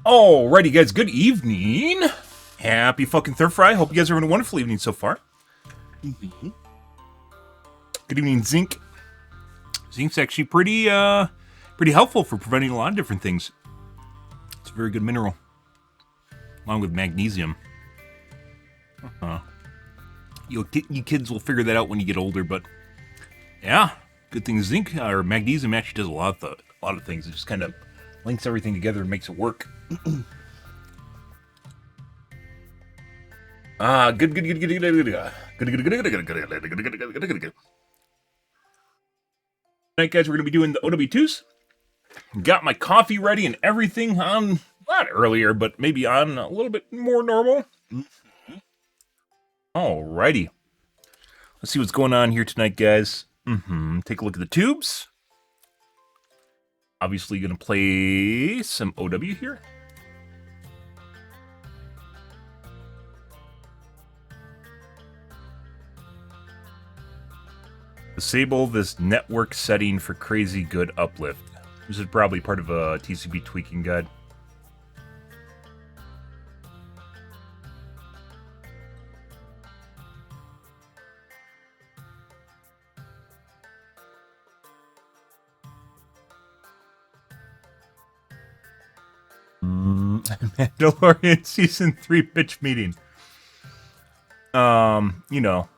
Alrighty, guys, good evening. Happy fucking Third Fry. Hope you guys are having a wonderful evening so far. Good evening, zinc. Zinc's actually pretty helpful for preventing a lot of different things. It's a very good mineral, along with magnesium. You kids will figure that out when you get older, but yeah, good thing zinc or magnesium actually does a lot of things. It just kind of links everything together and makes it work. Good. Tonight, guys, we're gonna be doing the OW2s. Got my coffee ready and everything on, not earlier, but maybe on a little bit more normal. Alrighty. Let's see what's going on here tonight, guys. Take a look at the tubes. Obviously gonna play some OW here. Disable this network setting for crazy good uplift. This is probably part of a TCP tweaking guide. Mandalorian Season 3 bitch meeting. You know.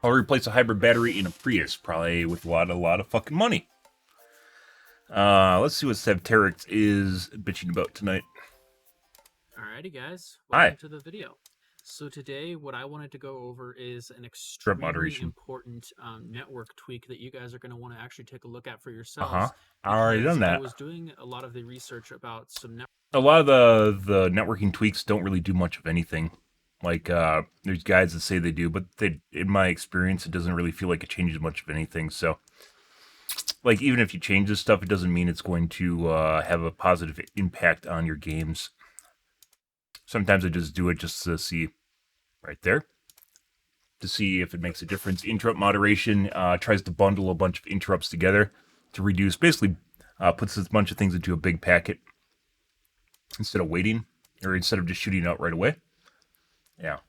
I'll replace a hybrid battery in a Prius, probably with a lot of fucking money. Let's see what Savterix is bitching about tonight. Alrighty, guys. Hi. Welcome to the video. So today, what I wanted to go over is an extremely important network tweak that you guys are going to want to actually take a look at for yourselves. I already done that. I was doing a lot of the research about some a lot of the networking tweaks don't really do much of anything. Like, there's guys that say they do, but in my experience, it doesn't really feel like it changes much of anything. So, like, even if you change this stuff, it doesn't mean it's going to have a positive impact on your games. Sometimes I just do it just to see, right there, to see if it makes a difference. Interrupt moderation tries to bundle a bunch of interrupts together to reduce, basically puts this bunch of things into a big packet instead of waiting, or instead of just shooting out right away. Yeah.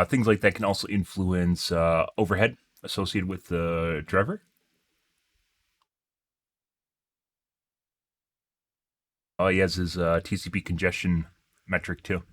Things like that can also influence overhead associated with the driver. He has his TCP congestion metric too.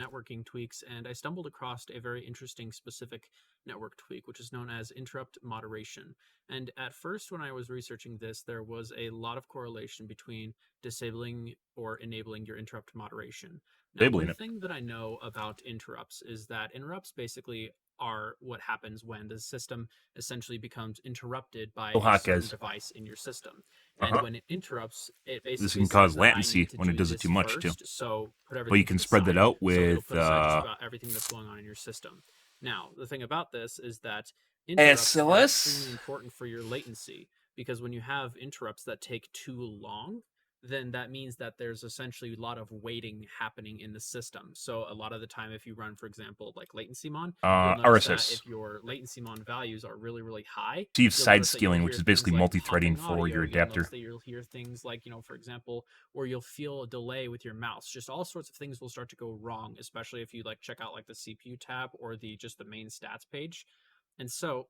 Networking tweaks, and I stumbled across a very interesting specific network tweak, which is known as interrupt moderation. And at first, when I was researching this, there was a lot of correlation between disabling or enabling your interrupt moderation. Now, one thing that I know about interrupts is that interrupts basically are what happens when the system essentially becomes interrupted by a certain device in your system. And when it interrupts, it basically this can cause latency when it does it too much too. So but you can spread that out with about everything that's going on in your system. Now, the thing about this is that interrupts are extremely important for your latency, because when you have interrupts that take too long, then that means that there's essentially a lot of waiting happening in the system. So a lot of the time, if you run, for example, like latency mon, RSS, if your latency mon values are really, really high, receive side scaling, which is basically multi-threading for your adapter. You'll hear things like, for example, or you'll feel a delay with your mouse. Just all sorts of things will start to go wrong, especially if you check out the CPU tab or just the main stats page. And so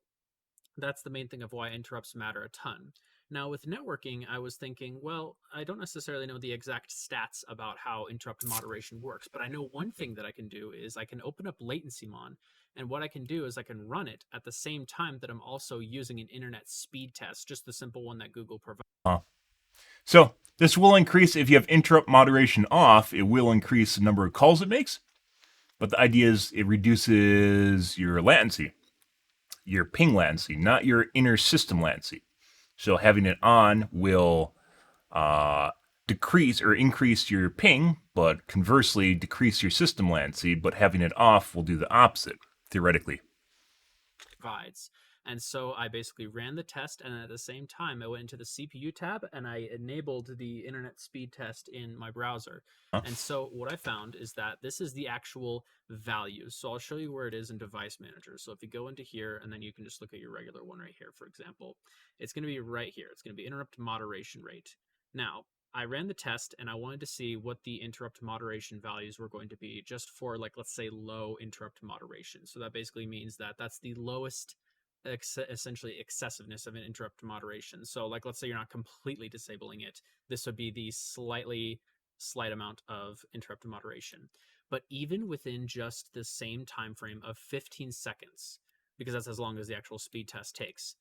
that's the main thing of why interrupts matter a ton. Now, with networking, I was thinking, well, I don't necessarily know the exact stats about how interrupt moderation works, but I know one thing that I can do is I can open up LatencyMon, and what I can do is I can run it at the same time that I'm also using an internet speed test, just the simple one that Google provides. So this will increase, if you have interrupt moderation off, it will increase the number of calls it makes, but the idea is it reduces your latency, your ping latency, not your inner system latency. So having it on will decrease or increase your ping, but conversely decrease your system latency, but having it off will do the opposite, theoretically. Provides. And so I basically ran the test, and at the same time, I went into the CPU tab and I enabled the internet speed test in my browser. Huh? And so what I found is that this is the actual values. So I'll show you where it is in Device Manager. So if you go into here, and then you can just look at your regular one right here, for example, it's going to be right here. It's going to be interrupt moderation rate. Now, I ran the test and I wanted to see what the interrupt moderation values were going to be just for, like, let's say low interrupt moderation. So that basically means that that's the lowest essentially excessiveness of an interrupt moderation. So like, let's say you're not completely disabling it, this would be the slight amount of interrupt moderation. But even within just the same time frame of 15 seconds, because that's as long as the actual speed test takes,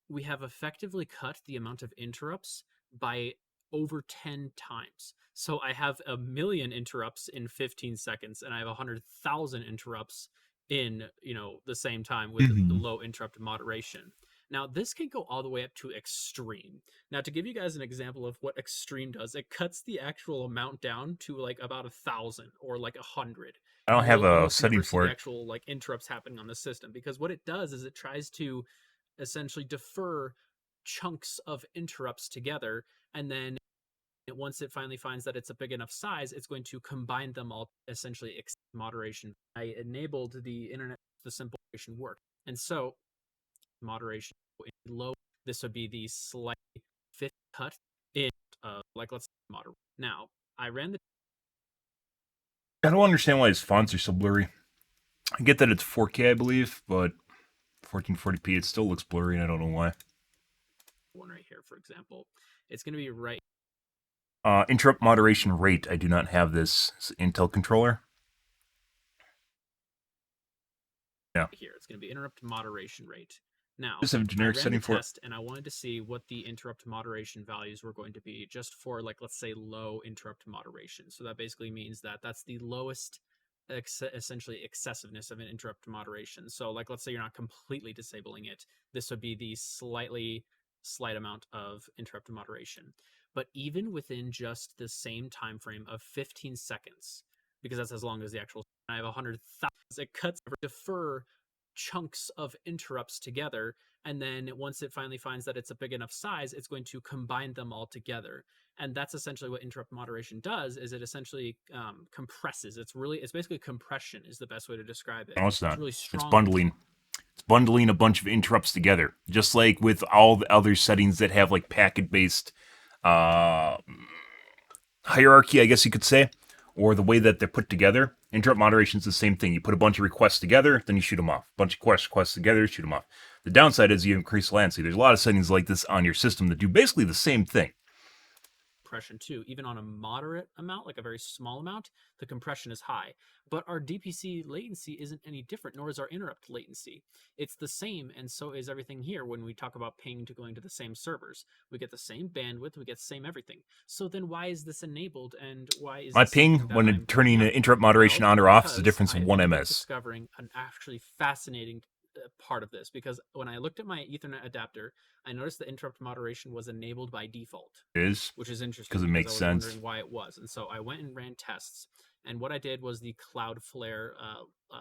we have effectively cut the amount of interrupts by over 10 times. So I have a million interrupts in 15 seconds, and I have 100,000 interrupts in, the same time with Mm-hmm. low interrupt moderation. Now, this can go all the way up to extreme. Now, to give you guys an example of what extreme does, it cuts the actual amount down to like about 1,000 or like 100. I don't You have will a almost setting never see for the it. actual like interrupts happening on the system, because what it does is it tries to essentially defer chunks of interrupts together, and then once it finally finds that it's a big enough size, it's going to combine them all, essentially moderation. I enabled the internet, the simple moderation work. And so moderation low, this would be the slight fifth cut in, like, let's say moderate. Now, I ran the I don't understand why his fonts are so blurry. I get that it's 4K, I believe, but 1440p, it still looks blurry, and I don't know why. one right here, for example. It's going to be right Interrupt moderation rate. I do not have this Intel controller. Yeah. here. It's going to be interrupt moderation rate. Now, Just have a I generic ran the setting for it. test and I wanted to see what the interrupt moderation values were going to be just for, like, let's say low interrupt moderation. So that basically means that that's the lowest essentially excessiveness of an interrupt moderation. So like, let's say you're not completely disabling it, this would be the slight amount of interrupt moderation. But even within just the same time frame of 15 seconds, because that's as long as the actual, I have 100,000, it cuts defer chunks of interrupts together, and then once it finally finds that it's a big enough size, it's going to combine them all together. And that's essentially what interrupt moderation does, is it essentially compresses. It's basically compression is the best way to describe it. No, it's It's not. really It's strong. bundling. It's bundling a bunch of interrupts together, just like with all the other settings that have like packet-based uh, hierarchy, I guess you could say, or the way that they're put together. Interrupt moderation is the same thing. You put a bunch of requests together, then you shoot them off. A bunch of requests together, shoot them off. The downside is you increase latency. There's a lot of settings like this on your system that do basically the same thing. Compression too. Even on a moderate amount, like a very small amount, the compression is high. But our DPC latency isn't any different, nor is our interrupt latency. It's the same, and so is everything here when we talk about ping to going to the same servers. We get the same bandwidth, we get the same everything. So then why is this enabled, and why is My this ping, something that when I'm pointing turning an out? interrupt moderation Well, on or off, is a because difference I of 1 ended up ms. discovering an actually fascinating part of this, because when I looked at my Ethernet adapter, I noticed the interrupt moderation was enabled by default, It is, which is because interesting it because I makes was sense. wondering why it was. And so I went and ran tests. And what I did was the Cloudflare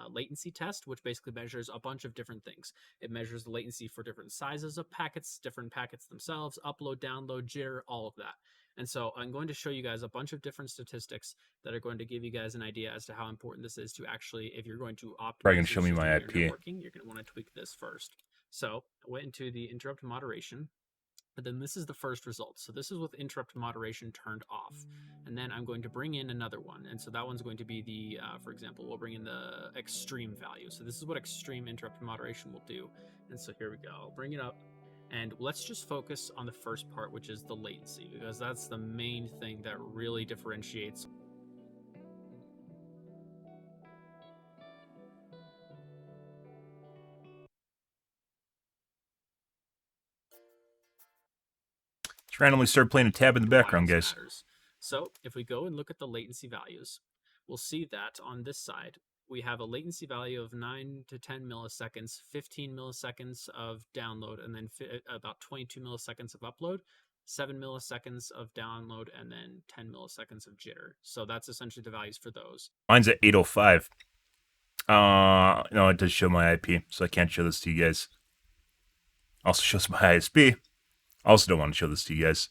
latency test, which basically measures a bunch of different things. It measures the latency for different sizes of packets, different packets themselves, upload, download, jitter, all of that. And so I'm going to show you guys a bunch of different statistics that are going to give you guys an idea as to how important this is to actually, if you're going to Probably going optimize to your show me system my and your IP. networking, you're going to want to tweak this first. So I went into the interrupt moderation. But then this is the first result. So this is with interrupt moderation turned off. And then I'm going to bring in another one. And so that one's going to be the, for example, we'll bring in the extreme value. So this is what extreme interrupt moderation will do. And so here we go. I'll bring it up. And let's just focus on the first part, which is the latency, because that's the main thing that really differentiates. Just randomly start playing a tab in the Why background, this guys. matters. So if we go and look at the latency values, we'll see that on this side, we have a latency value of 9 to 10 milliseconds, 15 milliseconds of download, and then about 22 milliseconds of upload, 7 milliseconds of download, and then 10 milliseconds of jitter. So that's essentially the values for those. Mine's at 805. No, it does show my IP, so I can't show this to you guys. Also shows my ISP. Also don't want to show this to you guys.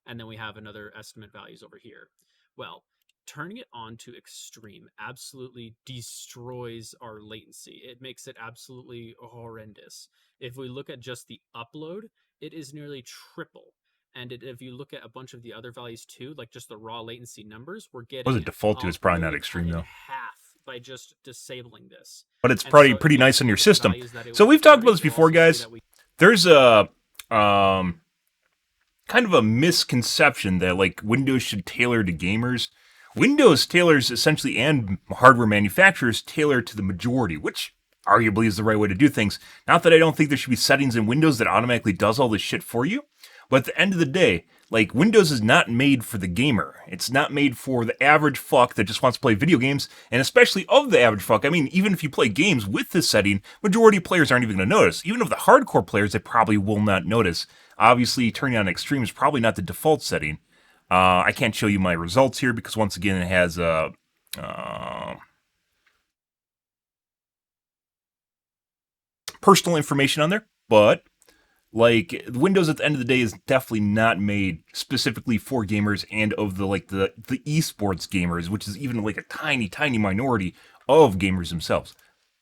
And then we have another estimate values over here. Well, turning it on to extreme absolutely destroys our latency. It makes it absolutely horrendous. If we look at just the upload, it is nearly triple. And if you look at a bunch of the other values too, like just the raw latency numbers, we're Was getting it default to? It's probably not nearly cut extreme in though. half by just disabling this. But it's And probably so if pretty we nice actually on your look at the system. values that it So was we've talked about reporting, this you'll before, also see guys. that we There's a kind of a misconception that like Windows should tailor to gamers. Windows tailors essentially, and hardware manufacturers tailor to the majority, which arguably is the right way to do things. Not that I don't think there should be settings in Windows that automatically does all this shit for you, but at the end of the day, like Windows is not made for the gamer. It's not made for the average fuck that just wants to play video games, and especially of the average fuck. I mean, even if you play games with this setting, majority of players aren't even going to notice. Even of the hardcore players, they probably will not notice. Obviously, turning on extreme is probably not the default setting. I can't show you my results here because once again, it has personal information on there. But like Windows at the end of the day is definitely not made specifically for gamers and of the esports gamers, which is even like a tiny minority of gamers themselves.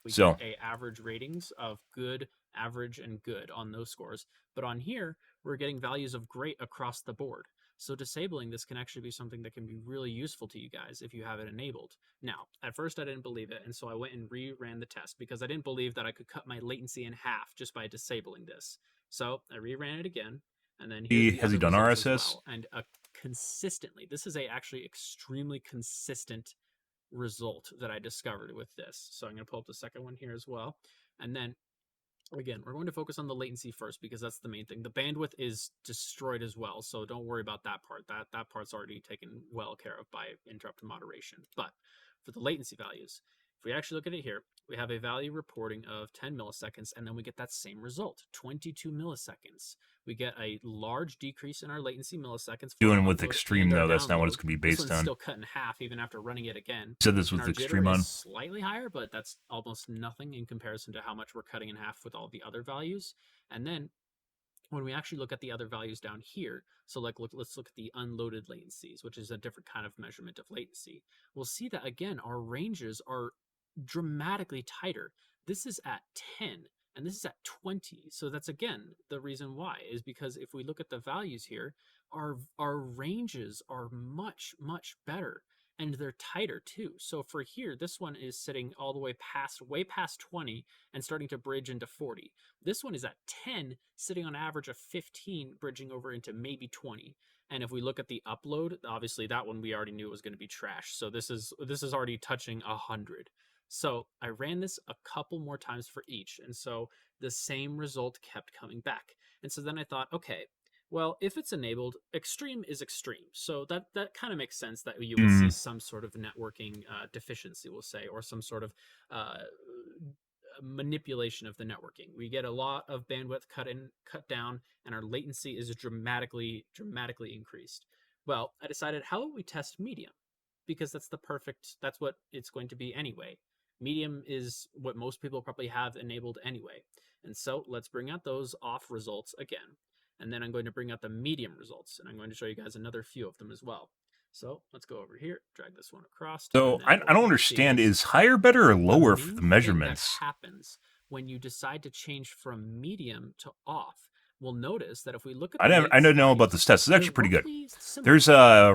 we get So a average ratings of good, average, and good on those scores. But on here, we're getting values of great across the board. So disabling this can actually be something that can be really useful to you guys if you have it enabled. Now, at first I didn't believe it, and so I went and reran the test because I didn't believe that I could cut my latency in half just by disabling this. So I reran it again, and then here's the has he other done results as RSS? well. And consistently, this is a actually extremely consistent result that I discovered with this. So I'm going to pull up the second one here as well. And then again, we're going to focus on the latency first because that's the main thing. The bandwidth is destroyed as well, so don't worry about that part. That part's already taken well care of by interrupt moderation. But for the latency values, if we actually look at it here, we have a value reporting of 10 milliseconds, and then we get that same result, 22 milliseconds. We get a large decrease in our latency milliseconds for Doing our with upload extreme and our though, that's not what it's download. going to be This based one's on. still cut in half even after running it again. You said this And was our jitter extreme is on. slightly higher, but that's almost nothing in comparison to how much we're cutting in half with all the other values. And then when we actually look at the other values down here, so like let's look at the unloaded latencies, which is a different kind of measurement of latency. We'll see that again, our ranges are dramatically tighter. This is at 10 and this is at 20. So that's again the reason why is because if we look at the values here, our ranges are much better and they're tighter too. So for here, this one is sitting all the way past 20 and starting to bridge into 40. This one is at 10, sitting on average of 15, bridging over into maybe 20. And if we look at the upload, obviously that one we already knew was going to be trash. So this is already touching 100. So I ran this a couple more times for each, and so the same result kept coming back. And so then I thought, okay, well, if it's enabled, extreme is extreme. So that kind of makes sense that you would see Mm. some sort of networking deficiency, we'll say, or some sort of uh, manipulation of the networking. We get a lot of bandwidth cut down, and our latency is dramatically increased. Well, I decided how about we test medium because that's what it's going to be anyway. Medium is what most people probably have enabled anyway. And so let's bring out those off results again. And then I'm going to bring out the medium results, and I'm going to show you guys another few of them as well. So let's go over here, drag this one across, and So then I what don't we're going to see understand, is is higher better or the lower for the main thing that measurements? happens when you decide to change from medium to off. We'll notice that if we look at I the don't latency know about values, this test. It's they're actually pretty good. roughly similar. There's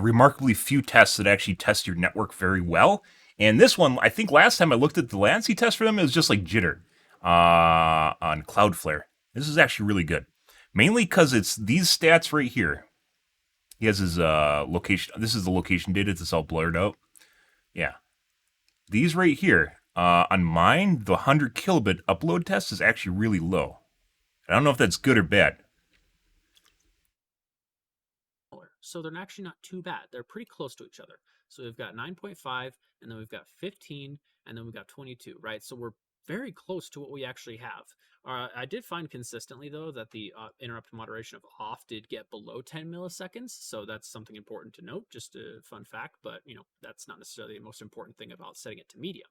remarkably few tests that actually test your network very well. And this one, I think last time I looked at the latency test for them, it was just like jitter on Cloudflare. This is actually really good. Mainly because it's these stats right here. He has his location. This is the location data. It's all blurred out. Yeah. These right here. On mine, the 100 kilobit upload test is actually really low. I don't know if that's good or bad. So they're actually not too bad. They're pretty close to each other. So we've got 9.5, and then we've got 15, and then we've got 22, right? So we're very close to what we actually have. I did find consistently, though, that the interrupt moderation of off did get below 10 milliseconds. So that's something important to note, just a fun fact. But, that's not necessarily the most important thing about setting it to medium.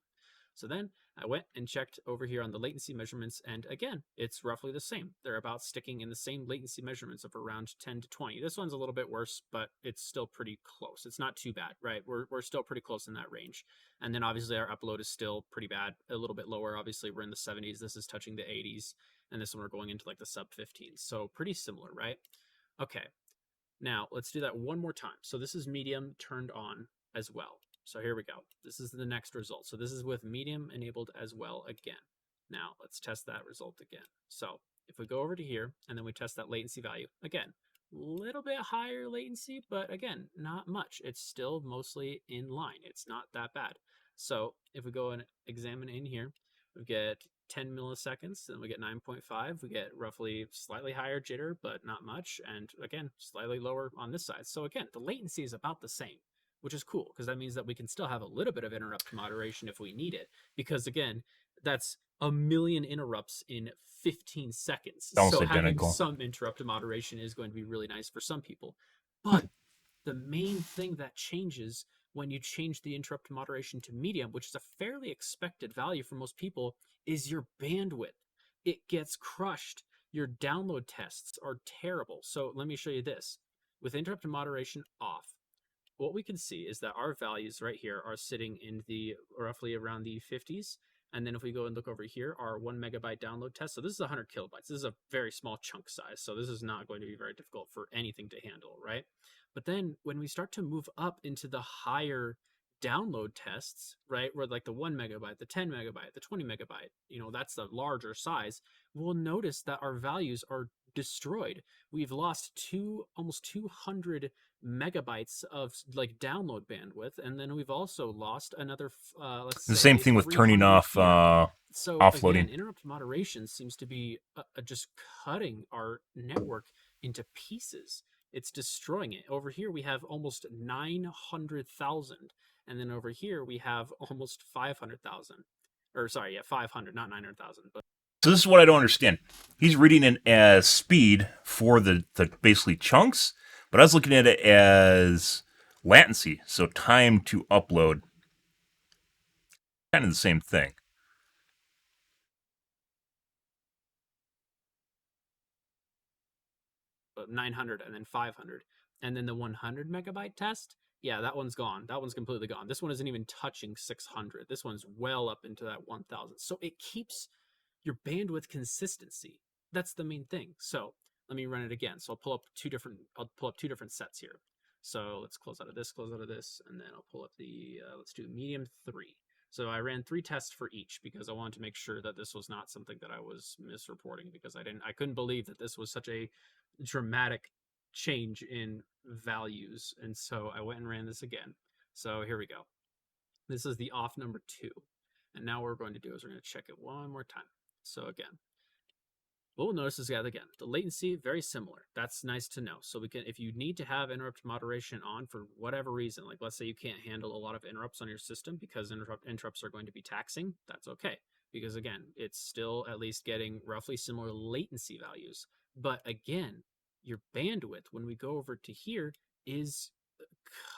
So then I went and checked over here on the latency measurements, and again, it's roughly the same. They're about sticking in the same latency measurements of around 10 to 20. This one's a little bit worse, but it's still pretty close. It's not too bad, right? We're still pretty close in that range. And then obviously our upload is still pretty bad, a little bit lower. Obviously, we're in the 70s. This is touching the 80s, and this one we're going into like the sub 15s. So pretty similar, right? Okay. Now let's do that one more time. So this is medium turned on as well. So here we go. This is the next result. So this is with medium enabled as well again. Now let's test that result again. So if we go over to here and then we test that latency value, again, little bit higher latency, but again, not much. It's still mostly in line. It's not that bad. So if we go and examine in here, we get 10 milliseconds, then we get 9.5. We get roughly slightly higher jitter, but not much. And again, slightly lower on this side. So again, the latency is about the same, which is cool because that means that we can still have a little bit of interrupt moderation if we need it. Because again, that's a million interrupts in 15 seconds. Almost So having identical. some interrupt moderation is going to be really nice for some people. But the main thing that changes when you change the interrupt moderation to medium, which is a fairly expected value for most people, is your bandwidth. It gets crushed. Your download tests are terrible. So let me show you this. With interrupt moderation off, what we can see is that our values right here are sitting in the roughly around the 50s. And then if we go and look over here, our 1 megabyte download test. So this is 100 kilobytes. This is a very small chunk size. So this is not going to be very difficult for anything to handle, right? But then when we start to move up into the higher download tests, right, where like the 1 megabyte, the 10 megabyte, the 20 megabyte, that's the larger size, we'll notice that our values are destroyed. We've lost almost 200 megabytes of like download bandwidth, and then we've also lost another let's The same say thing with turning 300 off here. So again, offloading. interrupt moderation seems to be just cutting our network into pieces. It's destroying it. Over here we have almost 900,000, and then over here we have almost 500,000. Or sorry, yeah, 500, not 900,000, but So this is what I don't understand. He's reading it as speed for the basically chunks, but I was looking at it as latency, so time to upload. Kind of the same thing. 900 and then 500. And then the 100 megabyte test, yeah, that one's gone. That one's completely gone. This one isn't even touching 600. This one's well up into that 1000. So it keeps your bandwidth consistency. That's the main thing. So let me run it again. So I'll pull up two different sets here. So let's close out of this, and then I'll pull up let's do medium 3. So I ran 3 tests for each because I wanted to make sure that this was not something that I was misreporting, because I couldn't believe that this was such a dramatic change in values. And so I went and ran this again. So here we go. This is the off number 2. And now what we're going to do is we're going to check it one more time. So again, what we'll notice is that again, the latency, very similar. That's nice to know. So we can, if you need to have interrupt moderation on for whatever reason, like let's say you can't handle a lot of interrupts on your system because interrupts are going to be taxing, that's okay. Because again, it's still at least getting roughly similar latency values. But again, your bandwidth, when we go over to here, is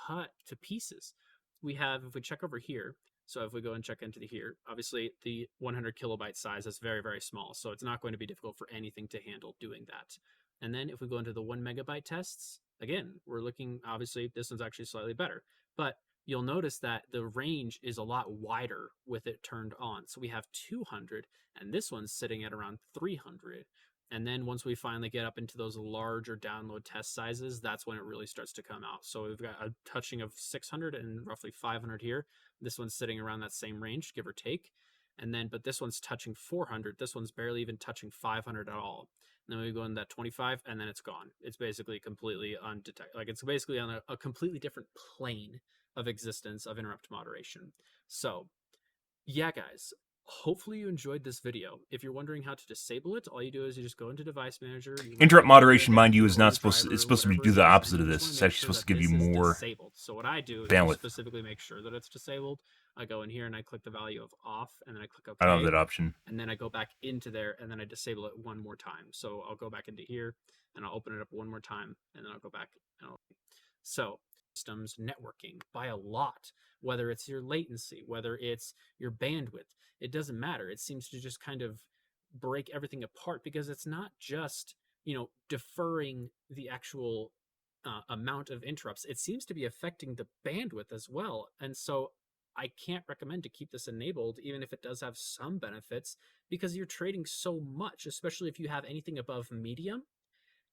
cut to pieces. We have, if we check over here, so if we go and check into here, obviously the 100 kilobyte size is very, very small. So it's not going to be difficult for anything to handle doing that. And then if we go into the 1 megabyte tests, again, we're looking, obviously this one's actually slightly better, but you'll notice that the range is a lot wider with it turned on. So we have 200 and this one's sitting at around 300. And then once we finally get up into those larger download test sizes, that's when it really starts to come out. So we've got a touching of 600 and roughly 500 here. This one's sitting around that same range, give or take. And then, but this one's touching 400. This one's barely even touching 500 at all. And then we go in that 25 and then it's gone. It's basically completely undetected. Like it's basically on a completely different plane of existence of interrupt moderation. So yeah, guys, hopefully you enjoyed this video. If you're wondering how to disable it, all you do is you just go into Device Manager. You Interrupt right click moderation, it, mind you, you is go to not the supposed to, driver, it's supposed to whatever do it the is, opposite and of you just this. want to It's make actually sure supposed to that give you this is more disabled. So what I do is to bandwidth. specifically make sure that it's disabled, I go in here and I click the value of off, and then I click I don't have OK, that option. and then I go back into there, and then I disable it one more time. So I'll go back into here, and I'll open it up one more time, and then I'll go back. So systems networking by a lot, whether it's your latency, whether it's your bandwidth. It doesn't matter. It seems to just kind of break everything apart because it's not just, deferring the actual amount of interrupts. It seems to be affecting the bandwidth as well. And so I can't recommend to keep this enabled, even if it does have some benefits, because you're trading so much, especially if you have anything above medium.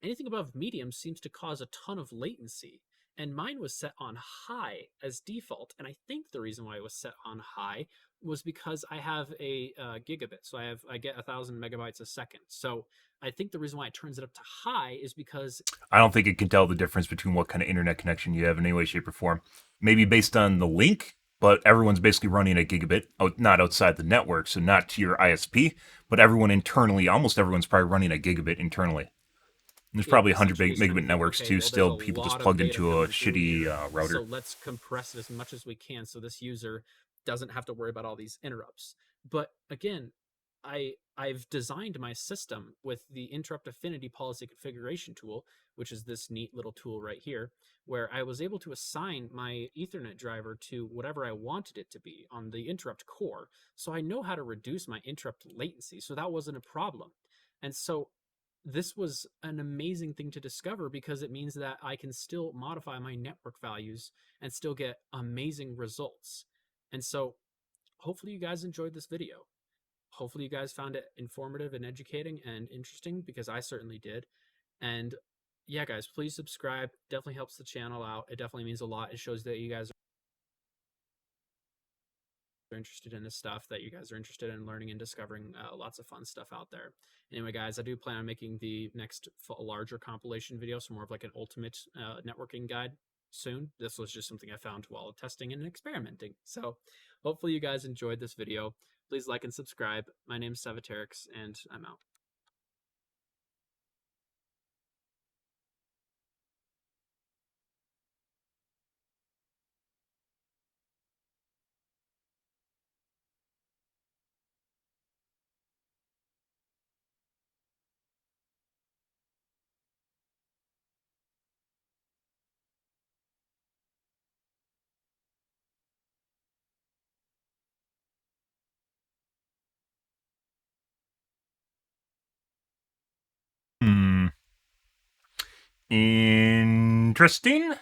Anything above medium seems to cause a ton of latency. And mine was set on high as default. And I think the reason why it was set on high was because I have a gigabit. So I get 1,000 megabytes a second. So I think the reason why it turns it up to high is because I don't think it can tell the difference between what kind of internet connection you have in any way, shape, or form. Maybe based on the link, but everyone's basically running a gigabit, not outside the network, so not to your ISP, but everyone internally, almost everyone's probably running a gigabit internally. There's it probably 100 essentially is trying to megabit think, networks okay, too. well, there's a Still, people just lot of plugged data into a coming through shitty here. So router. let's compress it as much as we can so this user doesn't have to worry about all these interrupts. But again, I've designed my system with the interrupt affinity policy configuration tool, which is this neat little tool right here, where I was able to assign my Ethernet driver to whatever I wanted it to be on the interrupt core. So I know how to reduce my interrupt latency. So that wasn't a problem. And so this was an amazing thing to discover because it means that I can still modify my network values and still get amazing results. And so hopefully you guys enjoyed this video. Hopefully you guys found it informative and educating and interesting because I certainly did. And yeah, guys, please subscribe. Definitely helps the channel out. It definitely means a lot. It shows that you guys are interested in this stuff, that you guys are interested in learning and discovering lots of fun stuff out there. Anyway, guys, I do plan on making the next larger compilation video, so more of like an ultimate networking guide soon. This was just something I found while testing and experimenting. So hopefully you guys enjoyed this video. Please like and subscribe. My name is Savaterix, and I'm out. Hmm. Interesting.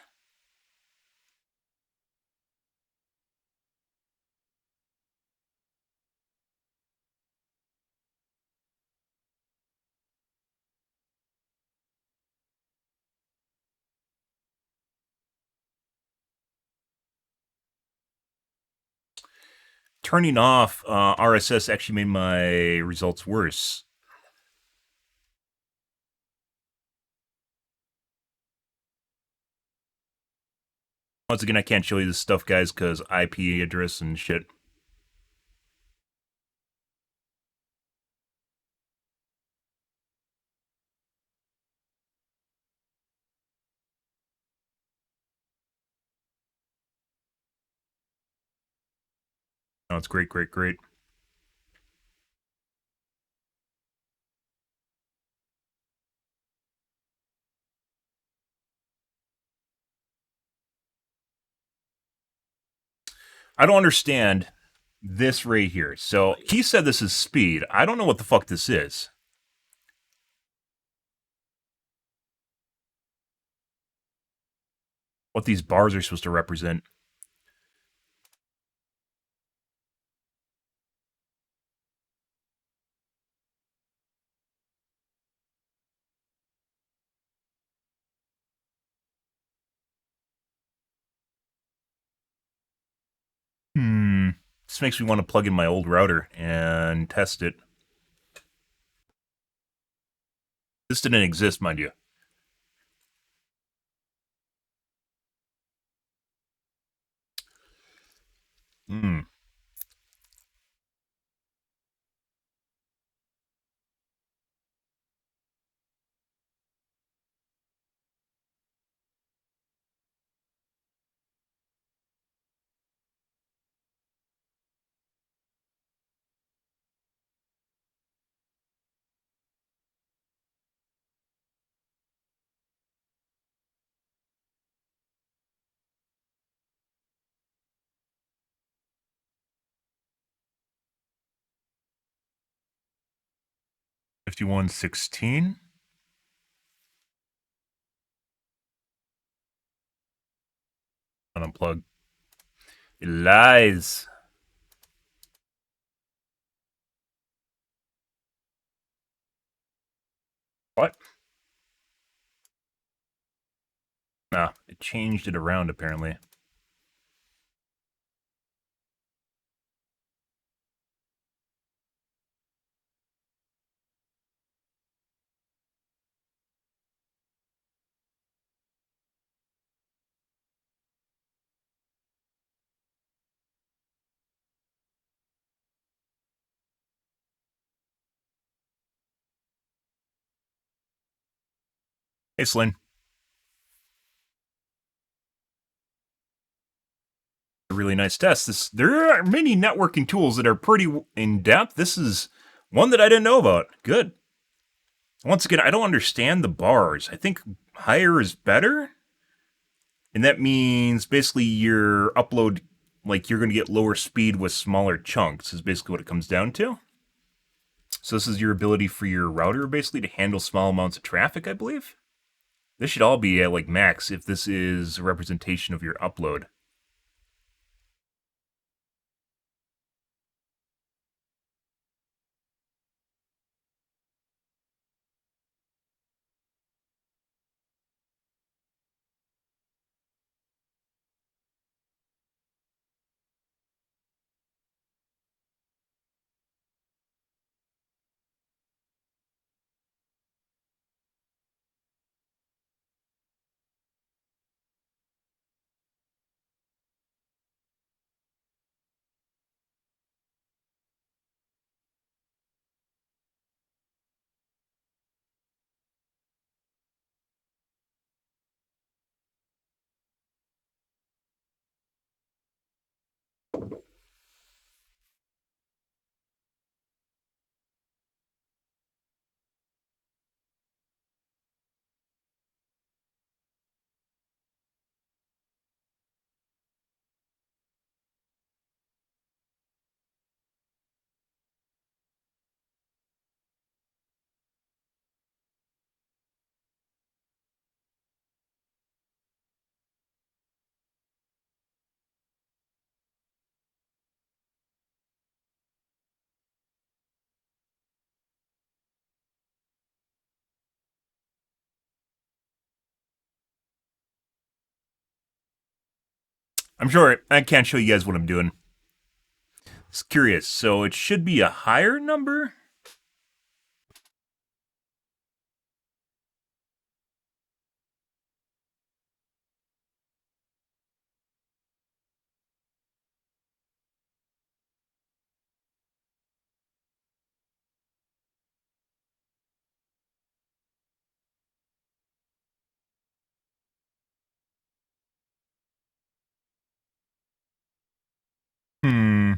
Turning off RSS actually made my results worse. Once again, I can't show you this stuff, guys, because IP address and shit. Oh, it's great, great, great. I don't understand this right here. So he said this is speed. I don't know what the fuck this is. What these bars are supposed to represent. Hmm. This makes me want to plug in my old router and test it. This didn't exist, mind you. Hmm. 5116. Unplug. It lies. What? Nah, it changed it around apparently. Hey, Slyn. A really nice test. There are many networking tools that are pretty in depth. This is one that I didn't know about. Good. Once again, I don't understand the bars. I think higher is better. And that means basically your upload, like you're going to get lower speed with smaller chunks, is basically what it comes down to. So this is your ability for your router basically to handle small amounts of traffic, I believe. This should all be at like max if this is a representation of your upload. I'm sure I can't show you guys what I'm doing. It's curious. So it should be a higher number. Hmm.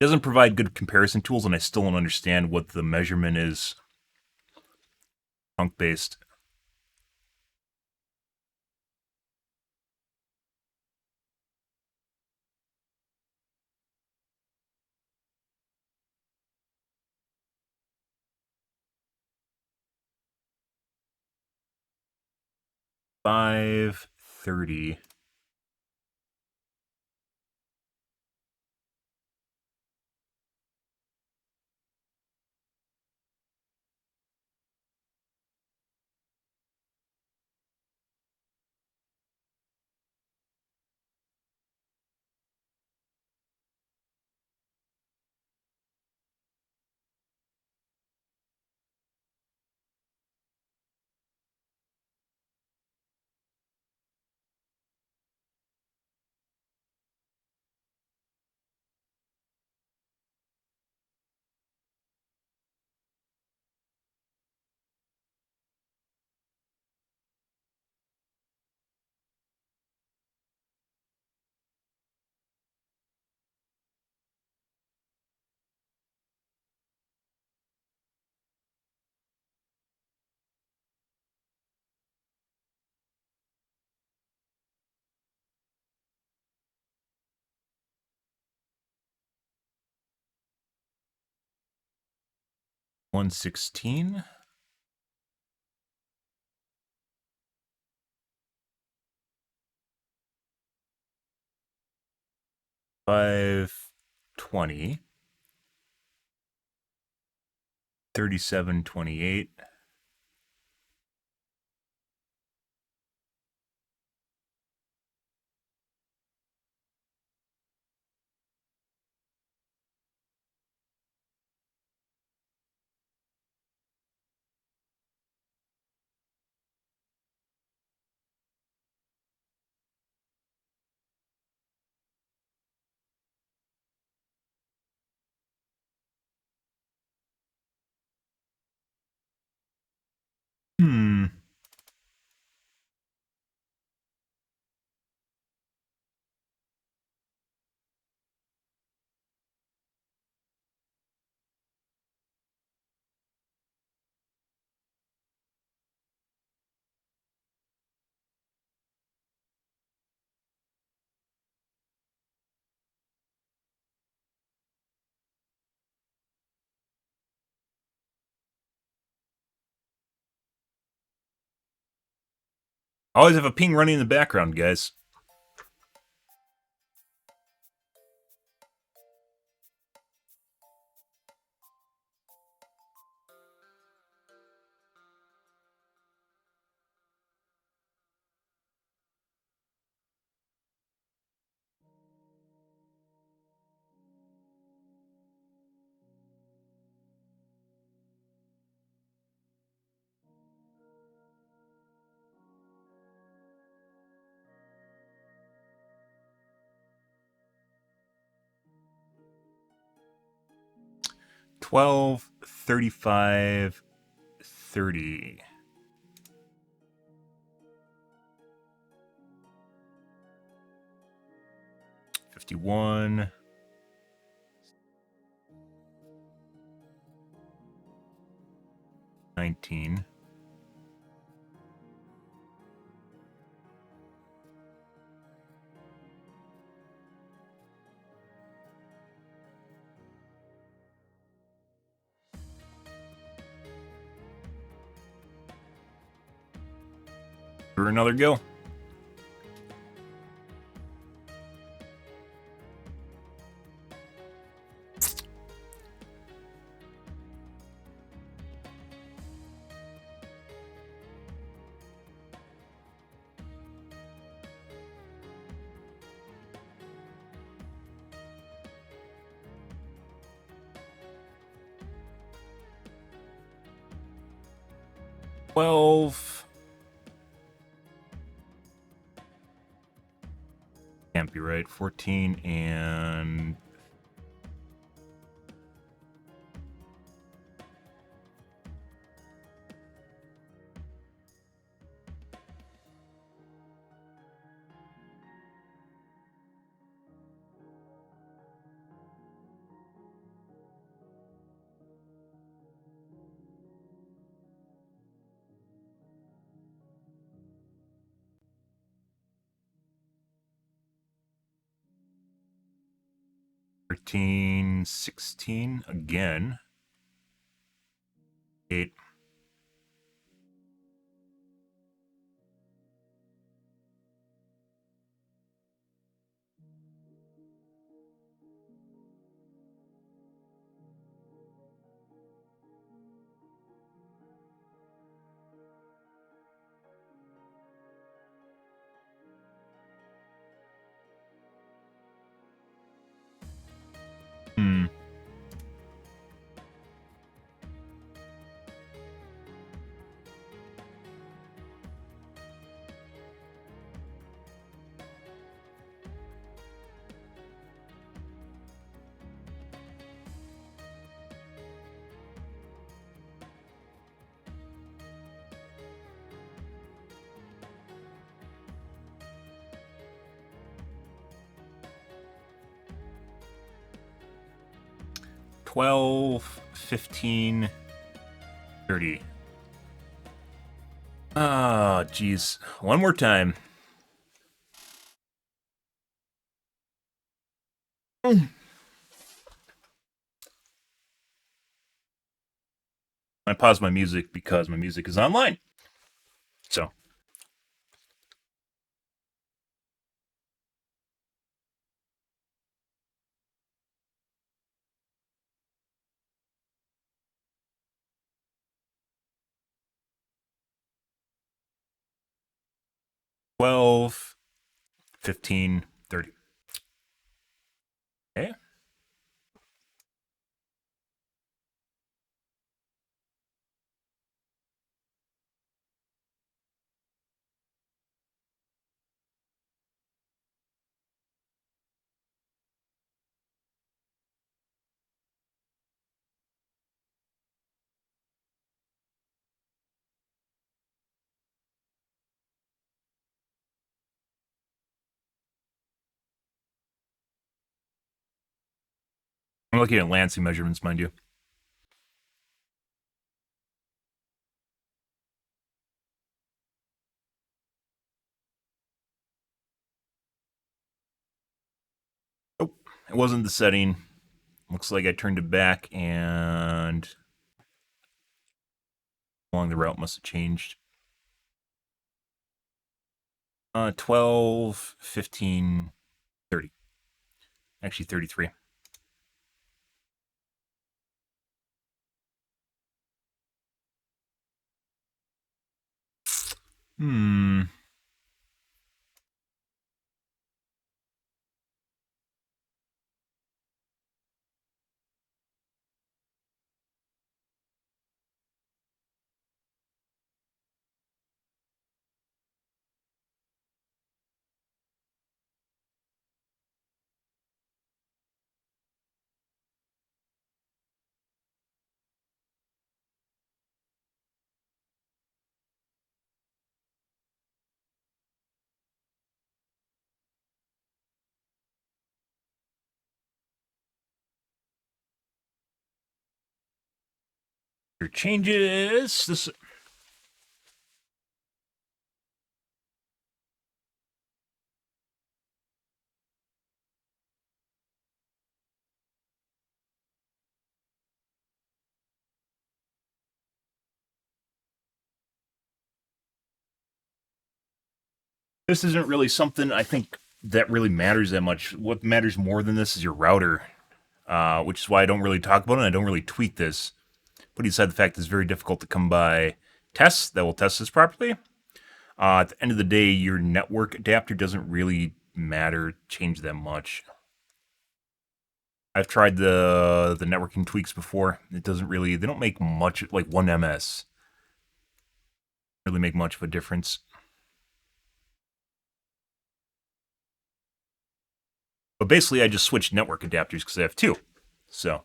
It doesn't provide good comparison tools, and I still don't understand what the measurement is chunk based. 530. 116. $520. 37.28. Hmm. Always have a ping running in the background, guys. $12, 35, 30. 51. 19. For another go. $12. Can't be right. 14 and $13, 16 again. 8. Hmm. 12, 15, 30. Ah, geez. One more time. I pause my music because my music is online. So 12, 15, 30. Okay. I'm looking at lancing measurements, mind you. Oh, it wasn't the setting. Looks like I turned it back and along the route must have changed. 12, 15, 30. Actually, 33. Hmm. Your changes. This isn't really something I think that really matters that much. What matters more than this is your router, which is why I don't really talk about it and I don't really tweet this. Putting aside the fact that it's very difficult to come by tests that will test this properly, at the end of the day, your network adapter doesn't really change that much. I've tried the networking tweaks before. It doesn't really, they don't make much, like 1 ms, really make much of a difference. But basically, I just switched network adapters because I have two. So,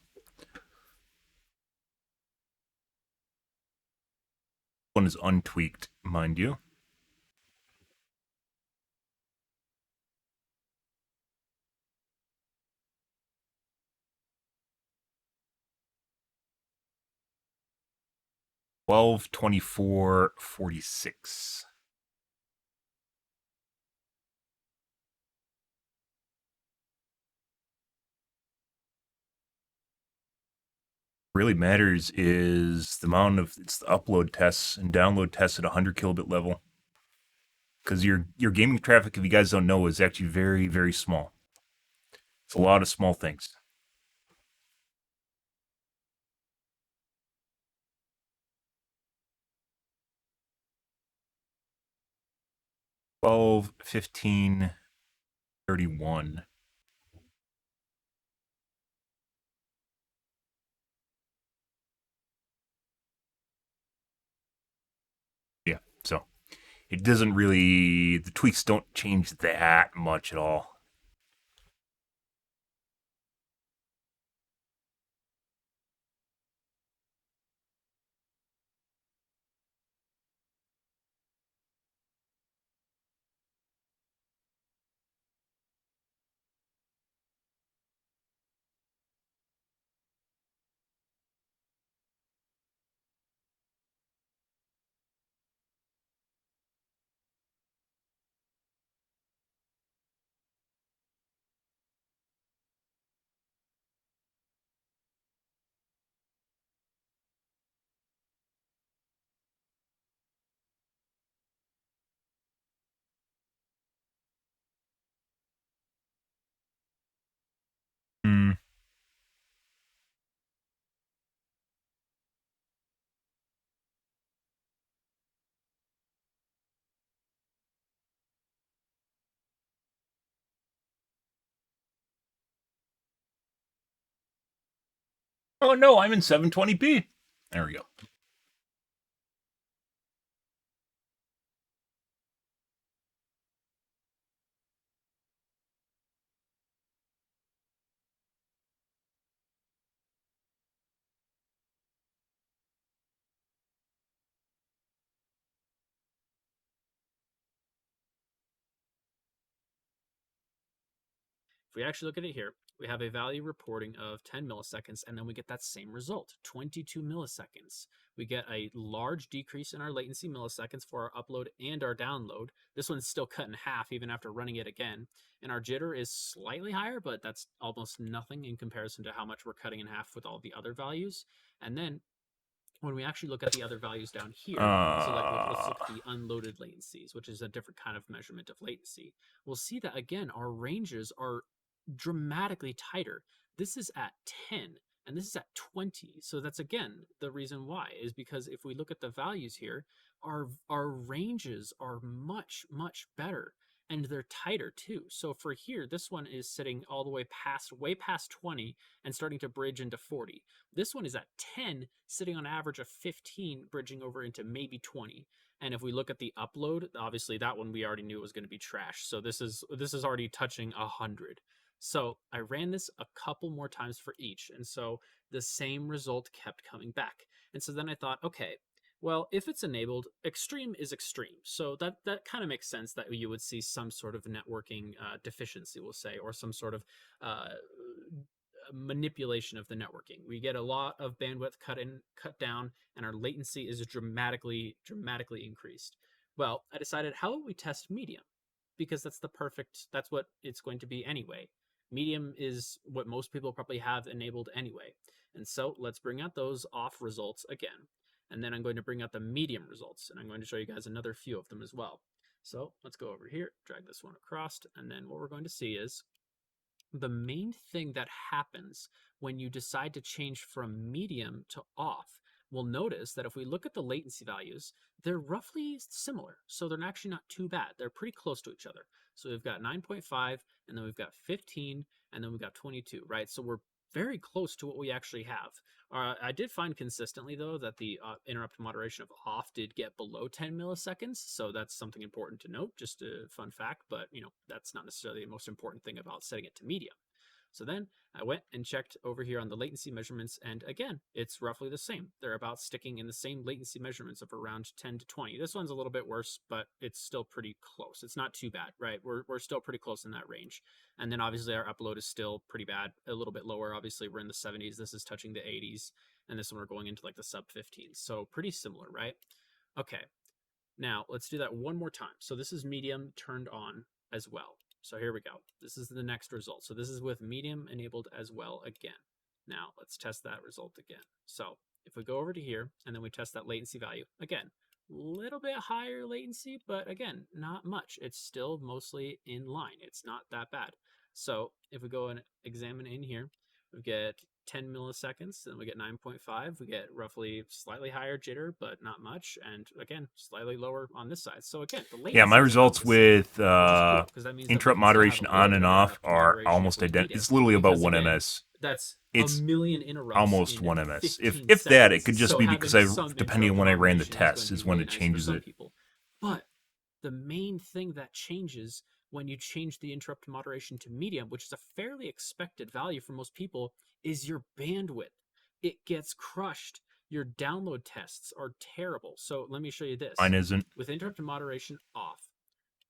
one is untweaked, mind you. Twelve, 24, 46. Really matters is the amount of it's the upload tests and download tests at 100 kilobit level. Because your gaming traffic, if you guys don't know, is actually very, very small. It's a lot of small things. 12, 15, 31. Yeah, so it doesn't really, the tweaks don't change that much at all. Mm. Oh no, I'm in 720p. There we go. If we actually look at it here, we have a value reporting of 10 milliseconds, and then we get that same result, 22 milliseconds. We get a large decrease in our latency milliseconds for our upload and our download. This one's still cut in half even after running it again. And our jitter is slightly higher, but that's almost nothing in comparison to how much we're cutting in half with all the other values. And then when we actually look at the other values down here, so like let's Uh, look at the unloaded latencies, which is a different kind of measurement of latency. We'll see that again, our ranges are dramatically tighter. This is at 10 and this is at 20. So that's again the reason why is because if we look at the values here, our ranges are much better and they're tighter too. So for here, this one is sitting all the way past 20 and starting to bridge into 40. This one is at 10, sitting on average of 15, bridging over into maybe 20. And if we look at the upload, obviously that one we already knew was going to be trash. So this is already touching 100. So I ran this a couple more times for each, and so the same result kept coming back. And so then I thought, okay, well, if it's enabled, extreme is extreme. So that kind of makes sense that you would see some sort of networking deficiency, we'll say, or some sort of uh, manipulation of the networking. We get a lot of bandwidth cut down, and our latency is dramatically increased. Well, I decided how about we test medium because that's what it's going to be anyway. Medium is what most people probably have enabled anyway. And so let's bring out those off results again. And then I'm going to bring out the medium results, and I'm going to show you guys another few of them as well. So let's go over here, drag this one across, and then what we're going to see is the main thing that happens when you decide to change from medium to off, we'll notice that if we look at the latency values, they're roughly similar. So they're actually not too bad. They're pretty close to each other. So we've got 9.5, and then we've got 15, and then we've got 22, right? So we're very close to what we actually have. I did find consistently, though, that the interrupt moderation of off did get below 10 milliseconds. So that's something important to note, just a fun fact. But, that's not necessarily the most important thing about setting it to medium. So then I went and checked over here on the latency measurements, and again, it's roughly the same. They're about sticking in the same latency measurements of around 10 to 20. This one's a little bit worse, but it's still pretty close. It's not too bad, right? We're still pretty close in that range. And then obviously our upload is still pretty bad, a little bit lower. Obviously, we're in the 70s. This is touching the 80s, and this one we're going into like the sub 15s. So pretty similar, right? Okay, now let's do that one more time. So this is medium turned on as well. So here we go. This is the next result. So this is with medium enabled as well again. Now let's test that result again. So if we go over to here and then we test that latency value, again, little bit higher latency, but again, not much. It's still mostly in line. It's not that bad. So if we go and examine in here, we get 10 milliseconds, then we get 9.5. We get roughly slightly higher jitter, but not much. And again, slightly lower on this side. So again, the yeah, my latency is about results the same, with which is cool because that means that we interrupt can still have a moderation little on bit and of off interrupt are moderation if almost we need identical. it. It's literally about Because 1 again, ms. that's a It's million interrupts almost in 1 ms. If 15 if that, it seconds. could just So be because having I, some depending on interrupt when I ran the moderation is going test, to be is when really it nice for changes some it. people. But the main thing that changes when you change the interrupt moderation to medium, which is a fairly expected value for most people, is your bandwidth. It gets crushed. Your download tests are terrible. So let me show you Mine this. isn't. With interrupt moderation off,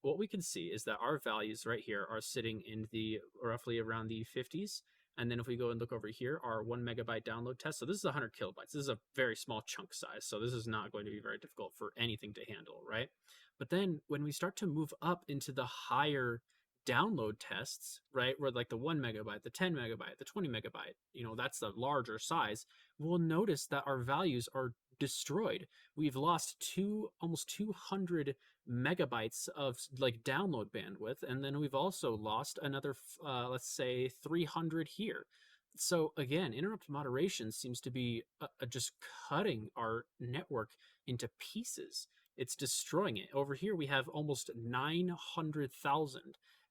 what we can see is that our values right here are sitting in the roughly around the 50s. And then if we go and look over here, our 1 megabyte download test. So this is 100 kilobytes. This is a very small chunk size. So this is not going to be very difficult for anything to handle, right? But then when we start to move up into the higher download tests, right, where like the 1 megabyte, the 10 megabyte, the 20 megabyte, that's the larger size, we'll notice that our values are destroyed. We've lost almost 200 megabytes of like download bandwidth, and then we've also lost another, let's say, 300 here. So again, interrupt moderation seems to be just cutting our network into pieces. It's destroying it. Over here we have almost 900,000,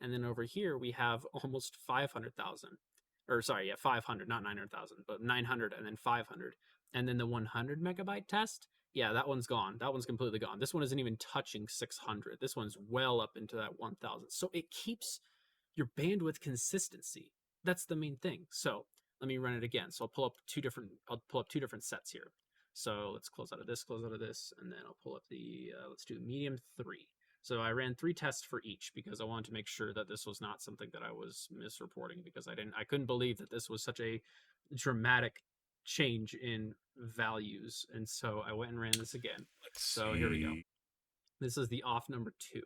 and then over here we have almost 500,000. Or sorry, yeah, 500, not 900,000, but 900 and then 500. And then the 100 megabyte test, yeah, that one's gone. That one's completely gone. This one isn't even touching 600. This one's well up into that 1,000. So it keeps your bandwidth consistency. That's the main thing. So let me run it again. So I'll pull up two different sets here. So let's close out of this, and then I'll pull up let's do medium 3. So I ran 3 tests for each because I wanted to make sure that this was not something that I was misreporting, because I couldn't believe that this was such a dramatic change in values. And so I went and ran this again. So here we go. This is the off number 2.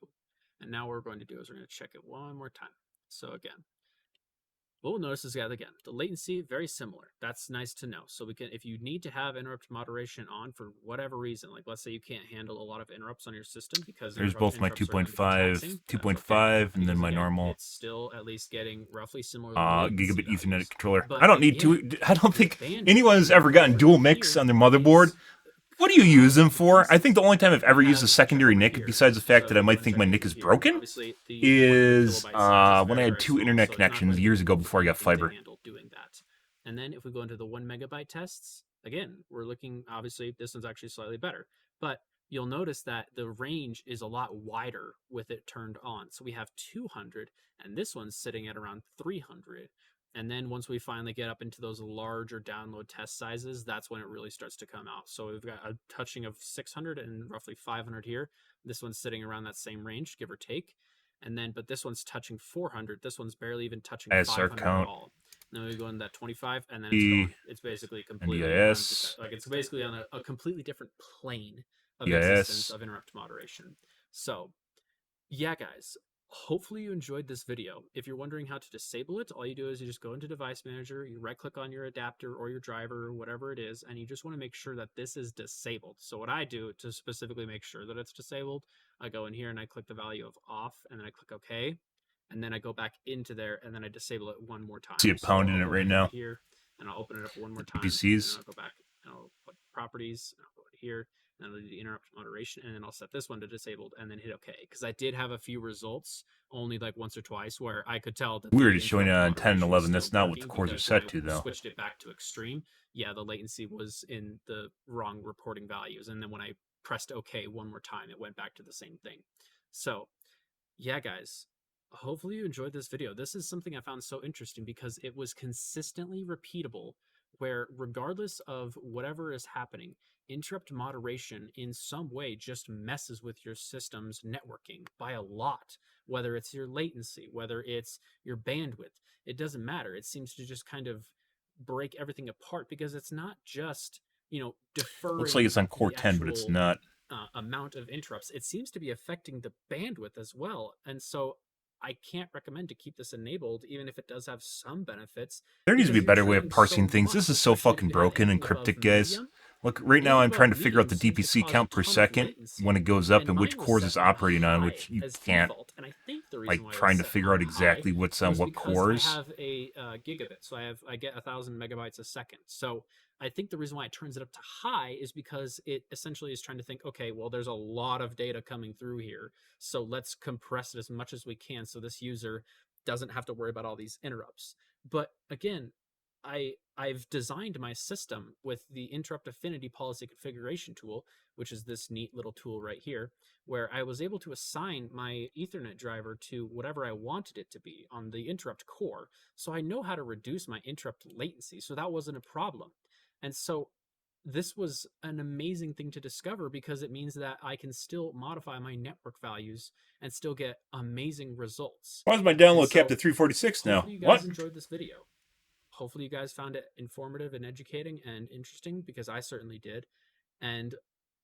And now what we're going to do is we're going to check it one more time. So again, what we'll notice is that again, the latency, very similar. That's nice to know. So we can, if you need to have interrupt moderation on for whatever reason, like let's say you can't handle a lot of interrupts on your system because there's both my 2.5, 2.5, and then my again, normal. It's still at least getting roughly similar gigabit values. Ethernet controller. But I don't need again, to. I don't think bandwidth anyone's ever gotten dual mix on their motherboard. What do you use them for? I think the only time I've ever used a secondary NIC, besides the fact that I might think my NIC is broken, is when I had 2 internet connections years ago before I got fiber. Doing that. And then if we go into the 1 megabyte tests, again, we're looking, obviously, this one's actually slightly better. But you'll notice that the range is a lot wider with it turned on. So we have 200, and this one's sitting at around 300. And then once we finally get up into those larger download test sizes, that's when it really starts to come out. So we've got a touching of 600 and roughly 500 here. This one's sitting around that same range, give or take. And then, but this one's touching 400. This one's barely even touching 500 at all. Then we go into that 25, and then it's gone. It's basically completely like it's basically on a completely different plane of existence of interrupt moderation. So, yeah, guys. Hopefully you enjoyed this video. If you're wondering how to disable it, all you do is you just go into Device Manager, you right-click on your adapter or your driver or whatever it is, and you just want to make sure that this is disabled. So what I do to specifically make sure that it's disabled, I go in here and I click the value of off, and then I click OK, and then I go back into there, and then I disable it one more time. See it pounding it right now. Here, and I'll open it up one more time. PCs. And I'll go back and I'll put properties, and I'll go here, and I'll do the interrupt moderation, and then I'll set this one to disabled, and then hit OK. Because I did have a few results, only like once or twice, where I could tell that we were just showing it on 10 and 11. That's not what the cores are set to, though. Switched it back to extreme. Yeah, the latency was in the wrong reporting values, and then when I pressed OK one more time, it went back to the same thing. So, yeah, guys. Hopefully you enjoyed this video. This is something I found so interesting because it was consistently repeatable, where regardless of whatever is happening, interrupt moderation in some way just messes with your system's networking by a lot, whether it's your latency, whether it's your bandwidth. It doesn't matter. It seems to just kind of break everything apart because it's not just, deferring. Looks like it's on core 10, but it's not. Amount of interrupts. It seems to be affecting the bandwidth as well. And so I can't recommend to keep this enabled, even if it does have some benefits. There needs to be a better way of parsing things. This is so fucking broken and cryptic, guys. Look, right now I'm trying to figure out the DPC count per second when it goes up and which cores it's operating on, which you can't. Like trying to figure out exactly what's on what cores. I have a gigabit, so I get 1,000 megabytes a second. So I think the reason why it turns it up to high is because it essentially is trying to think, okay, well, there's a lot of data coming through here, so let's compress it as much as we can so this user doesn't have to worry about all these interrupts. But again, I've designed my system with the interrupt affinity policy configuration tool, which is this neat little tool right here, where I was able to assign my Ethernet driver to whatever I wanted it to be on the interrupt core. So I know how to reduce my interrupt latency. So that wasn't a problem. And so this was an amazing thing to discover because it means that I can still modify my network values and still get amazing results. Why is my download capped at 346 now? Hopefully you guys enjoyed this video. Hopefully you guys found it informative and educating and interesting, because I certainly did. And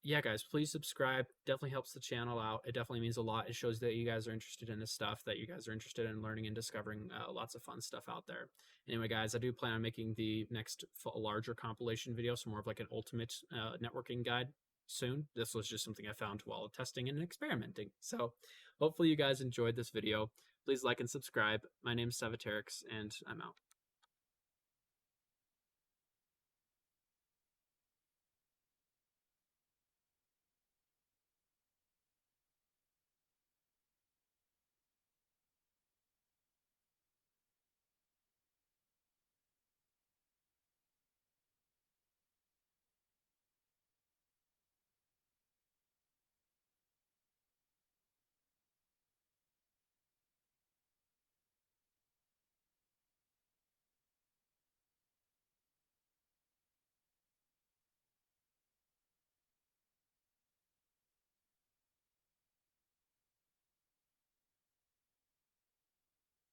yeah, guys, please subscribe. Definitely helps the channel out. It definitely means a lot. It shows that you guys are interested in this stuff, that you guys are interested in learning and discovering lots of fun stuff out there. Anyway, guys, I do plan on making the next larger compilation video, so more of like an ultimate networking guide soon. This was just something I found while testing and experimenting. So hopefully you guys enjoyed this video. Please like and subscribe. My name is Savaterix, and I'm out.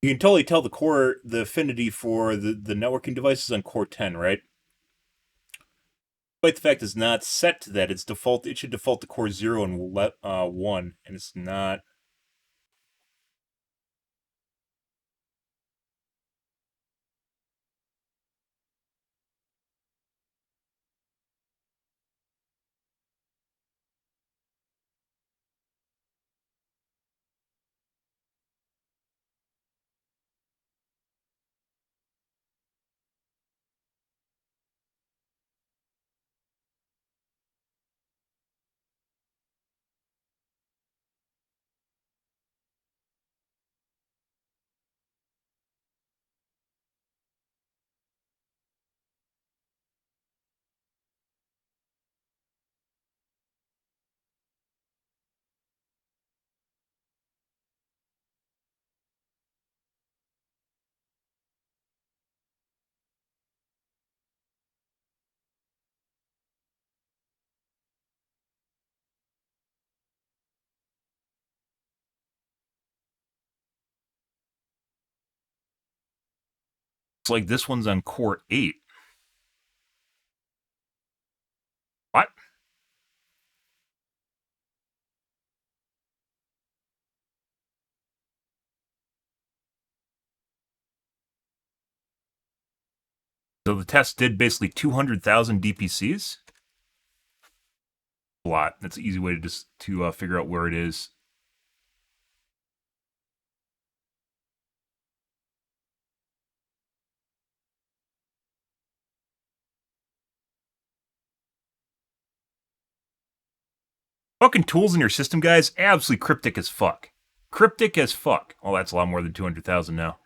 You can totally tell the affinity for the networking devices on Core 10, right? Despite the fact it's not set to that, it should default to Core 0 and 1, and it's not. It's like this one's on Core 8. What? So the test did basically 200,000 DPCs. A lot. That's an easy way to just to figure out where it is. Fucking tools in your system, guys, absolutely cryptic as fuck. Cryptic as fuck. Oh, that's a lot more than 200,000 now.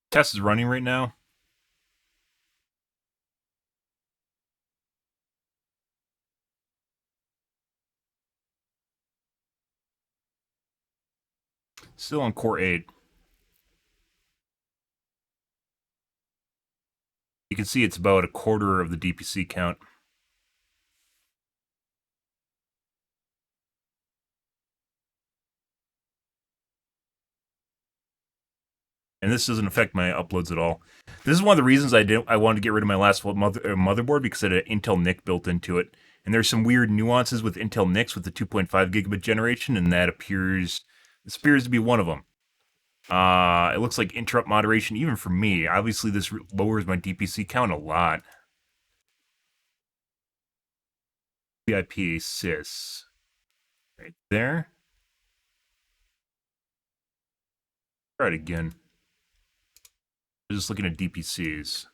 Test is running right now. Still on Core 8. You can see it's about a quarter of the DPC count. And this doesn't affect my uploads at all. This is one of the reasons I wanted to get rid of my last motherboard, because it had Intel NIC built into it. And there's some weird nuances with Intel NICs with the 2.5 gigabit generation, and this appears to be one of them. It looks like interrupt moderation, even for me. Obviously, this lowers my DPC count a lot. VIP sys right there. Try it again. Just looking at DPCs.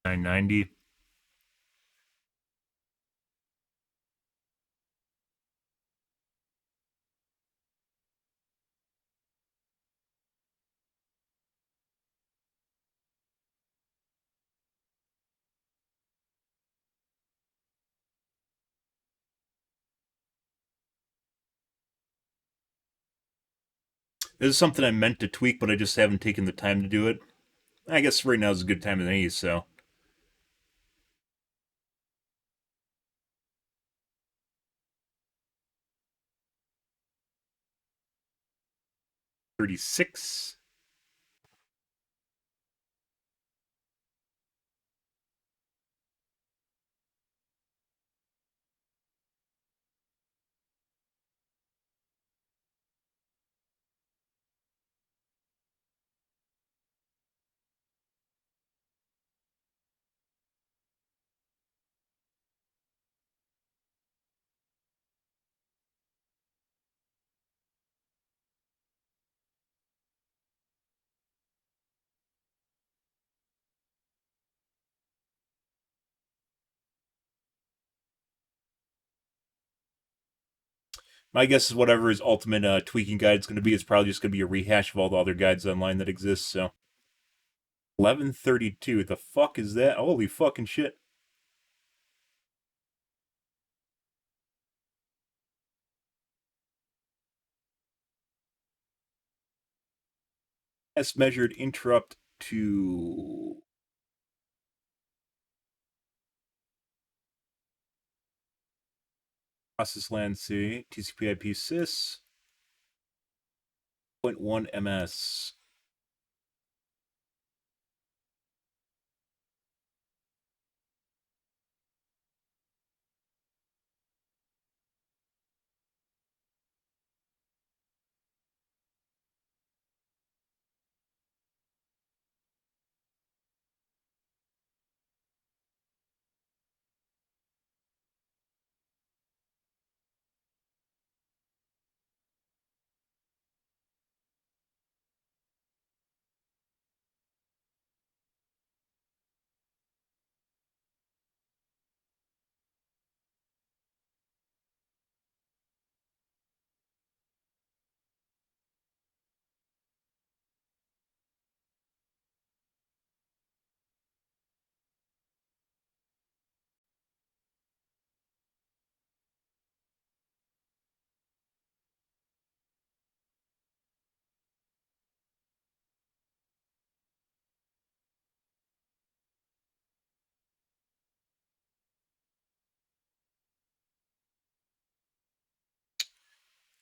$9.90. This is something I meant to tweak, but I just haven't taken the time to do it. I guess right now is a good time as any, so 36. My guess is whatever his ultimate tweaking guide is going to be, it's probably just going to be a rehash of all the other guides online that exist. So 1132. The fuck is that? Holy fucking shit! S measured interrupt to process LAN C TCP/IP sys 0.1 ms.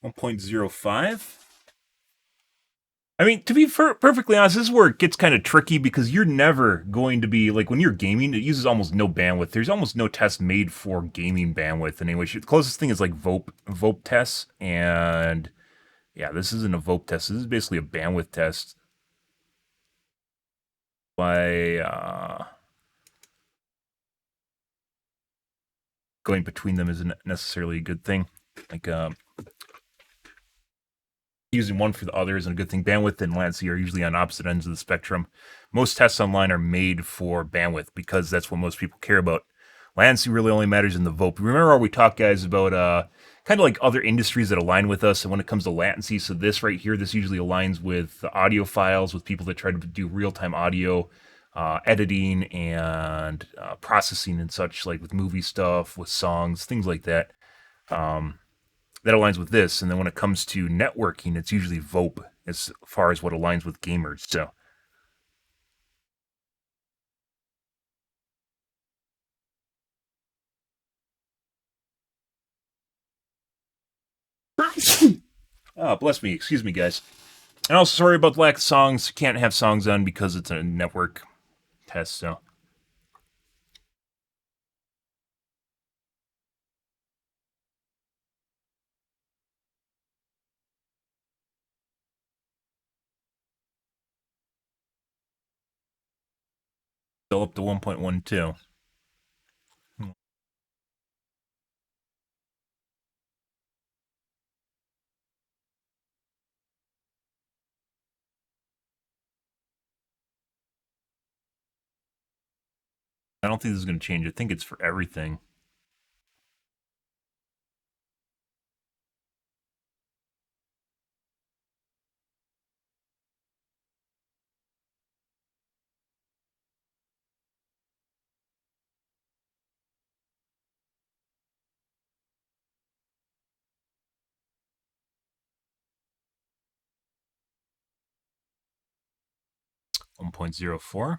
.05. I mean, to be perfectly honest, this is where it gets kind of tricky because you're never going to be like when you're gaming. It uses almost no bandwidth. There's almost no test made for gaming bandwidth anyway. The closest thing is like VoP tests, and yeah, this isn't a VoP test. This is basically a bandwidth test. By going between them isn't necessarily a good thing. Like using one for the other isn't a good thing. Bandwidth and latency are usually on opposite ends of the spectrum. Most tests online are made for bandwidth because that's what most people care about. Latency really only matters in the VoP. Remember how we talked, guys, about kind of like other industries that align with us and when it comes to latency. So this right here, this usually aligns with audio files, with people that try to do real-time audio editing and processing and such, like with movie stuff, with songs, things like that. Um, that aligns with this. And then when it comes to networking, it's usually VoP as far as what aligns with gamers. So Bless me. Excuse me, guys. And also, sorry about the lack of songs. Can't have songs on because it's a network test, so. Still up to 1.12. I don't think this is going to change. I think it's for everything. 1.04.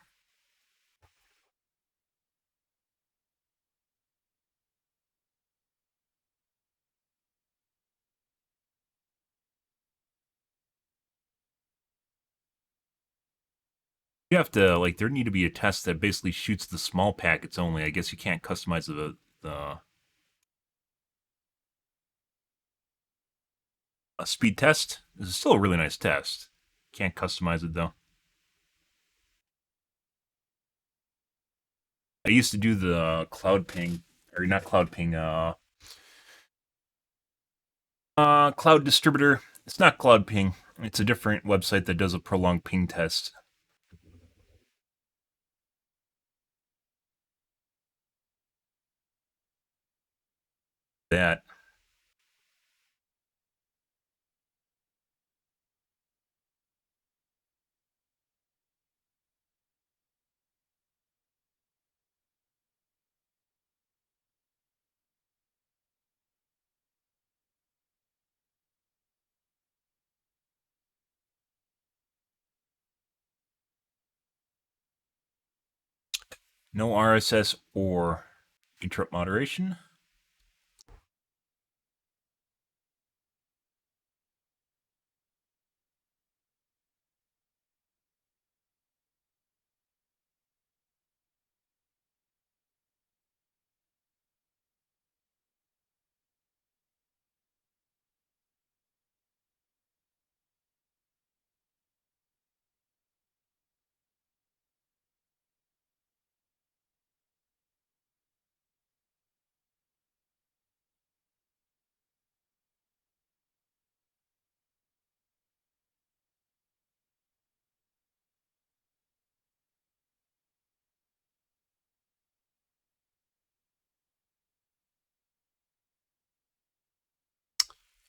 You have to, like, there need to be a test that basically shoots the small packets only. I guess you can't customize the a speed test. This is still a really nice test. Can't customize it though. I used to do the cloud ping, or not cloud ping, cloud distributor. It's not cloud ping. It's a different website that does a prolonged ping test. That no RSS or interrupt moderation.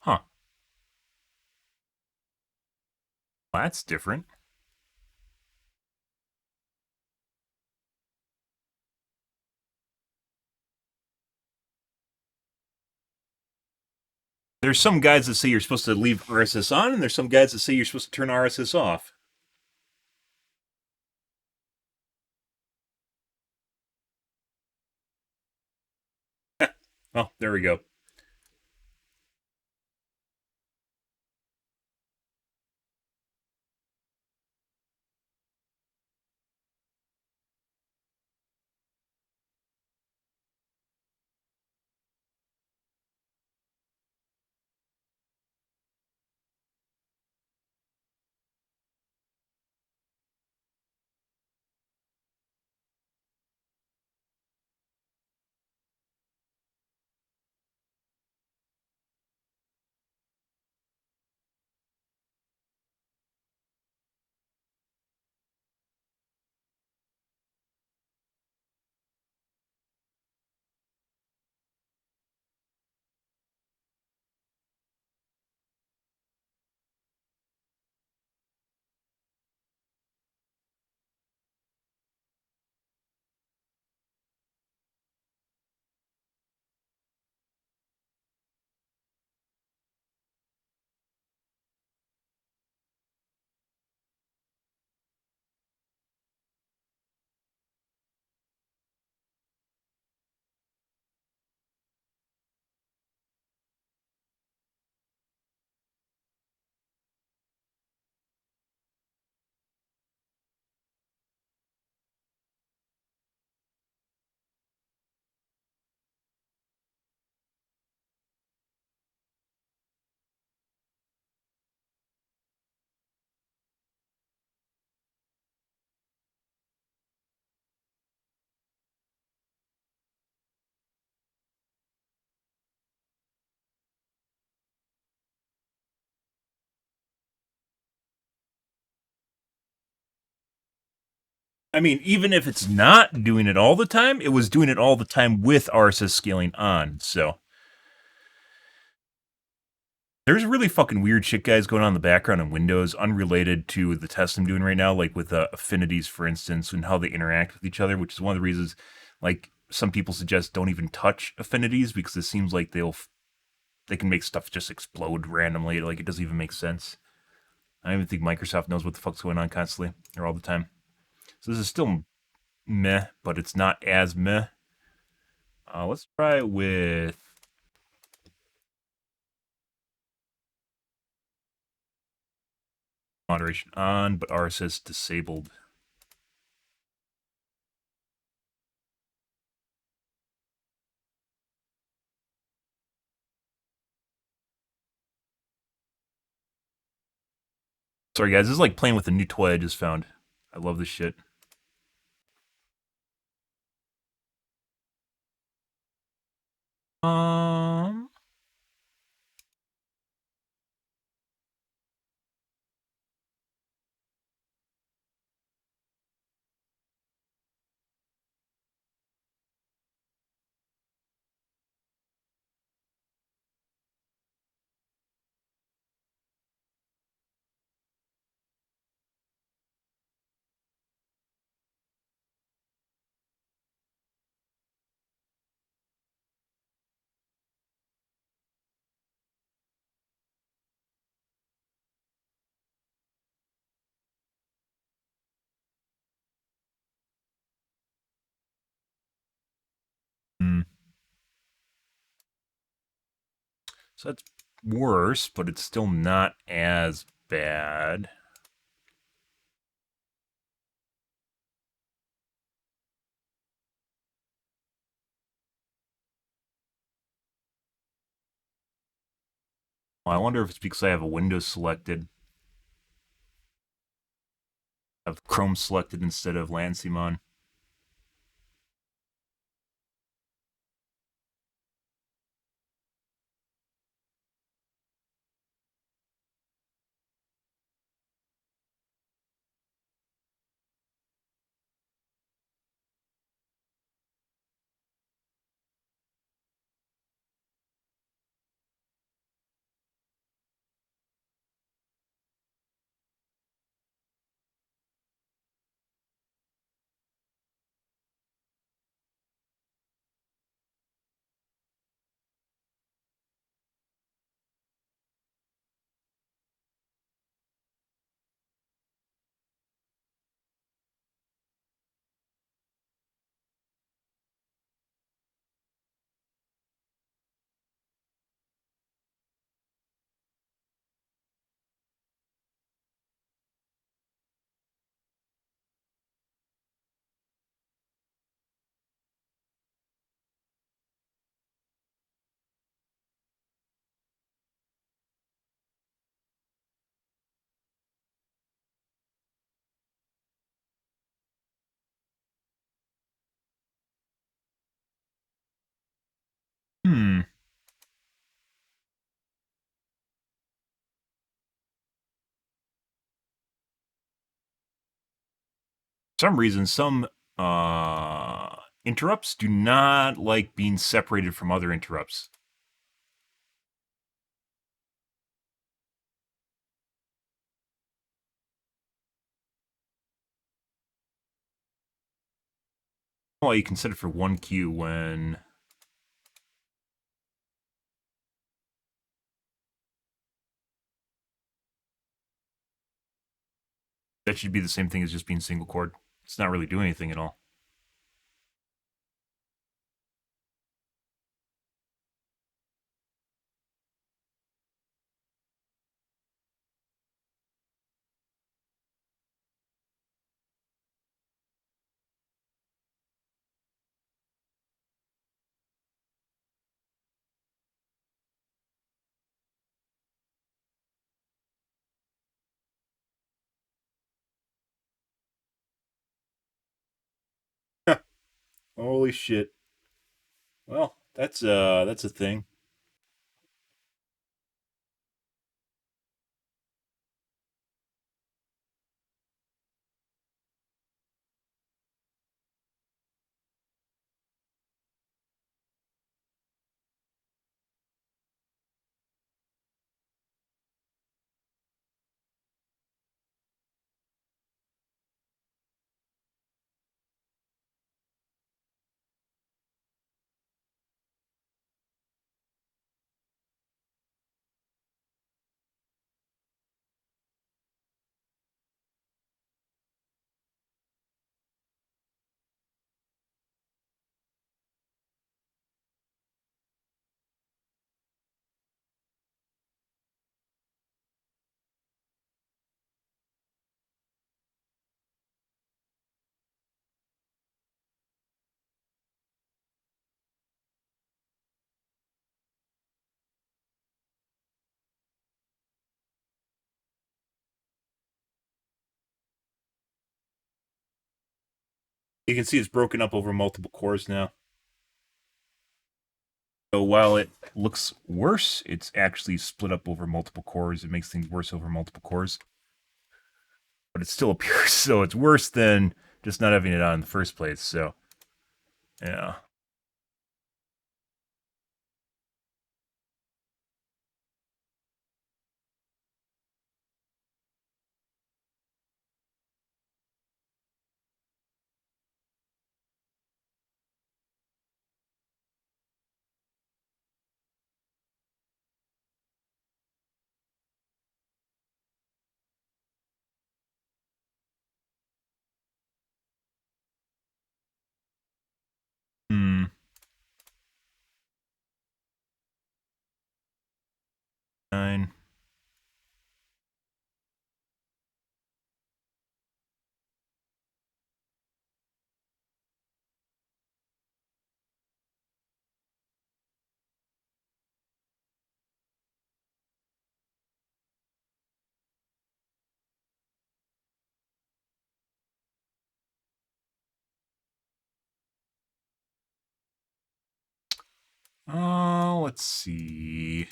Huh. Well, that's different. There's some guys that say you're supposed to leave RSS on, and there's some guys that say you're supposed to turn RSS off. Oh, there we go. I mean, even if it's not doing it all the time, it was doing it all the time with RSS scaling on. So there's really fucking weird shit, guys, going on in the background in Windows, unrelated to the test I'm doing right now, like with affinities, for instance, and how they interact with each other, which is one of the reasons, like, some people suggest don't even touch affinities because it seems like they can make stuff just explode randomly. Like, it doesn't even make sense. I don't even think Microsoft knows what the fuck's going on constantly or all the time. So this is still meh, but it's not as meh. Let's try with moderation on, but RSS disabled. Sorry, guys. This is like playing with a new toy I just found. I love this shit. Um, hmm. So that's worse, but it's still not as bad. Well, I wonder if it's because I have a Windows selected. I have Chrome selected instead of Lancimon. Hmm. For some reason, some interrupts do not like being separated from other interrupts. Well, you can set it for one queue when that should be the same thing as just being single cord. It's not really doing anything at all. Holy shit. Well, that's a thing. You can see it's broken up over multiple cores now. So while it looks worse, it's actually split up over multiple cores. It makes things worse over multiple cores, but it still appears so it's worse than just not having it on in the first place. So yeah. Hmm. Nine. Oh, let's see.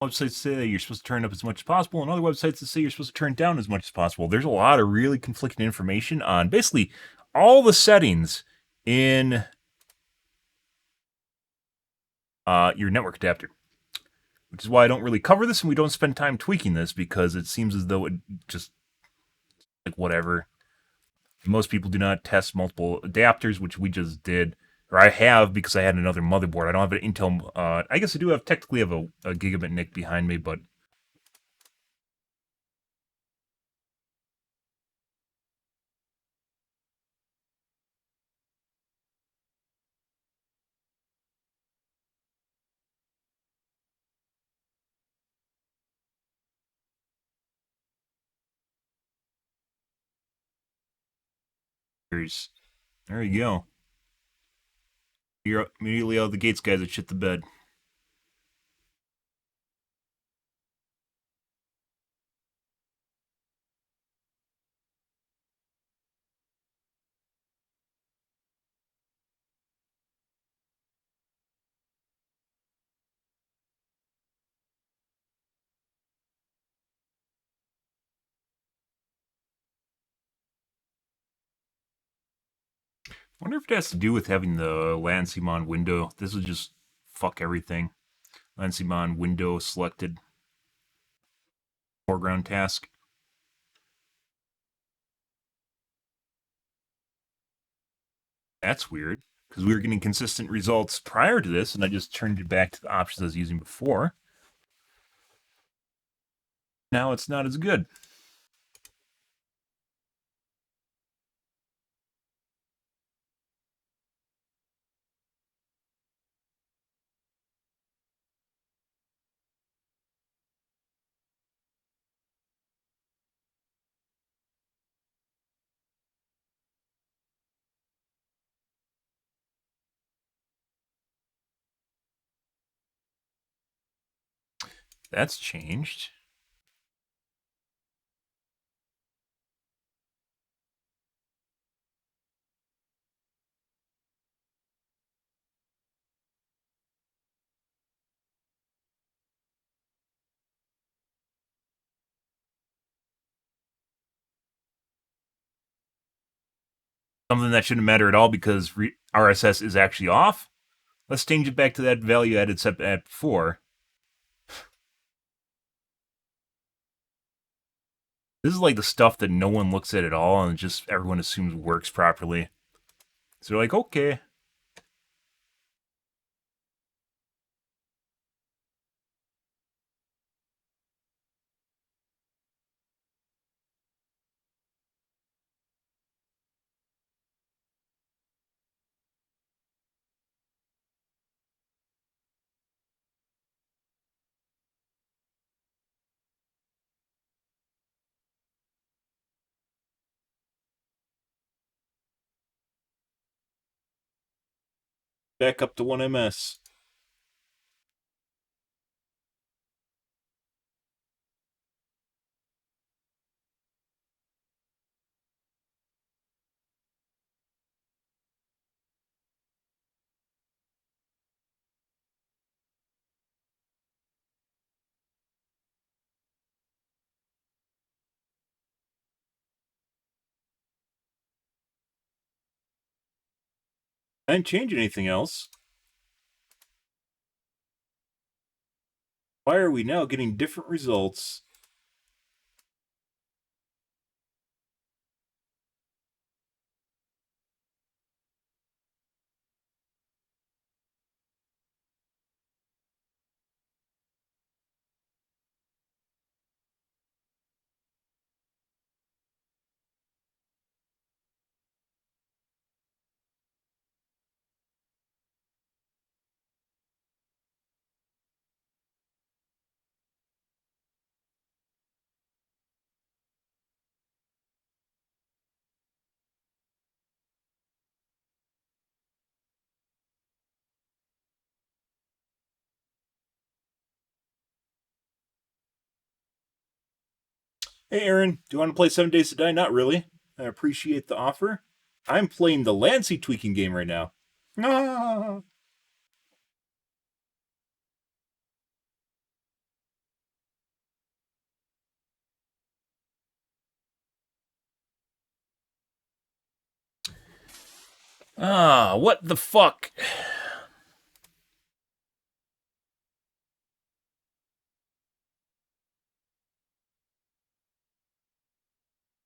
Websites say that you're supposed to turn up as much as possible, and other websites that say you're supposed to turn down as much as possible. There's a lot of really conflicting information on basically all the settings in your network adapter, which is why I don't really cover this and we don't spend time tweaking this because it seems as though it just like whatever. Most people do not test multiple adapters, which we just did, or I have because I had another motherboard. I don't have an Intel. I guess I do have technically have a gigabit NIC behind me, but there's there you go. You're immediately out of the gates, guys. That shit the bed. I wonder if it has to do with having the Lancimon window. This would just fuck everything. Lancimon window selected foreground task. That's weird because we were getting consistent results prior to this, and I just turned it back to the options I was using before. Now it's not as good. That's changed. Something that shouldn't matter at all because RSS is actually off. Let's change it back to that value added set at before. This is like the stuff that no one looks at all and just everyone assumes works properly. So they're like, okay. Back up to 1ms. I didn't change anything else. Why are we now getting different results? Hey, Aaron, do you want to play 7 Days to Die? Not really. I appreciate the offer. I'm playing the Lancy tweaking game right now. Ah, what the fuck?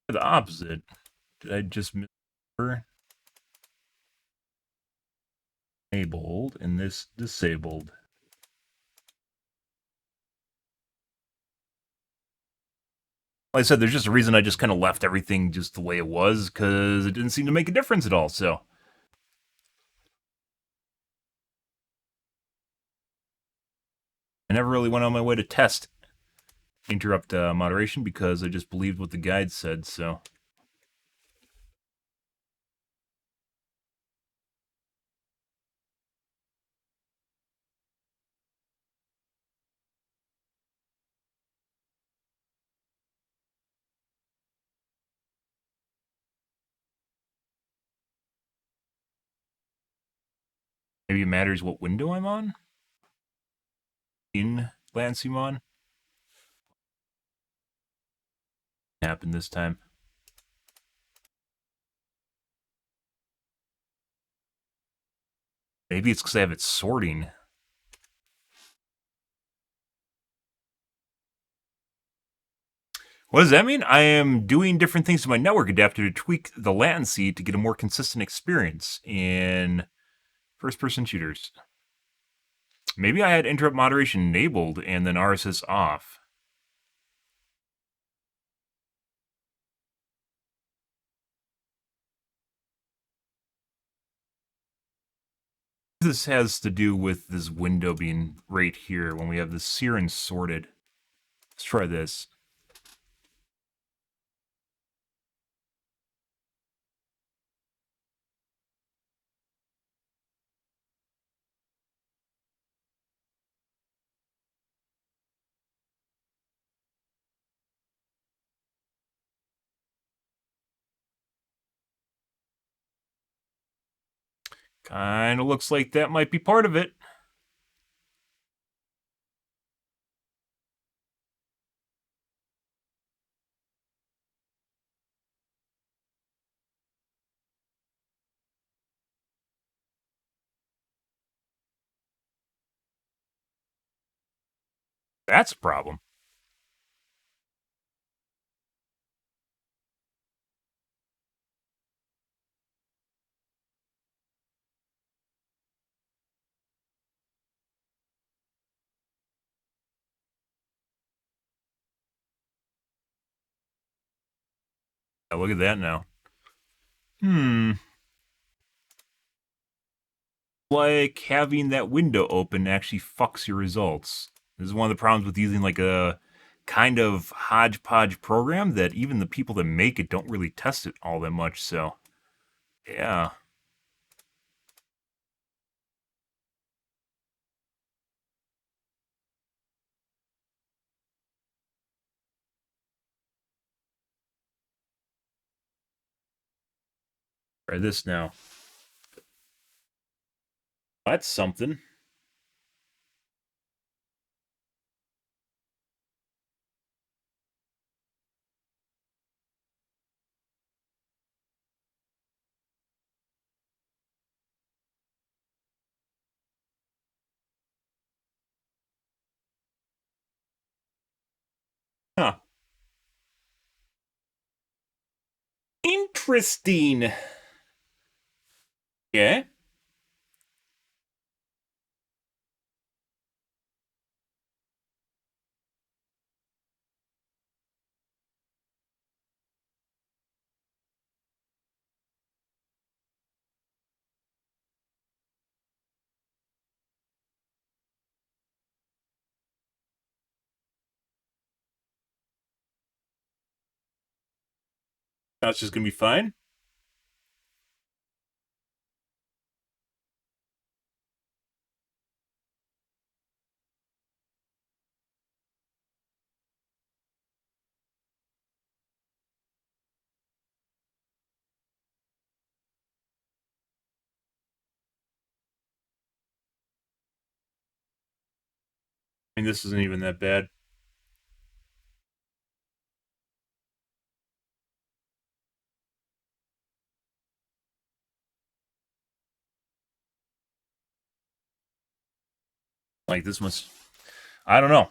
The opposite. Did I just miss enabled and this disabled? Like I said, there's just a reason I just kind of left everything just the way it was because it didn't seem to make a difference at all. So I never really went on my way to test interrupt moderation because I just believed what the guide said. So maybe it matters what window I'm on in Lancymon. Happened this time. Maybe it's because I have it sorting. What does that mean? I am doing different things to my network adapter to tweak the latency to get a more consistent experience in first person shooters. Maybe I had interrupt moderation enabled and then RSS off. This has to do with this window being right here when we have the Siren sorted. Let's try this. Kind of looks like that might be part of it. That's a problem. Look at that now. Hmm. Like having that window open actually fucks your results. This is one of the problems with using like a kind of hodgepodge program that even the people that make it don't really test it all that much. So, yeah. Try this now. That's something. Interesting. Yeah. That's just gonna be fine. I mean, this isn't even that bad. Like this must. I don't know.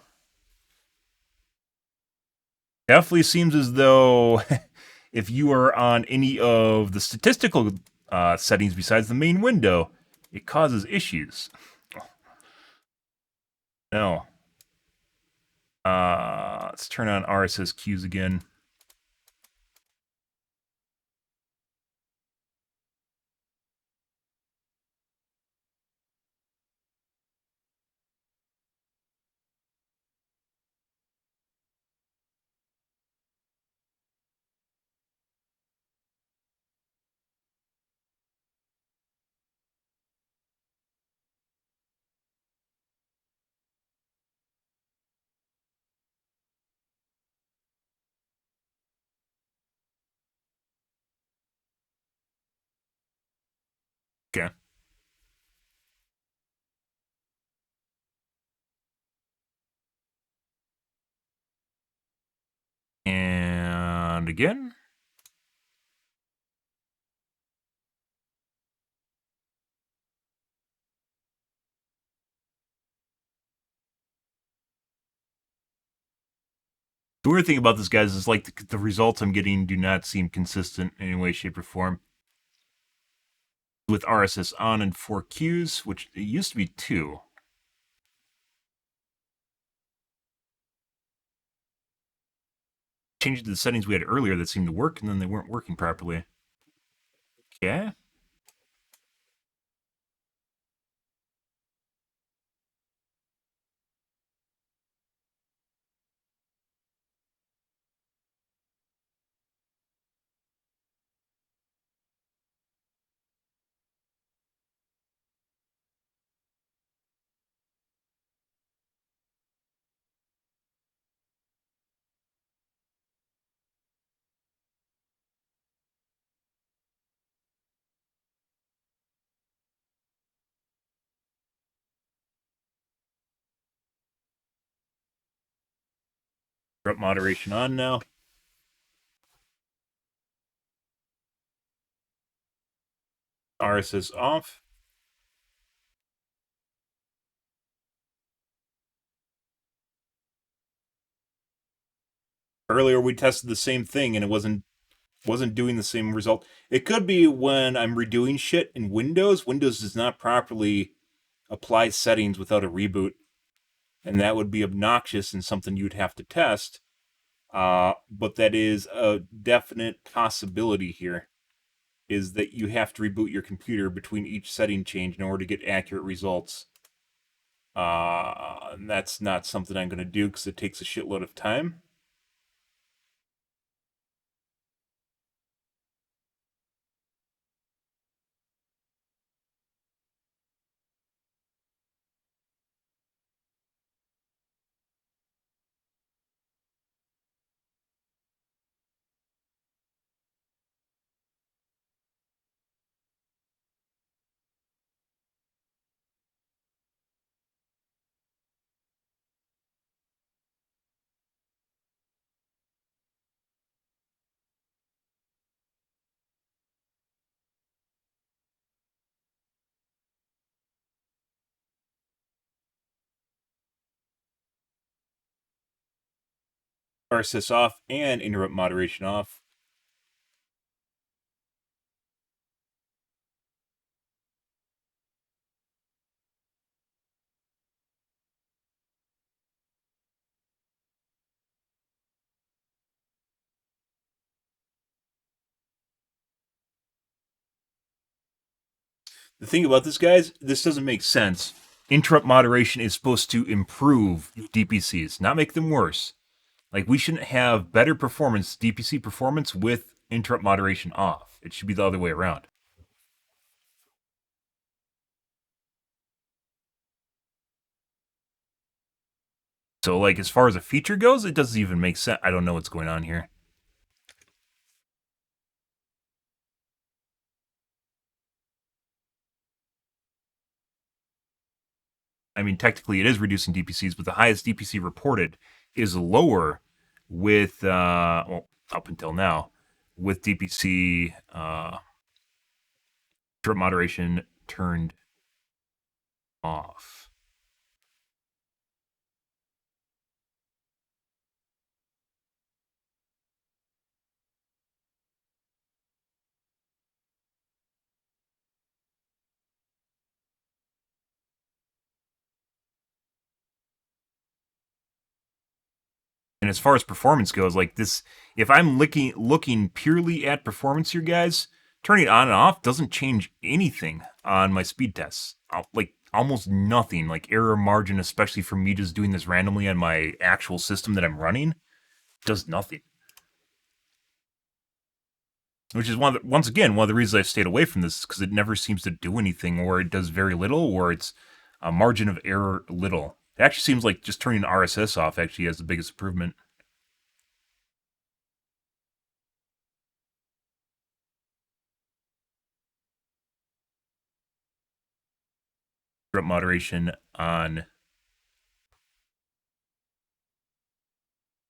Definitely seems as though if you are on any of the statistical settings besides the main window, it causes issues. No. Let's turn on RSS queues again. Okay. And again. The weird thing about this, guys, is like the results I'm getting do not seem consistent in any way, shape, or form. With RSS on and 4 queues, which it used to be 2. Changed the settings we had earlier that seemed to work, and then they weren't working properly. Okay. Interrupt moderation on now. RSS off. Earlier we tested the same thing and it wasn't doing the same result. It could be when I'm redoing shit in Windows. Windows does not properly apply settings without a reboot, and that would be obnoxious and something you'd have to test. But that is a definite possibility here. Is that you have to reboot your computer between each setting change in order to get accurate results. And that's not something I'm going to do because it takes a shitload of time. RSS off and interrupt moderation off. The thing about this, guys, this doesn't make sense. Interrupt moderation is supposed to improve DPCs, not make them worse. Like, we shouldn't have better performance, DPC performance, with interrupt moderation off. It should be the other way around. So, like, as far as a feature goes, it doesn't even make sense. I don't know what's going on here. I mean, technically, it is reducing DPCs, but the highest DPC reported is lower with, well, up until now, with DPC interrupt moderation turned off. And as far as performance goes, like this, if I'm looking purely at performance here, guys, turning it on and off doesn't change anything on my speed tests. Like almost nothing. Like error margin, especially for me just doing this randomly on my actual system that I'm running, does nothing. Which is once again one of the reasons I've stayed away from this because it never seems to do anything, or it does very little, or it's a margin of error little. It actually seems like just turning RSS off actually has the biggest improvement. Moderation on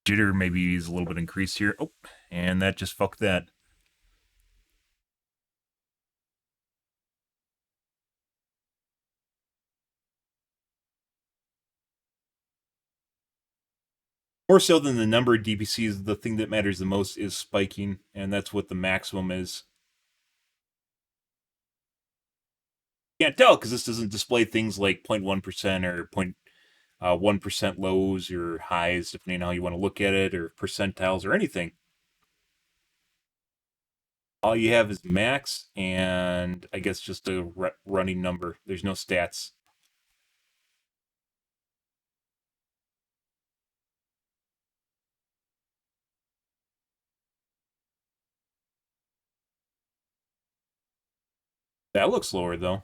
jitter maybe is a little bit increased here. Oh, and that just fucked that. More so than the number of DPCs, the thing that matters the most is spiking, and that's what the maximum is. Can't tell because this doesn't display things like 0.1% or 0.1% lows or highs, depending on how you want to look at it, or percentiles or anything. All you have is max and I guess just a running number. There's no stats. That looks lower though.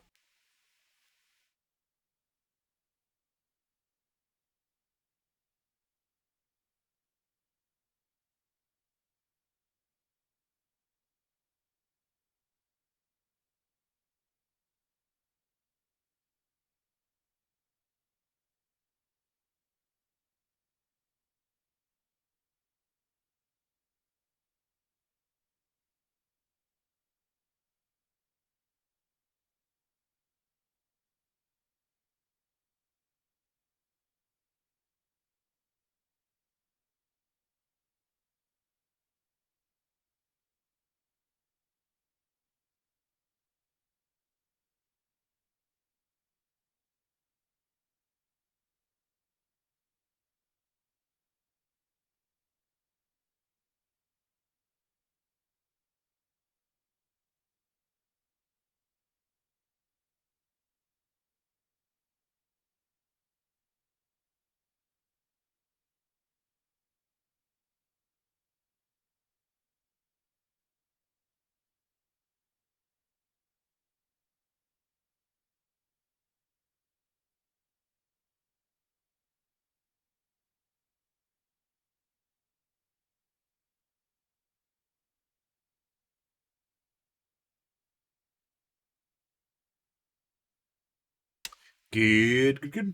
Good, good, good.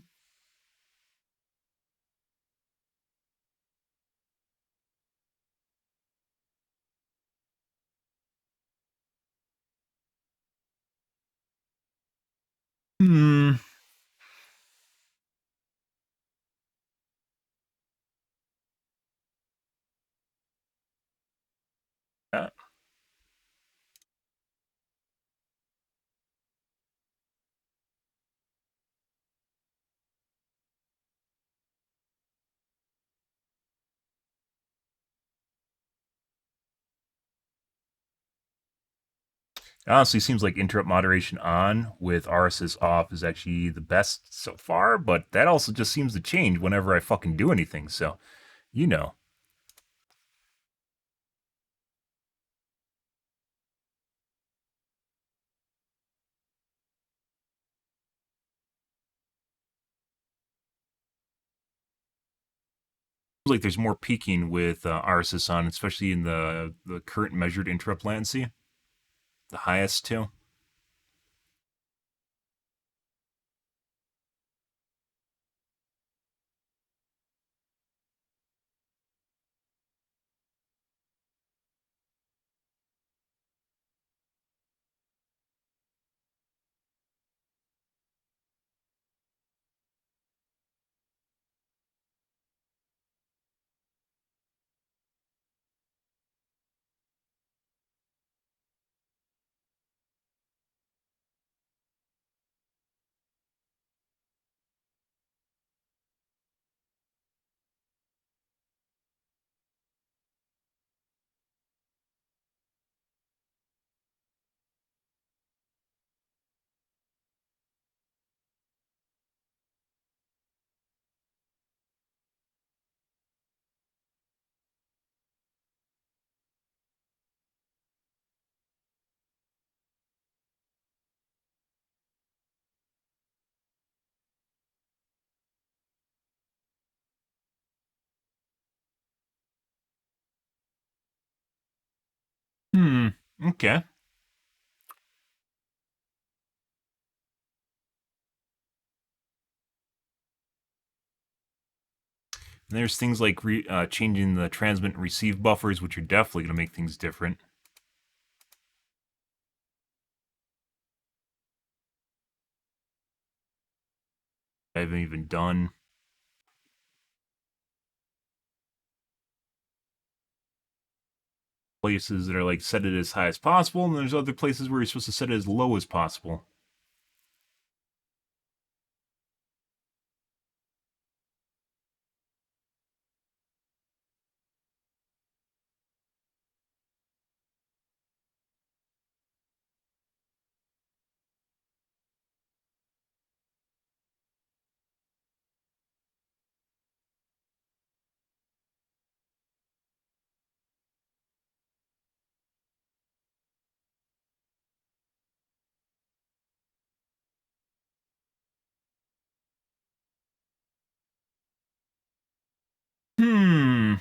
Hmm. Uh, Honestly, seems like interrupt moderation on with RSS off is actually the best so far, but that also just seems to change whenever I fucking do anything. So, you know, like there's more peaking with RSS on, especially in the current measured interrupt latency, the highest too. Hmm. Okay. And there's things like changing the transmit and receive buffers, which are definitely going to make things different. I haven't even done places that are like set it as high as possible, and there's other places where you're supposed to set it as low as possible. Hmm.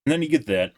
And then you get that.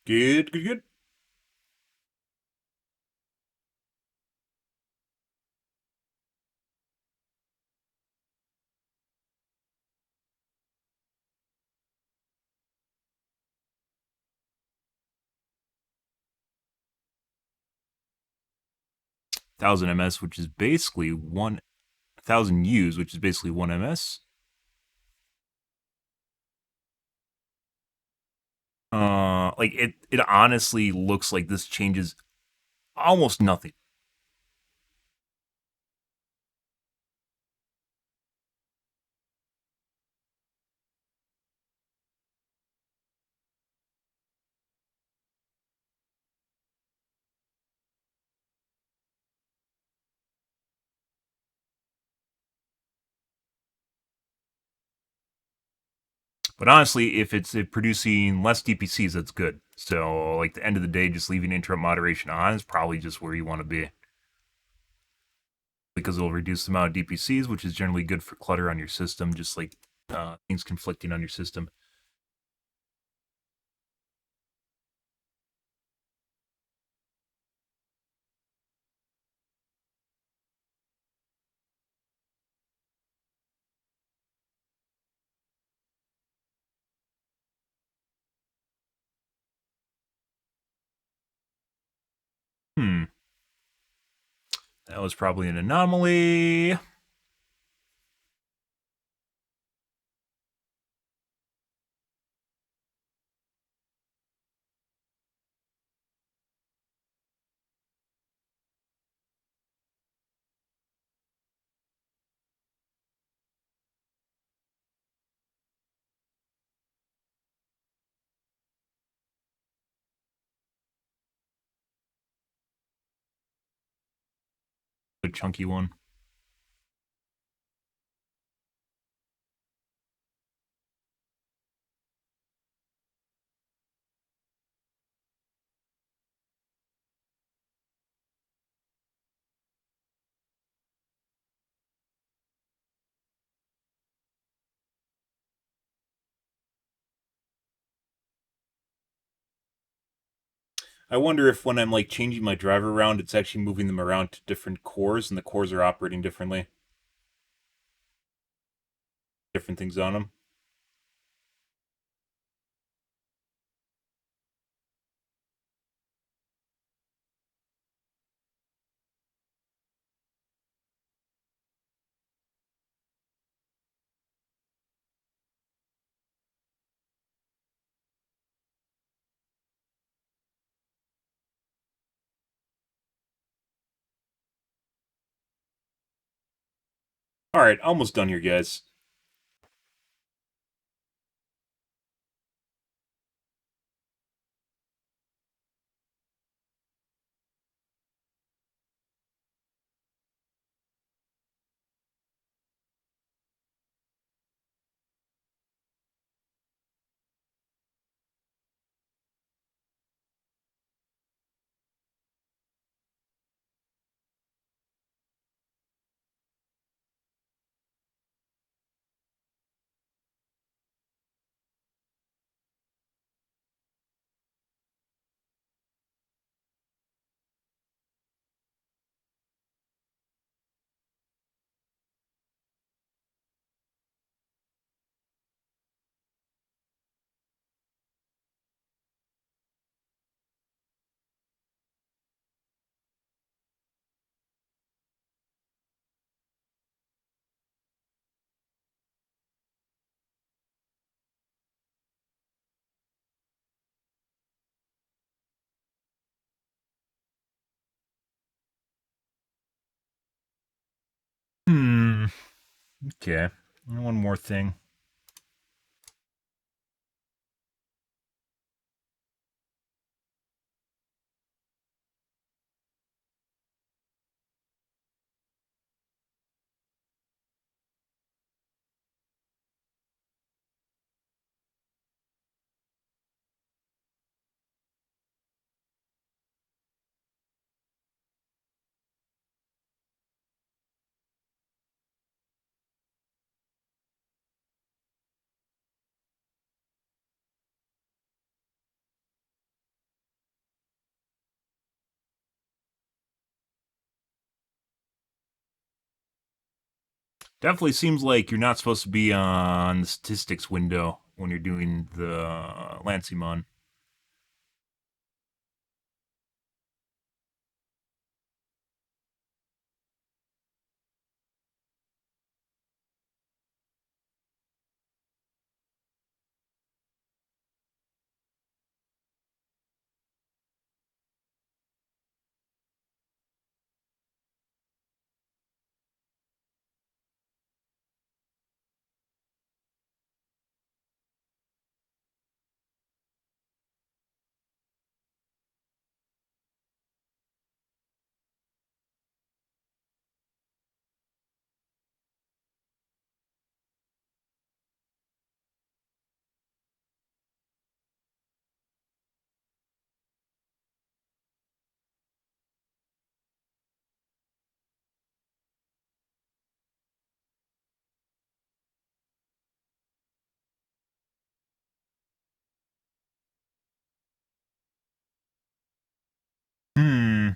Good, good, good. 1000 ms, which is basically 1000 Us, which is basically 1 ms. Like it honestly looks like this changes almost nothing. But honestly, if it's producing less DPCs, that's good. So, like, the end of the day, just leaving interrupt moderation on is probably just where you want to be because it'll reduce the amount of DPCs, which is generally good for clutter on your system, just like things conflicting on your system. Hmm, that was probably an anomaly. A chunky one. I wonder if when I'm like changing my driver around, it's actually moving them around to different cores, and the cores are operating differently, different things on them. All right, almost done here, guys. Hmm. Okay. One more thing. Definitely seems like you're not supposed to be on the statistics window when you're doing the Lancimon. Hmm,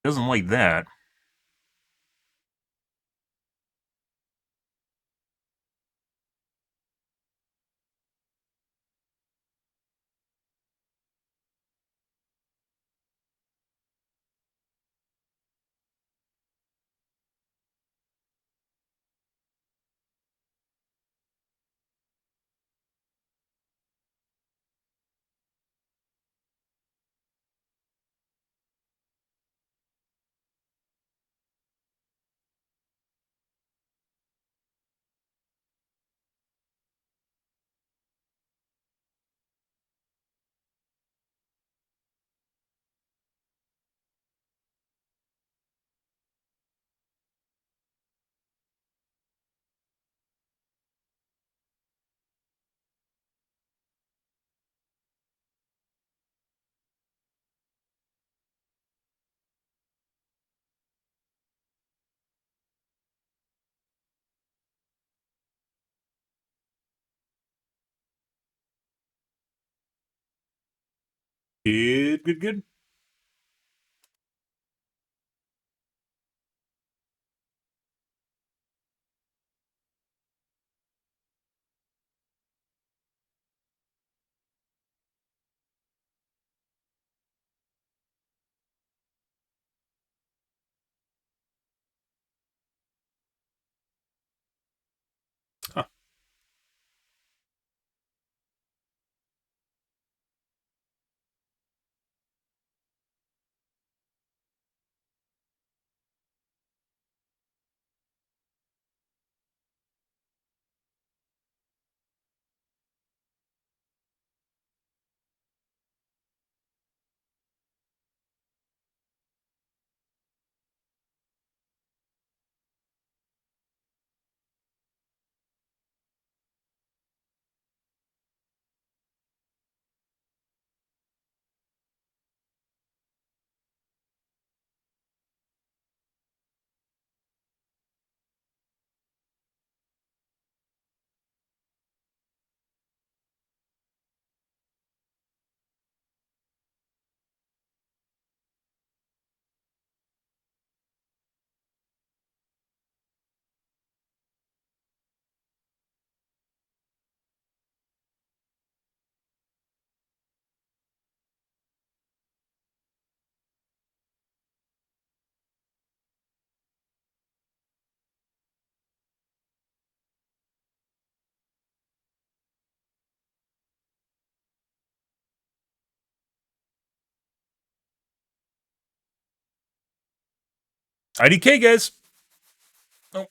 doesn't like that. Good, good, good. Huh. IDK, guys. Oh.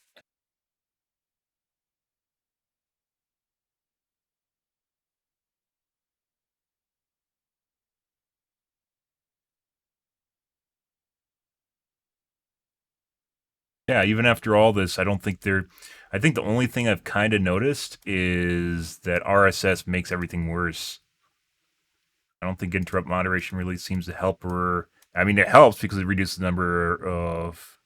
Yeah, even after all this, I don't think they're. I think the only thing I've kind of noticed is that RSS makes everything worse. I don't think interrupt moderation really seems to help her. I mean, it helps because it reduces the number of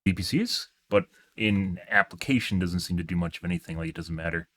VPCs, but in application doesn't seem to do much of anything. Like it doesn't matter.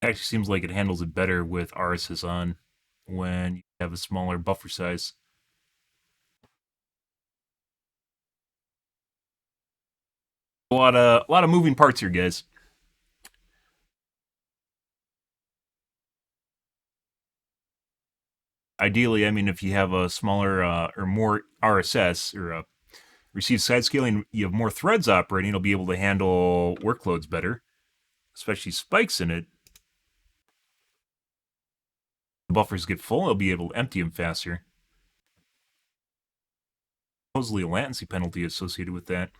Actually seems like it handles it better with RSS on when you have a smaller buffer size. A lot of moving parts here, guys. Ideally, I mean, if you have a smaller or more RSS or receive side scaling, you have more threads operating. It'll be able to handle workloads better, especially spikes in it. The buffers get full, it'll be able to empty them faster. Supposedly, a latency penalty associated with that.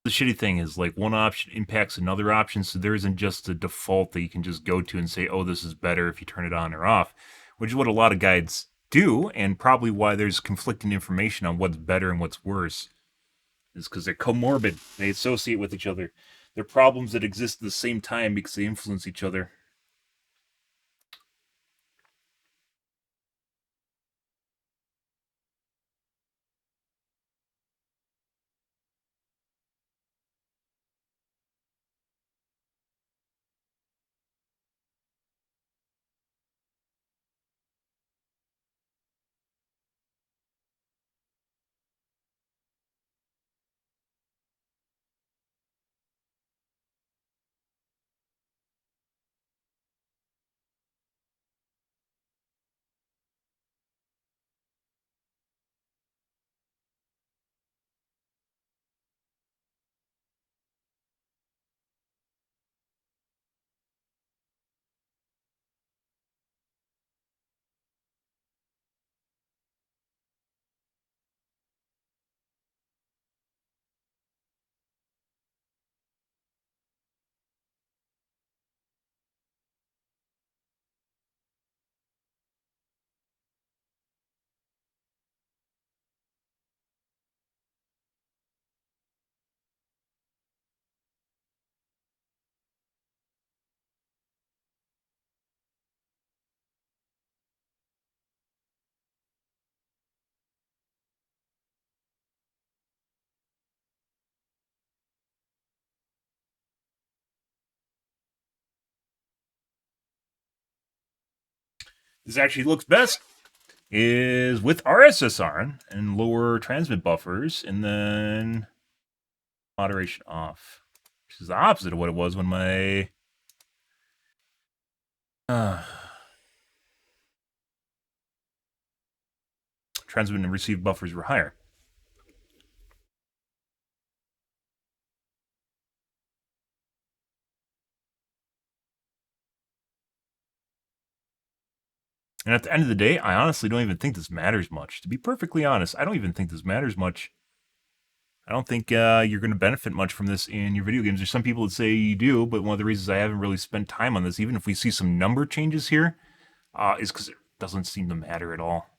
The shitty thing is, like, one option impacts another option, so there isn't just a default that you can just go to and say, oh, this is better if you turn it on or off, which is what a lot of guides do, and probably why there's conflicting information on what's better and what's worse, is because they're comorbid. They associate with each other. They're problems that exist at the same time because they influence each other. This actually looks best is with RSS on and lower transmit buffers, and then moderation off, which is the opposite of what it was when my uh, transmit and receive buffers were higher. And at the end of the day, I honestly don't even think this matters much. To be perfectly honest, I don't even think this matters much. I don't think you're going to benefit much from this in your video games. There's some people that say you do, but one of the reasons I haven't really spent time on this, even if we see some number changes here, is because it doesn't seem to matter at all.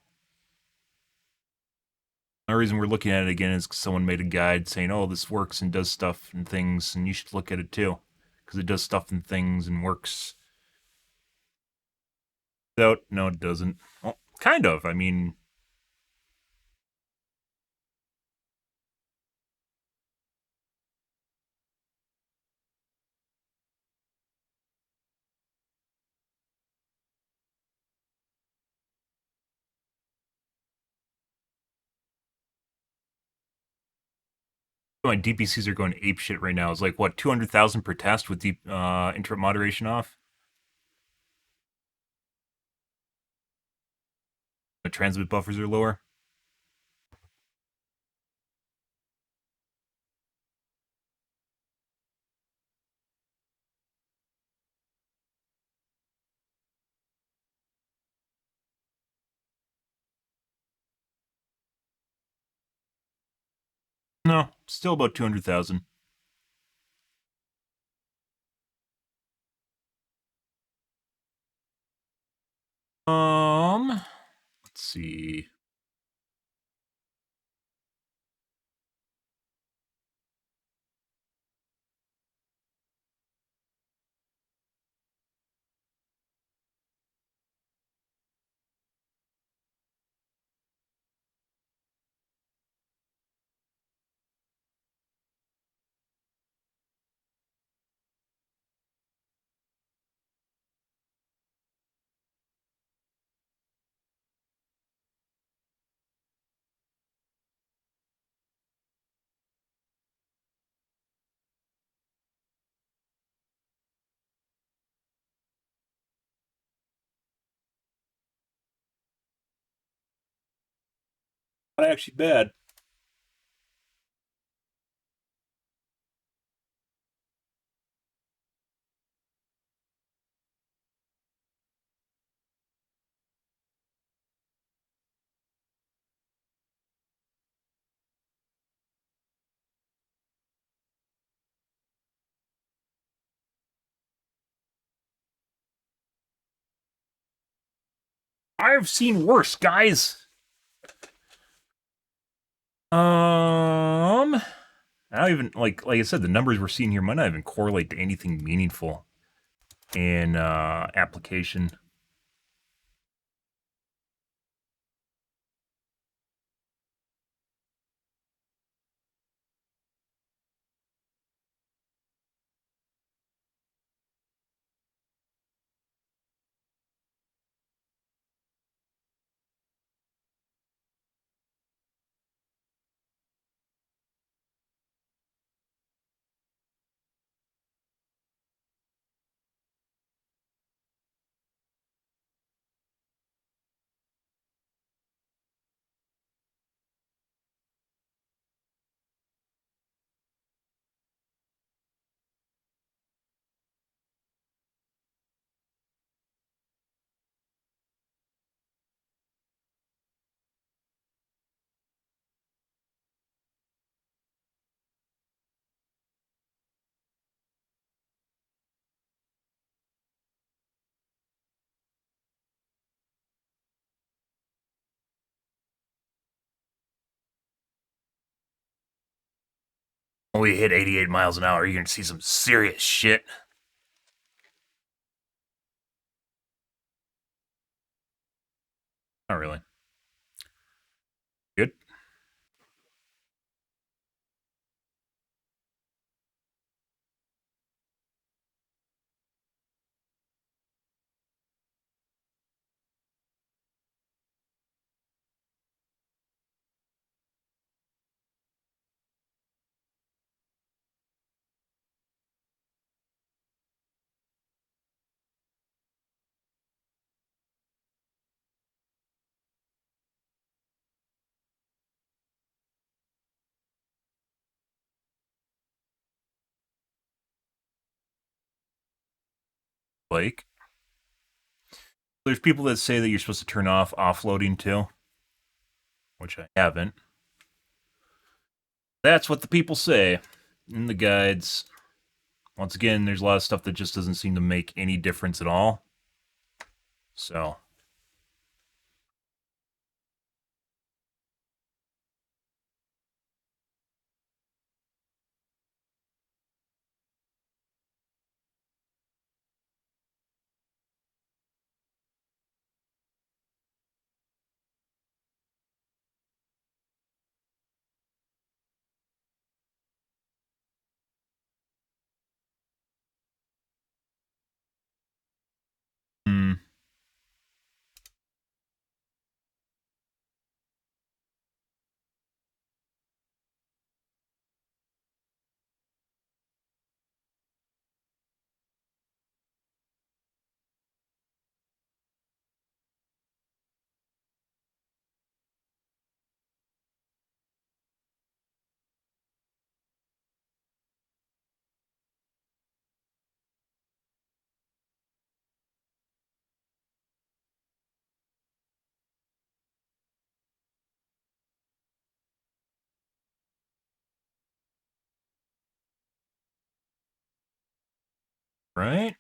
The reason we're looking at it again is because someone made a guide saying, oh, this works and does stuff and things, and you should look at it too. Because it does stuff and things and works. No, it doesn't. Well, kind of. I mean, my DPCs are going ape shit right now. It's like, what, 200,000 per test with deep interrupt moderation off? The transmit buffers are lower. No, still about 200,000. Let's see. Not actually bad. I've seen worse, guys. I don't even like I said, the numbers we're seeing here might not even correlate to anything meaningful in application. When we hit 88 miles an hour, you're gonna see some serious shit. Not really. Good. Like, there's people that say that you're supposed to turn off offloading too, which I haven't. That's what the people say in the guides. Once again, there's a lot of stuff that just doesn't seem to make any difference at all. So, hmm, Right?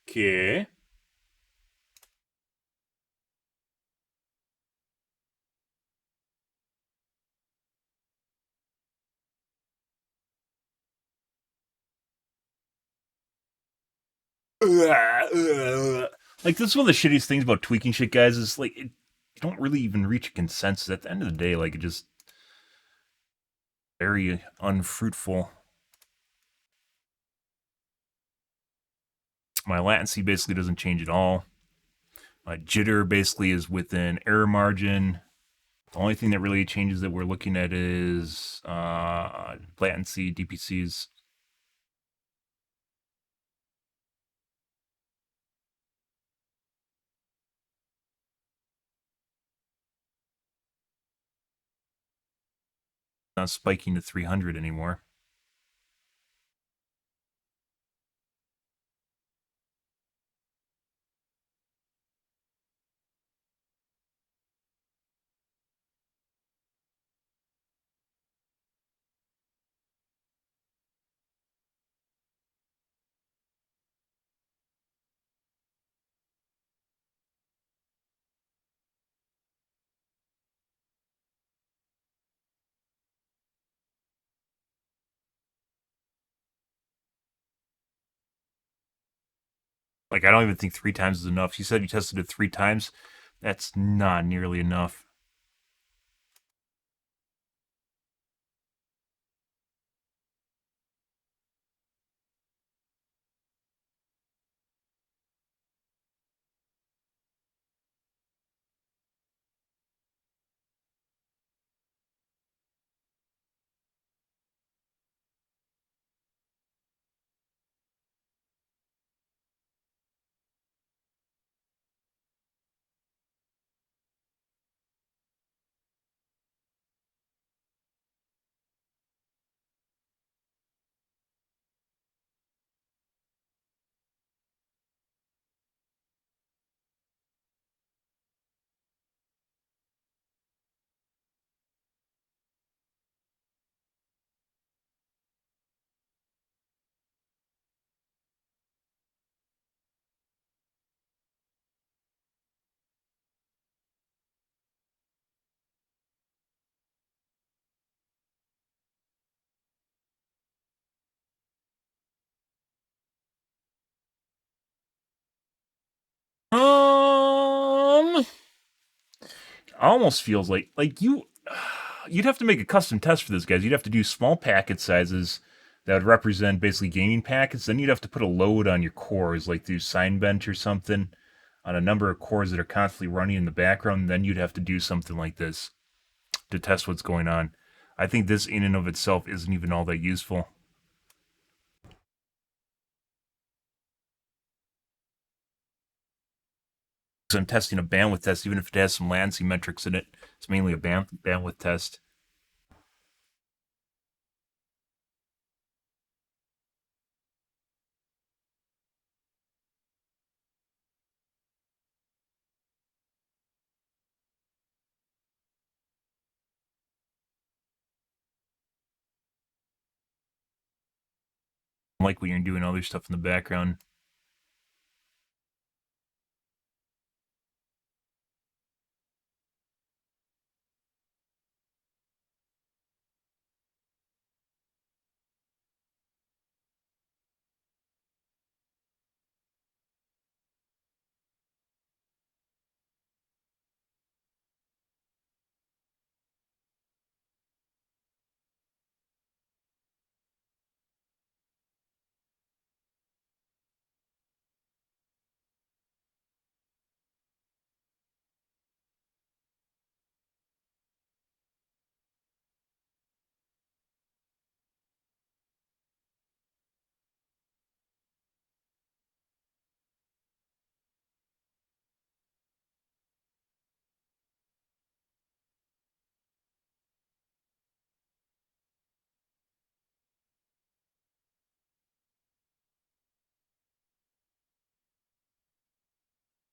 Okay. Like, this is one of the shittiest things about tweaking shit, guys, is like you don't really even reach a consensus at the end of the day. Like, it just very unfruitful. My latency basically doesn't change at all. My jitter basically is within error margin. The only thing that really changes that we're looking at is latency, DPCs. Not spiking to 300 anymore. Like, I don't even think 3 times is enough. You said you tested it 3 times. That's not nearly enough. Um, almost feels like you'd have to make a custom test for this, guys. You'd have to do small packet sizes that would represent basically gaming packets. Then you'd have to put a load on your cores, like do sign bench or something, on a number of cores that are constantly running in the background. And then you'd have to do something like this. to test what's going on. I think this in and of itself isn't even all that useful. So I'm testing a bandwidth test, even if it has some latency metrics in it. It's mainly a bandwidth test. Like when you're doing other stuff in the background.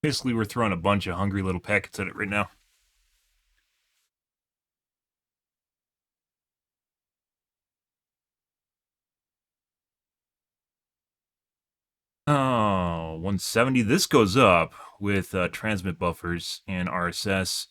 Basically, we're throwing a bunch of hungry little packets at it right now. Oh, 170. This goes up with transmit buffers and RSS.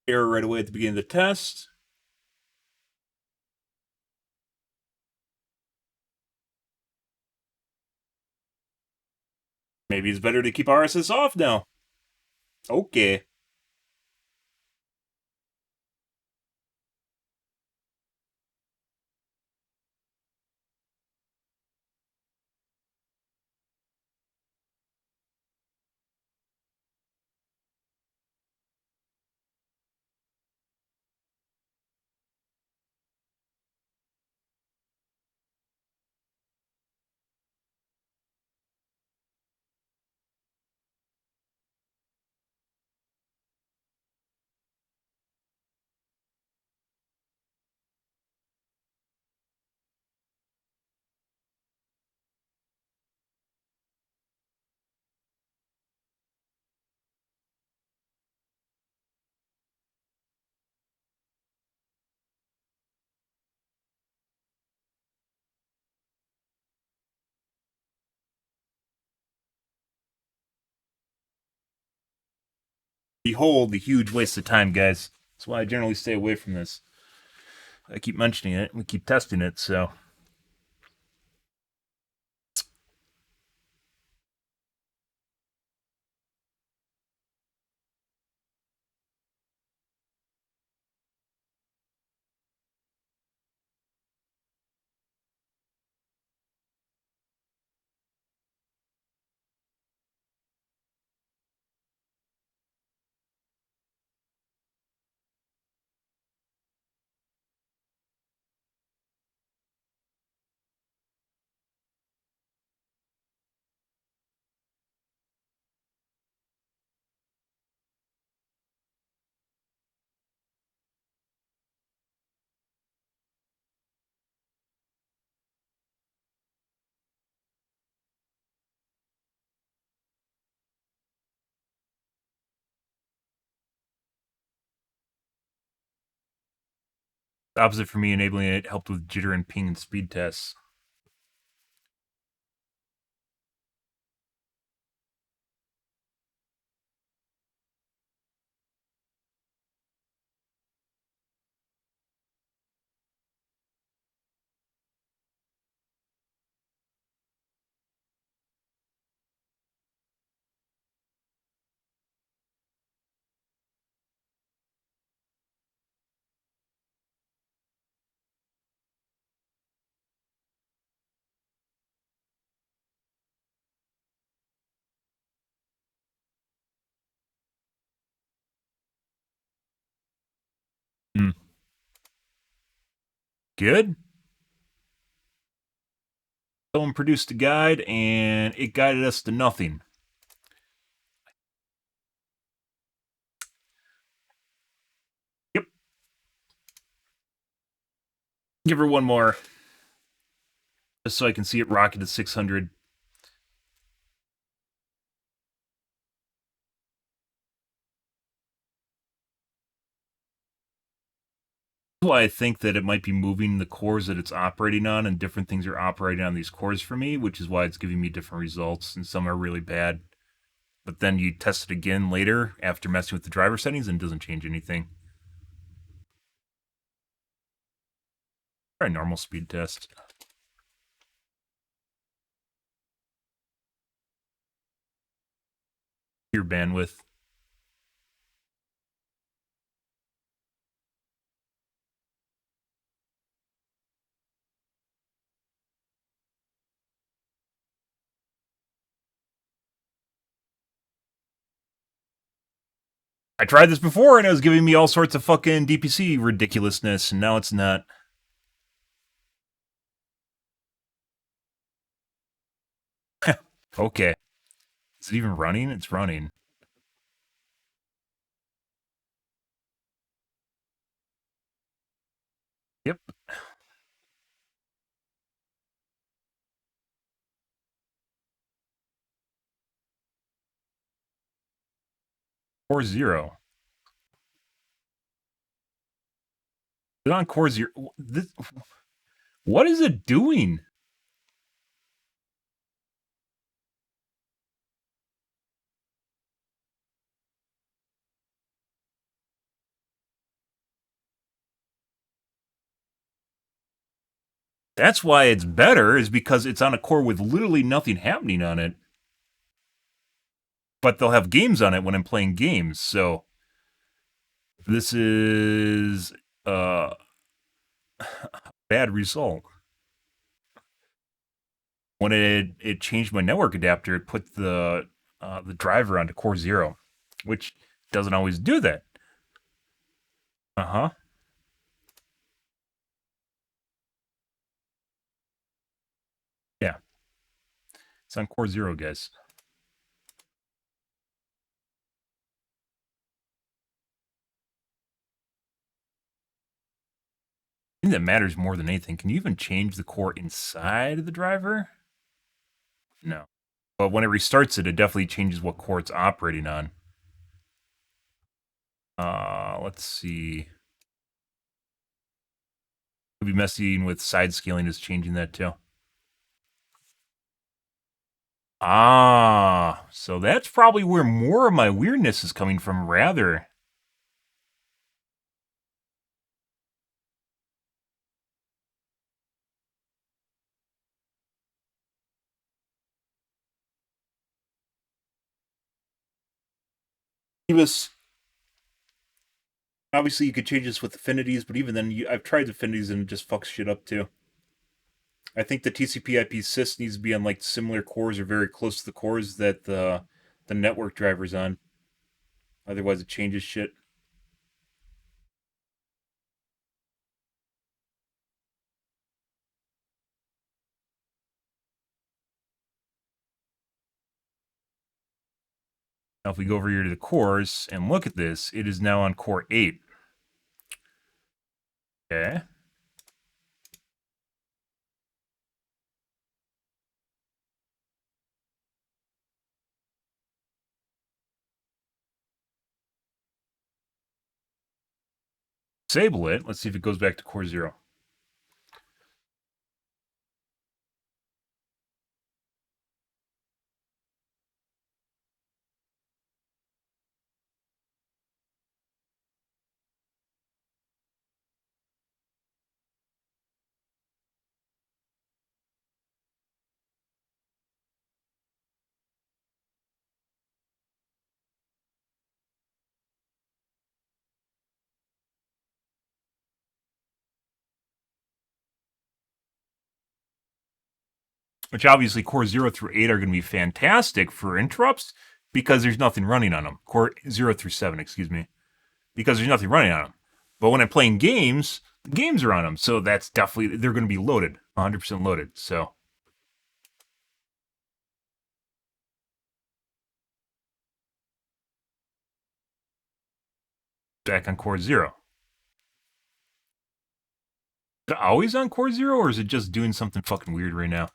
Error right away at the beginning of the test. Maybe it's better to keep RSS off now. Okay. Behold the huge waste of time, guys. That's why I generally stay away from this. I keep mentioning it. We keep testing it, so. Opposite for me, enabling it helped with jitter and ping and speed tests. Hmm. Good. Someone produced a guide, and it guided us to nothing. Yep. Give her one more, just so I can see it rocket to 600. That's why I think that it might be moving the cores that it's operating on, and different things are operating on these cores for me, which is why it's giving me different results, and some are really bad. But then you test it again later after messing with the driver settings, and it doesn't change anything. Try a normal speed test. Your bandwidth. I tried this before, and it was giving me all sorts of fucking DPC ridiculousness, and now it's not. Okay. Is it even running? It's running. Yep. 4-0. Is it on core 0? What is it doing? That's why it's better, is because it's on a core with literally nothing happening on it. But they'll have games on it when I'm playing games, so this is a bad result. When it changed my network adapter, it put the driver onto core 0, which doesn't always do that. Uh-huh. Yeah. It's on core 0, guys. I think that matters more than anything. Can you even change the core inside of the driver? No. But when it restarts it, it definitely changes what core it's operating on. Let's see. Could be messing with side scaling is changing that too. Ah, so that's probably where more of my weirdness is coming from, rather. This obviously you could change this with affinities, but even then, I've tried affinities and it just fucks shit up too. I think the TCP/IP sys needs to be on like similar cores or very close to the cores that the network driver's on. Otherwise, it changes shit. Now, if we go over here to the cores and look at this, it is now on core 8. Okay. Disable it. Let's see if it goes back to core zero. Which obviously core 0 through 8 are going to be fantastic for interrupts because there's nothing running on them. Core 0 through 7, excuse me, because there's nothing running on them. But when I'm playing games, the games are on them. So that's definitely, they're going to be loaded, 100% loaded. So back on core 0. Is it always on core 0 or is it just doing something fucking weird right now?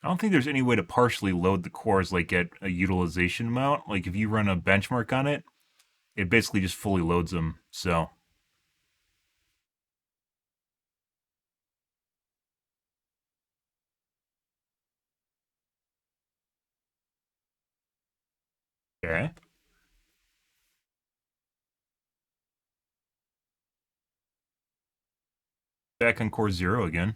I don't think there's any way to partially load the cores like at a utilization amount. Like if you run a benchmark on it, it basically just fully loads them. So, okay. Back on core 0 again.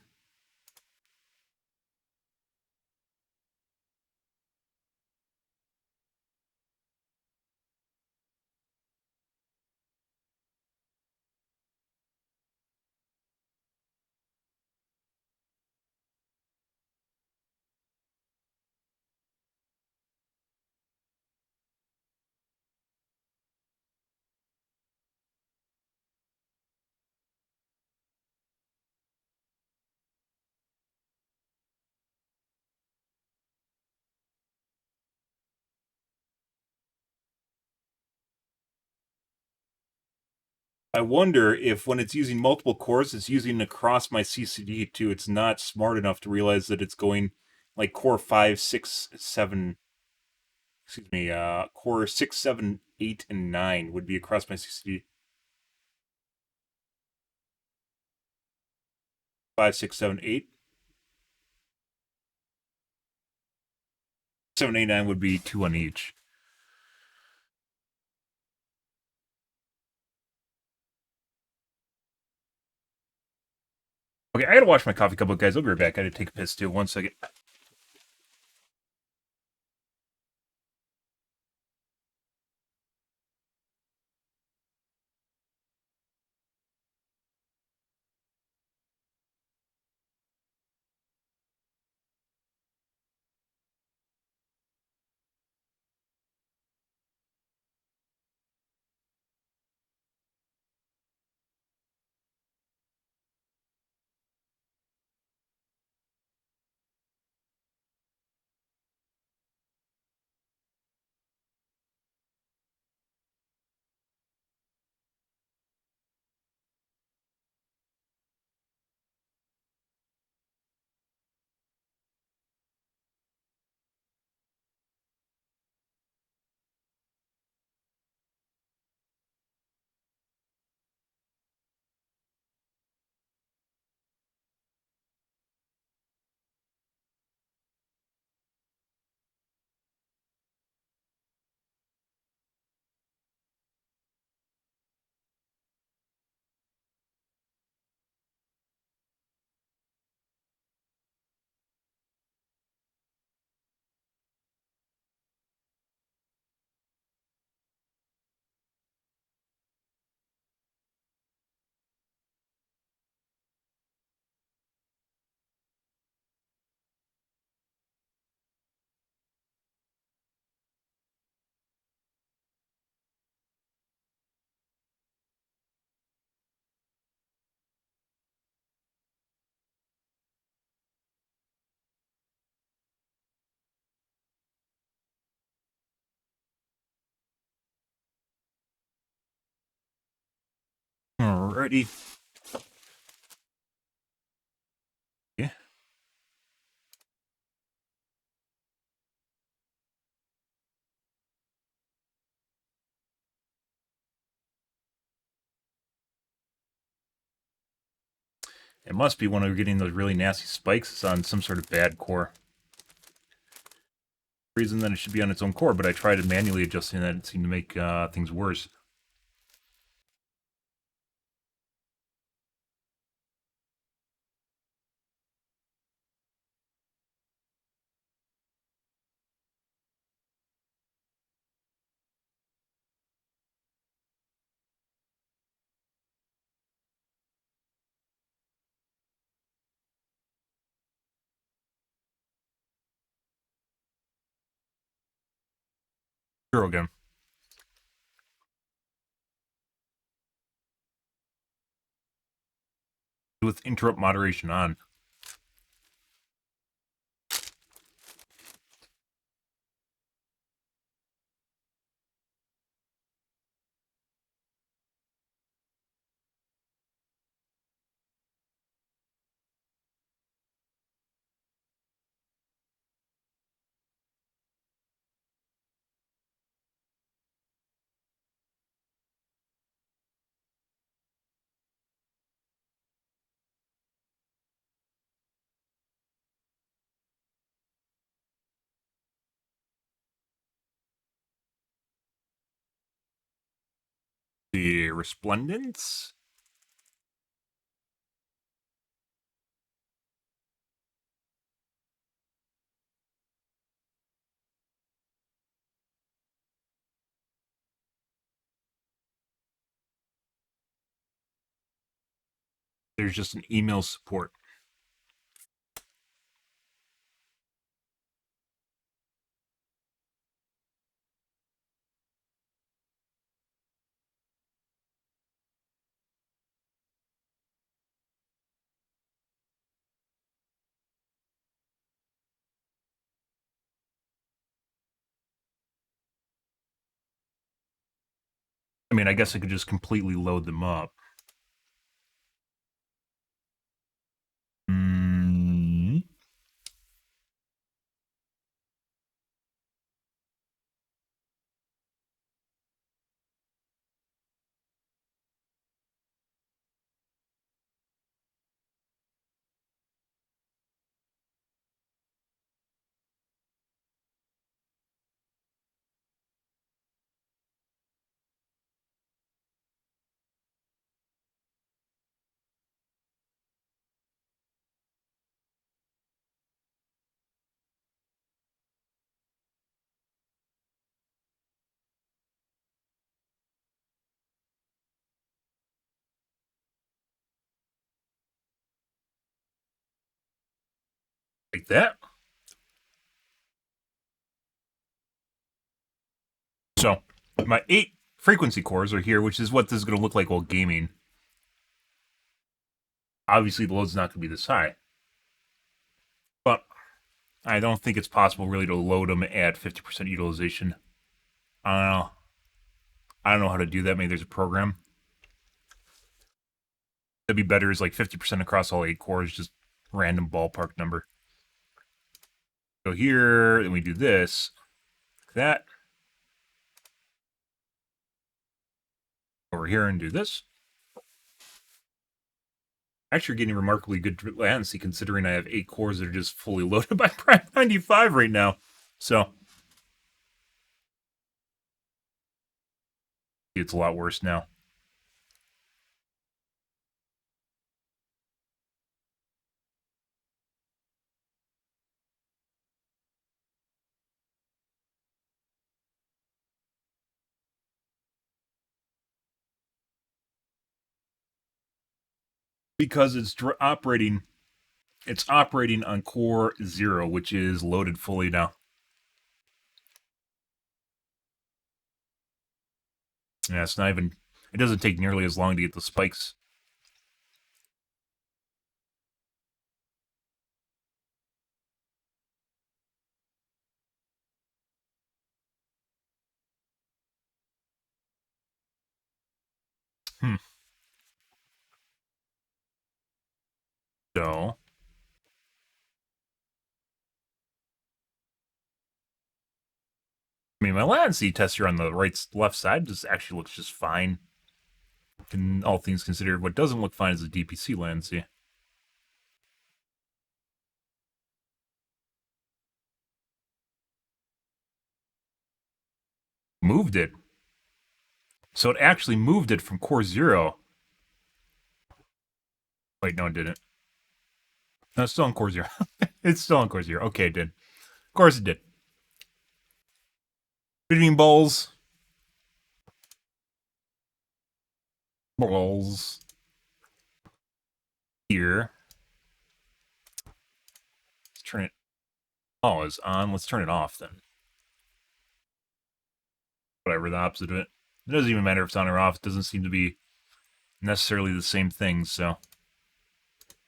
I wonder if when it's using multiple cores, it's using across my CCD too. It's not smart enough to realize that it's going like core 5, 6, 7. Excuse me, core 6, 7, 8, and 9 would be across my CCD. 5, 6, 7, 8. 7, 8, 9 would be 2 on each. Okay, I gotta wash my coffee cup, guys. I'll be right back. I gotta take a piss too. 1 second. Alrighty. Yeah. It must be when we're getting those really nasty spikes. It's on some sort of bad core. Reason that it should be on its own core, but I tried manually adjusting that. It seemed to make things worse. Zero again. With interrupt moderation on. The resplendence. There's just an email support. I mean, I guess I could just completely load them up. Mm. Like that. So, my 8 frequency cores are here, which is what this is going to look like while gaming. Obviously, the load's not going to be this high. But I don't think it's possible really to load them at 50% utilization. I don't know. I don't know how to do that. Maybe there's a program. That'd be better is like 50% across all 8 cores, just random ballpark number. Go here, and we do this. Like that. Over here and do this. Actually, getting remarkably good latency considering I have 8 cores that are just fully loaded by Prime 95 right now. So, it's a lot worse now. Because it's operating on core 0, which is loaded fully now. Yeah, it's not even, it doesn't take nearly as long to get the spikes. Hmm. So, I mean, my latency tester on the left side just actually looks just fine. In all things considered, what doesn't look fine is the DPC latency. Moved it. So it actually moved it from Core Zero. Wait, no, it didn't. No, it's still on Core Zero. It's still on Core Zero. Okay, it did. Of course it did. What do you mean, balls? Balls. Here. Let's turn it. Oh, it's on. Let's turn it off then. Whatever, the opposite of it. It doesn't even matter if it's on or off. It doesn't seem to be necessarily the same thing, so.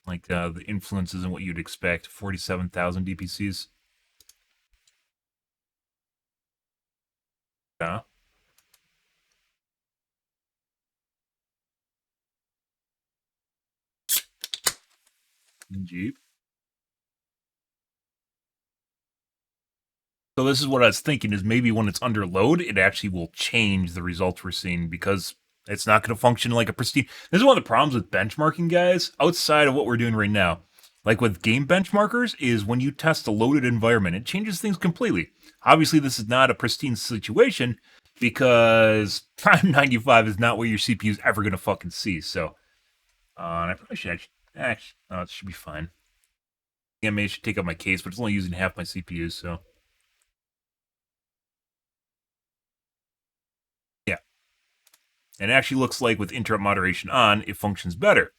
Like, the influence isn't what you'd expect. 47,000 DPCs. Yeah. Jeep. So this is what I was thinking, is maybe when it's under load, it actually will change the results we're seeing, because it's not going to function like a pristine. This is one of the problems with benchmarking, guys, outside of what we're doing right now. Like with game benchmarkers, is when you test a loaded environment, it changes things completely. Obviously, this is not a pristine situation, because Prime 95 is not what your CPU is ever going to fucking see. So, I probably should actually, no, it should be fine. Yeah, maybe I should take out my case, but it's only using half my CPU, so. Yeah. And it actually looks like with interrupt moderation on, it functions better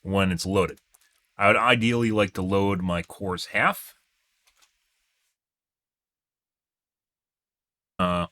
when it's loaded. I would ideally like to load my cores half. Uh,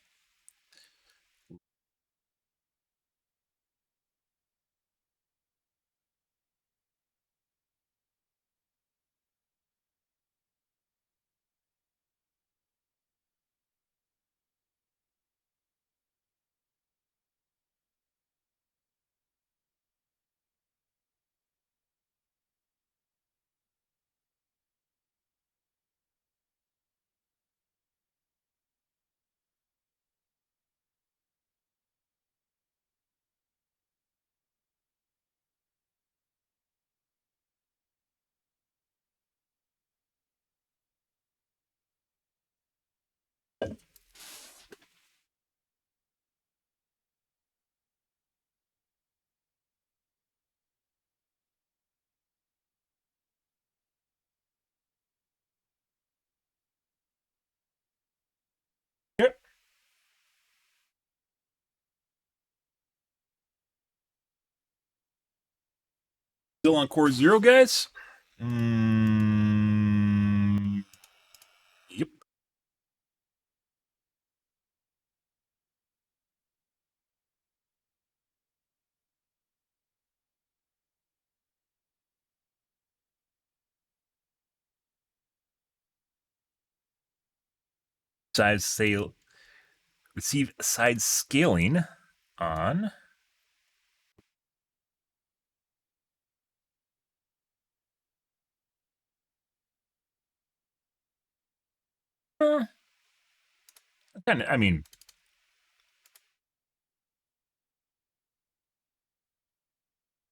yep. Still on core 0, guys? Yep. Size sale. Receive side scaling on. Uh, Kind of, I mean,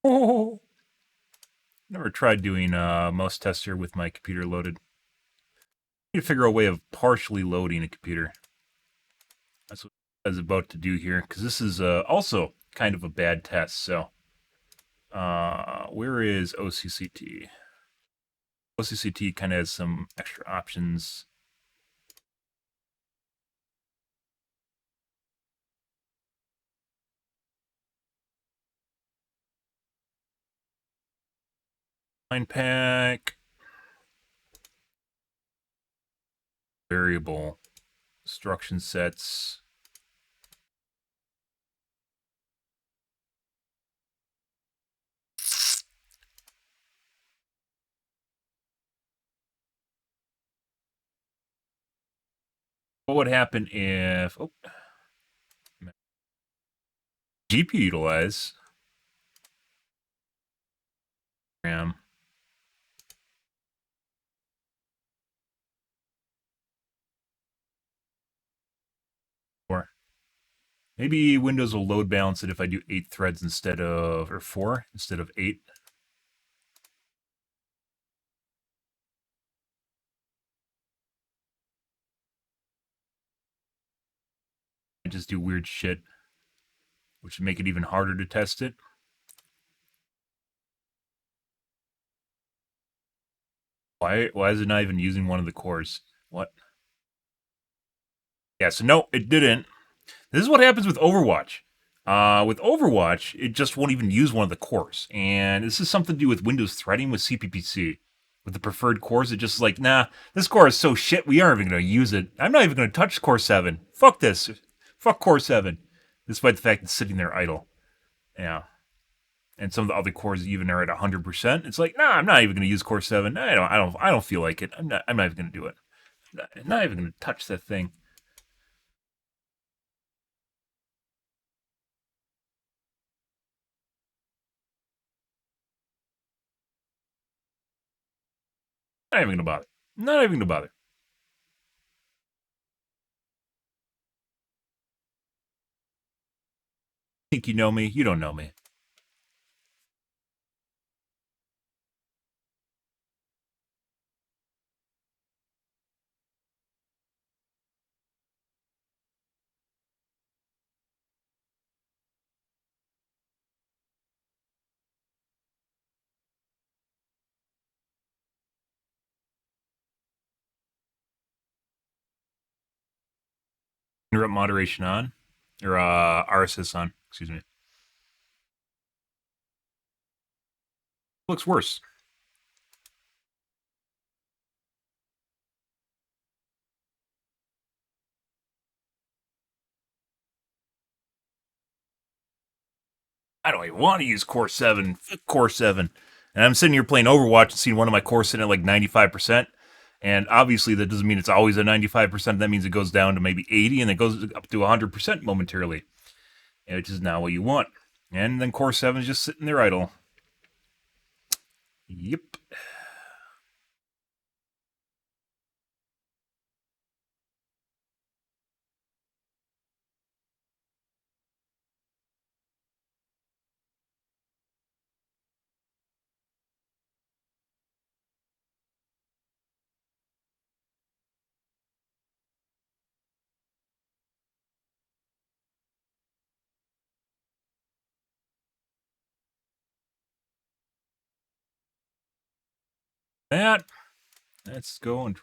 oh, never tried doing mouse tester with my computer loaded. I need to figure out a way of partially loading a computer. That's what I was about to do here, because this is also kind of a bad test. So, where is OCCT? OCCT kind of has some extra options. Line pack, variable, instruction sets. What would happen if GPU utilize RAM? Maybe Windows will load balance it if I do 8 threads instead of, or 4 instead of 8. I just do weird shit, which would make it even harder to test it. Why is it not even using one of the cores? What? Yeah, so no, it didn't. This is what happens with Overwatch. With Overwatch, it just won't even use one of the cores. And this is something to do with Windows threading with CPPC. With the preferred cores, it just is like, nah, this core is so shit, we aren't even going to use it. I'm not even going to touch Core 7. Fuck this. Fuck Core 7. Despite the fact it's sitting there idle. Yeah. And some of the other cores even are at 100%. It's like, nah, I'm not even going to use Core 7. I don't feel like it. I'm not even going to do it. I'm not even going to touch that thing. Not even going to bother. Not even going to bother. Think you know me? You don't know me. Interrupt moderation on, or RSS on. Excuse me. Looks worse. I don't even want to use Core 7. Fuck Core 7. And I'm sitting here playing Overwatch and seeing one of my cores sitting at like 95%. And obviously, that doesn't mean it's always at 95%. That means it goes down to maybe 80 and it goes up to 100% momentarily, which is not what you want. And then Core 7 is just sitting there idle. Yep. Let's go and.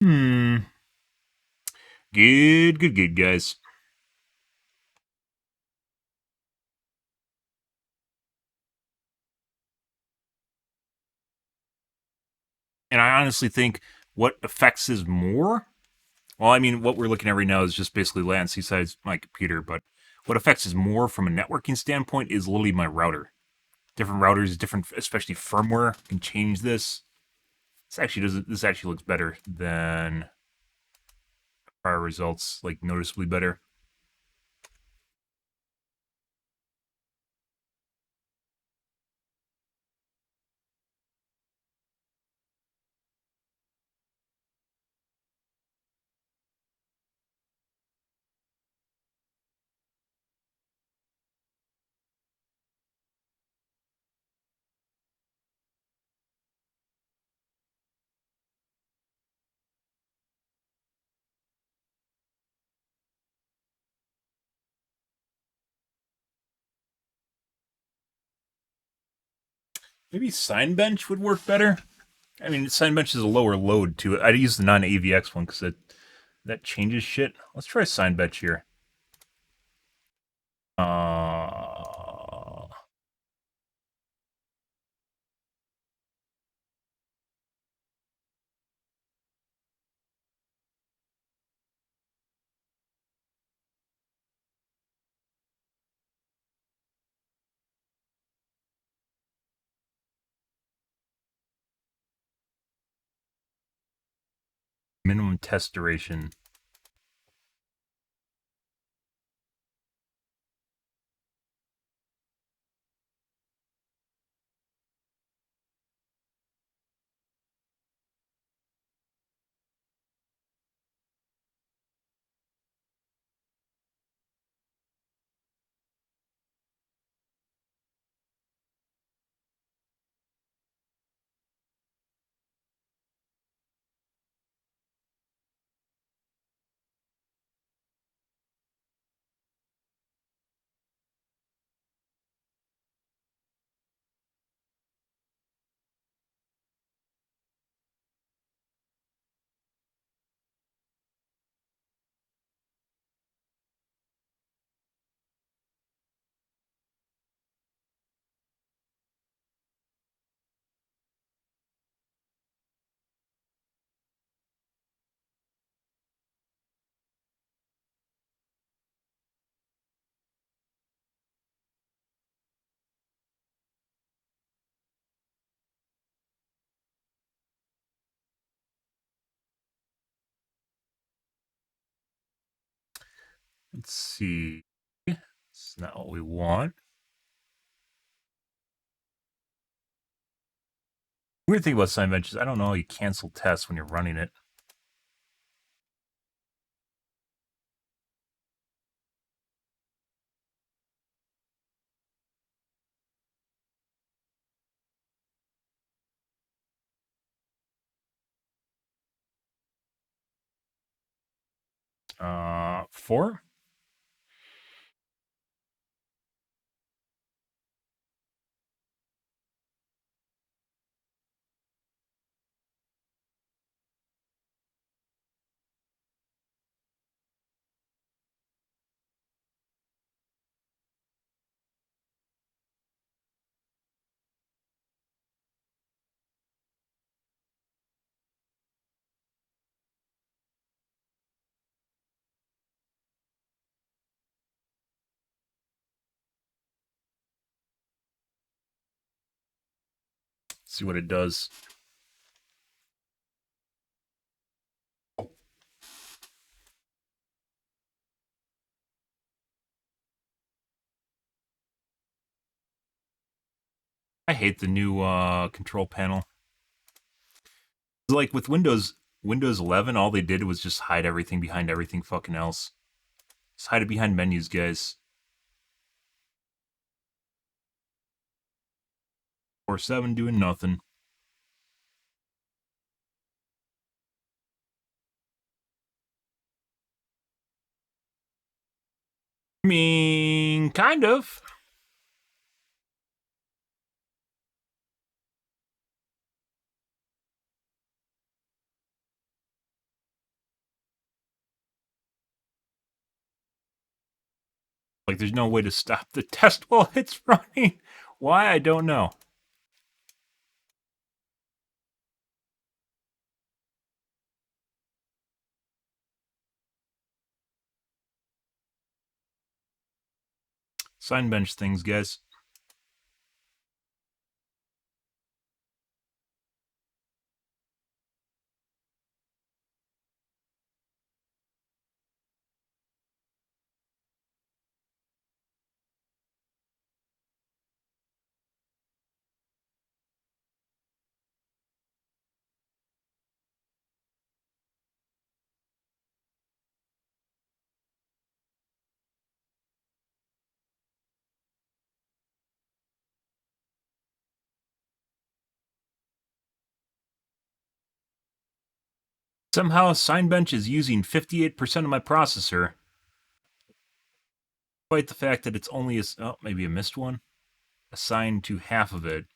Hmm. Good, guys. And I honestly think what affects is more. Well, I mean, what we're looking at right now is just basically latency size my computer, but what affects is more from a networking standpoint is literally my router. Different routers, different, especially firmware, can change this. This actually doesn't. This actually looks better than prior results, like noticeably better. Maybe sign bench would work better. I mean, sign bench is a lower load to it. I'd use the non-AVX one because that changes shit. Let's try sign bench here. Uh, minimum test duration. Let's see. It's not what we want. Weird thing about sign bench is I don't know how you cancel tests when you're running it. 4. See what it does. I hate the new control panel. Like with Windows 11, all they did was just hide everything behind everything fucking else. Just hide it behind menus, guys. 4/7 doing nothing. I mean, kind of. Like, there's no way to stop the test while it's running. Why? I don't know. Sign bench things, guys. Somehow, Signbench is using 58% of my processor, despite the fact that it's only maybe a missed one, assigned to half of it.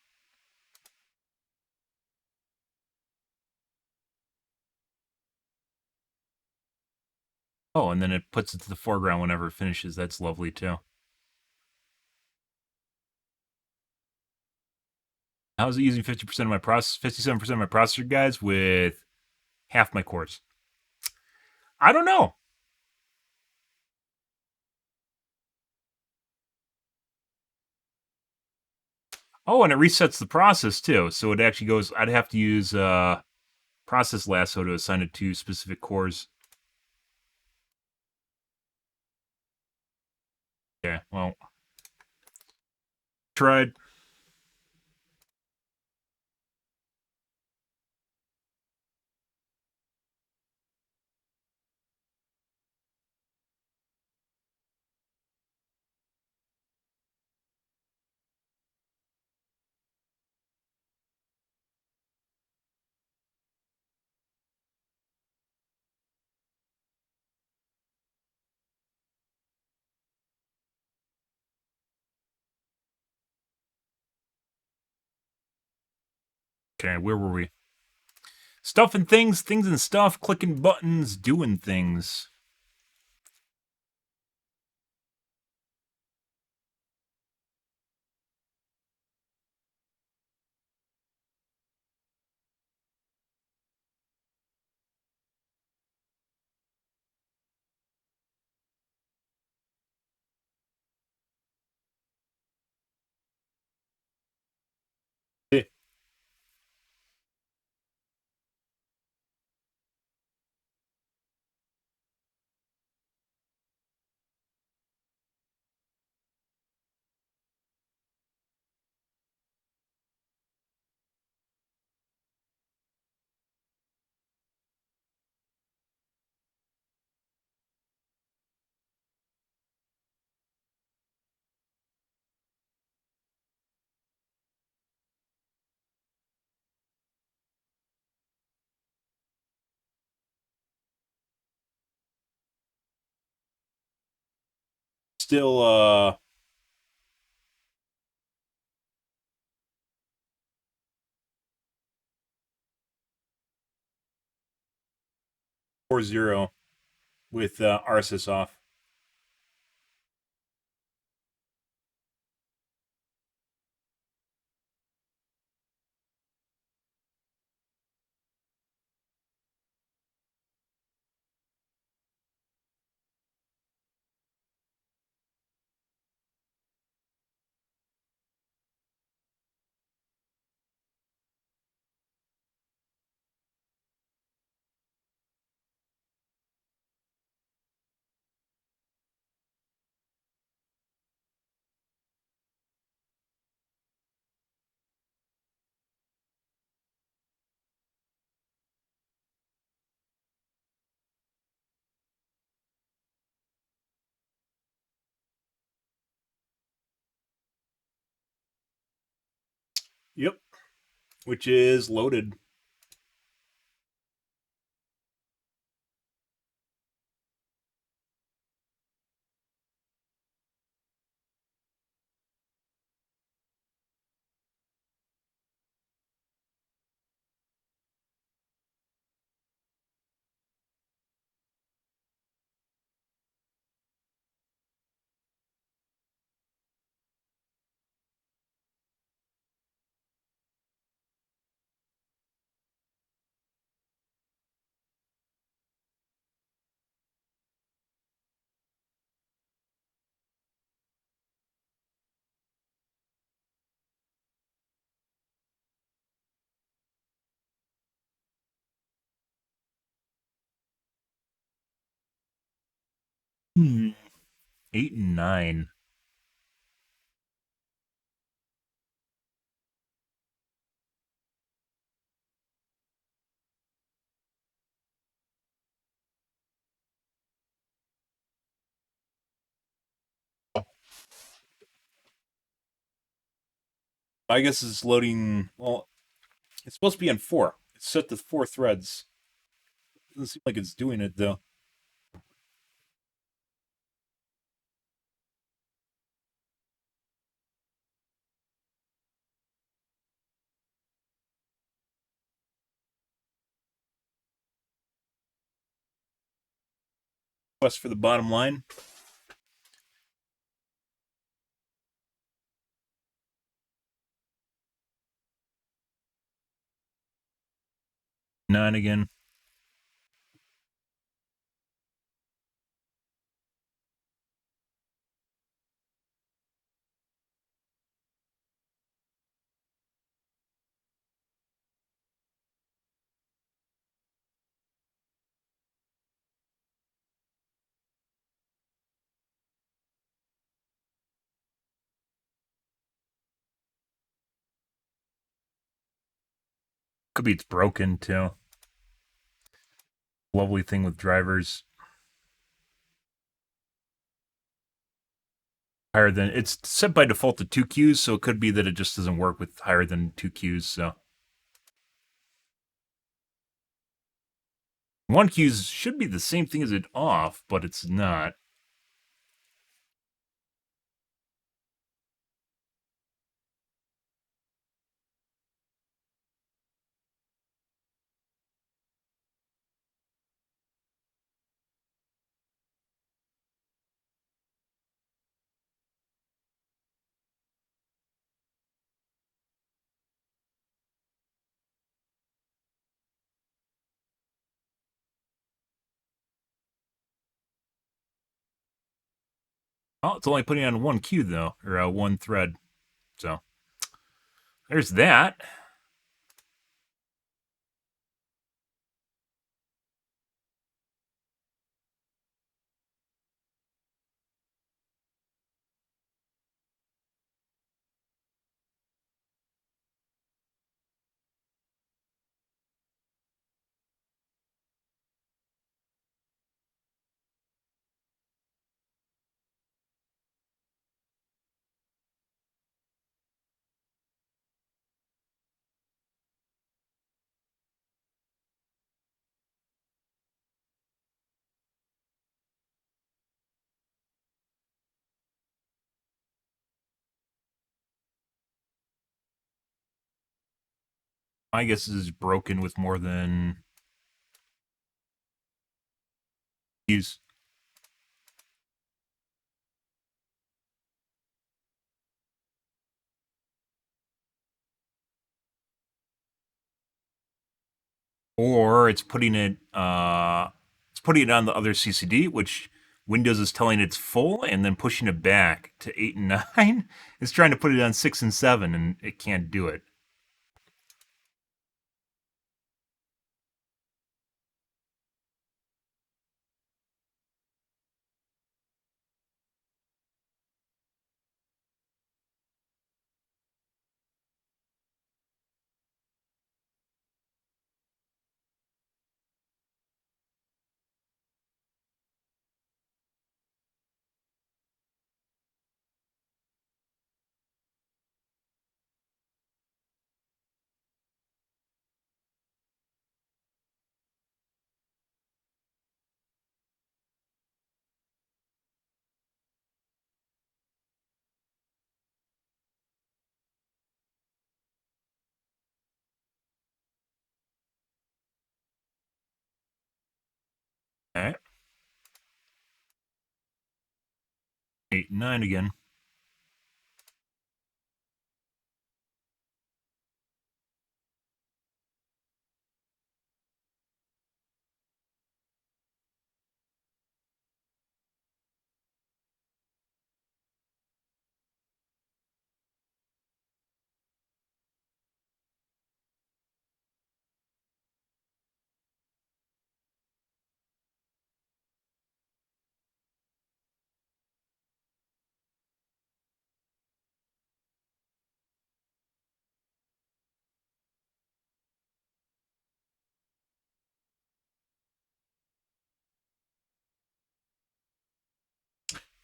Oh, and then it puts it to the foreground whenever it finishes. That's lovely too. How's it using 50% of my process, 57% of my processor, guys, with half my cores? I don't know. Oh, and it resets the process too. So it actually goes, I'd have to use process lasso to assign it to specific cores. Yeah, well, tried. Okay, where were we? Stuff and things, things and stuff, clicking buttons, doing things. Eh, 4-0 with RSS off. Yep, which is loaded. Hmm. 8 and 9. I guess it's loading. Well, it's supposed to be on 4. It's set to 4 threads. Doesn't seem like it's doing it though. Plus for the bottom line. 9 again. Could be it's broken too. Lovely thing with drivers. Higher than it's set by default to 2 queues, so it could be that it just doesn't work with higher than 2 queues. So 1 queues should be the same thing as it off, but it's not. Oh, it's only putting on 1 queue though, or one thread. So there's that. I guess this is broken with more than queues. Or it's putting it on the other CCD, which Windows is telling it's full and then pushing it back to 8 and 9. It's trying to put it on 6 and 7 and it can't do it. All right. 8 and 9 again.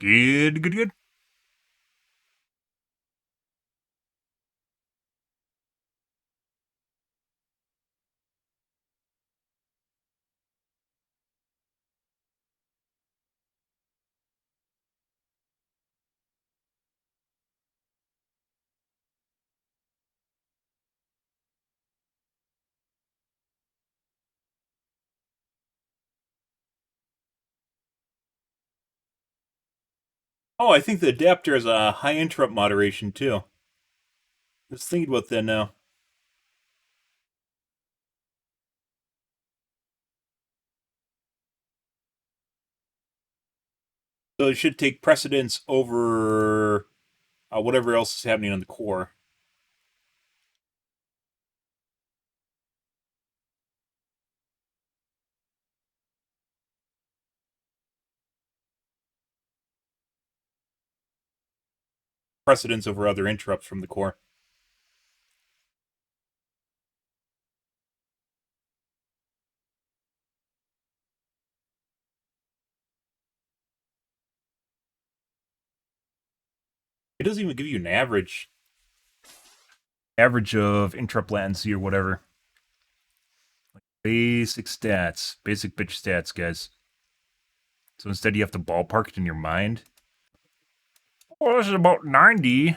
Good, good, good. Oh, I think the adapter has a high interrupt moderation too. I was thinking about that now. So it should take precedence over whatever else is happening on the core. Precedence over other interrupts from the core. It doesn't even give you an average of interrupt latency or whatever. Basic stats, basic bitch stats, guys. So instead, you have to ballpark it in your mind. Well, this is about 90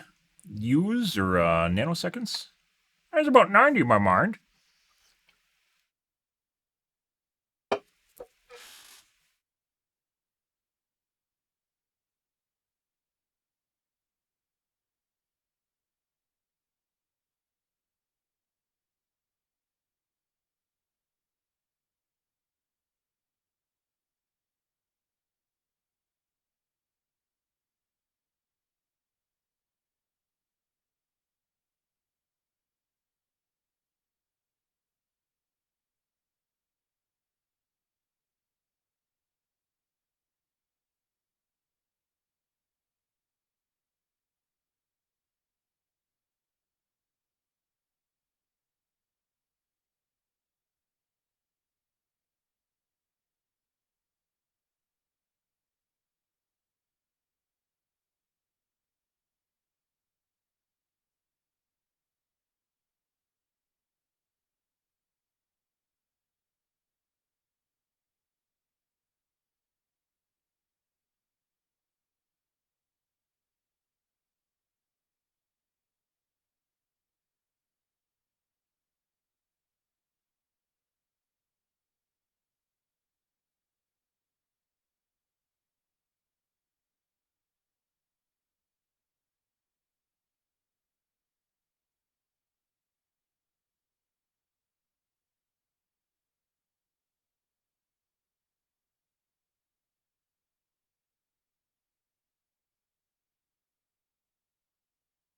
U's or nanoseconds. That's about 90 in my mind.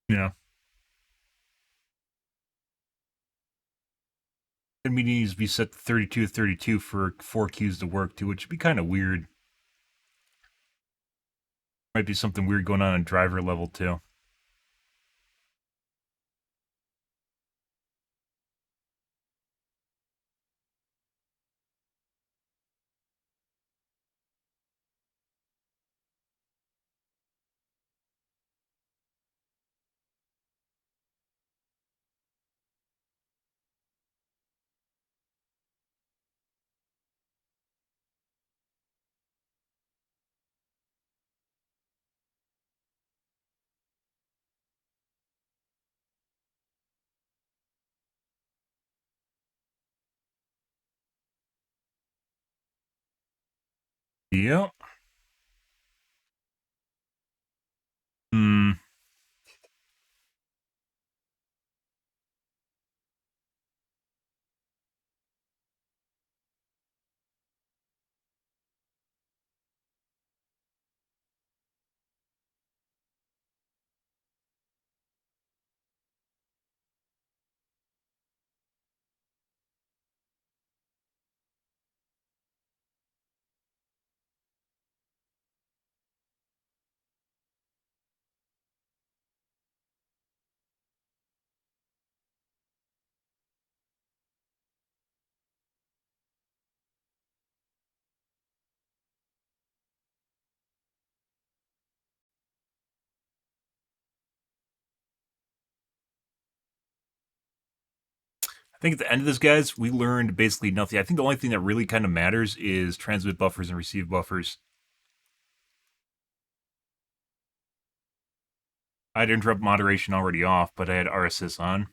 Yeah. It needs to be set to 32 for 4 queues to work too, which would be kind of weird. Might be something weird going on driver level too. Yeah. Hmm. I think at the end of this, guys, we learned basically nothing. I think the only thing that really kind of matters is transmit buffers and receive buffers. I had interrupt moderation already off, but I had RSS on.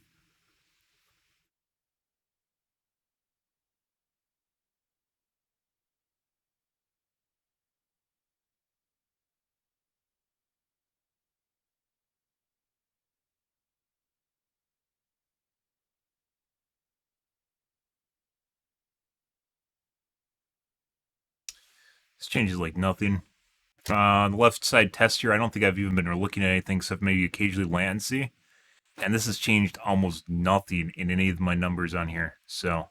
This changes like nothing. The left side test here, I don't think I've even been looking at anything except maybe occasionally latency. And this has changed almost nothing in any of my numbers on here. So,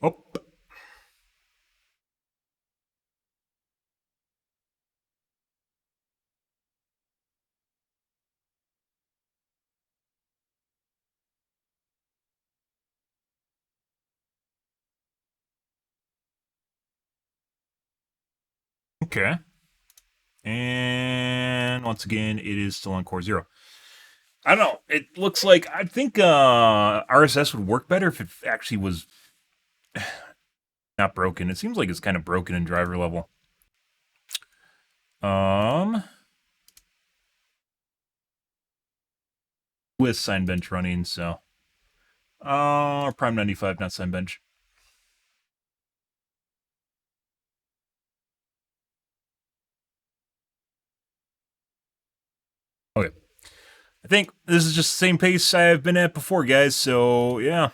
oh, okay. And once again, it is still on core 0. I don't know. It looks like I think RSS would work better if it actually was not broken. It seems like it's kind of broken in driver level. Um, with sign bench running, so Prime 95, not sign bench. Okay. I think this is just the same pace I've been at before, guys. So yeah,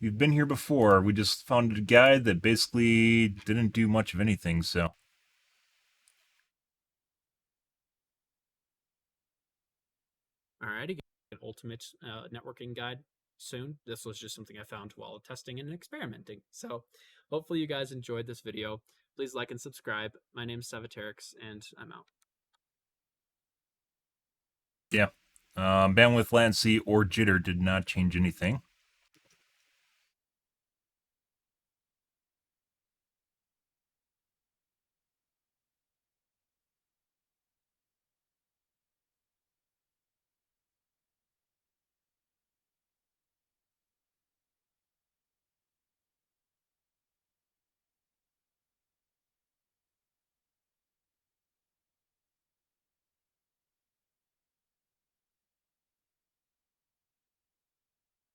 we've been here before. We just found a guide that basically didn't do much of anything. So Alrighty, an ultimate networking guide soon. This was just something I found while testing and experimenting. So hopefully you guys enjoyed this video. Please like and subscribe. My name is Savaterix, and I'm out. yeah, bandwidth, latency, or jitter did not change anything.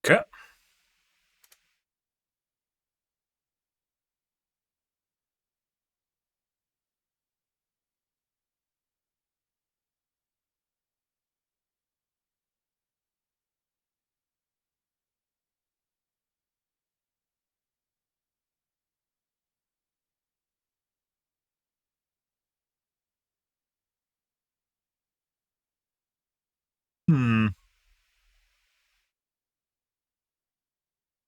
Okay. Hmm.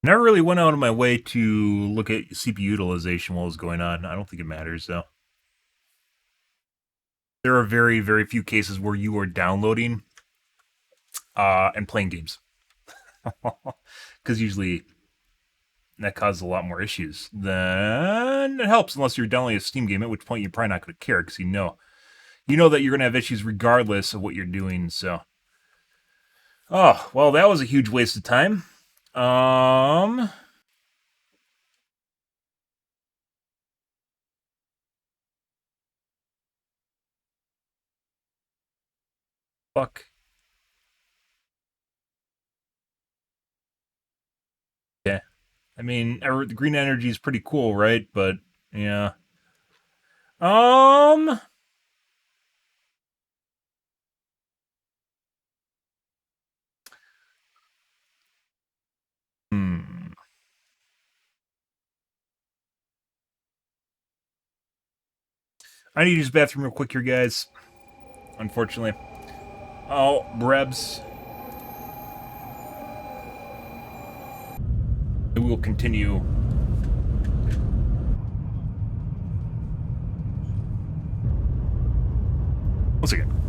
Never really went out of my way to look at CPU utilization while it was going on. I don't think it matters though. There are very, very few cases where you are downloading and playing games, because usually that causes a lot more issues. Then it helps unless you're downloading a Steam game, at which point you're probably not going to care because you know that you're going to have issues regardless of what you're doing. So, oh well, that was a huge waste of time. Um, fuck. Yeah, I mean, the green energy is pretty cool, right? But yeah. Um, I need to use the bathroom real quick here, guys. Unfortunately. Oh, Brebs. We will continue. Once again.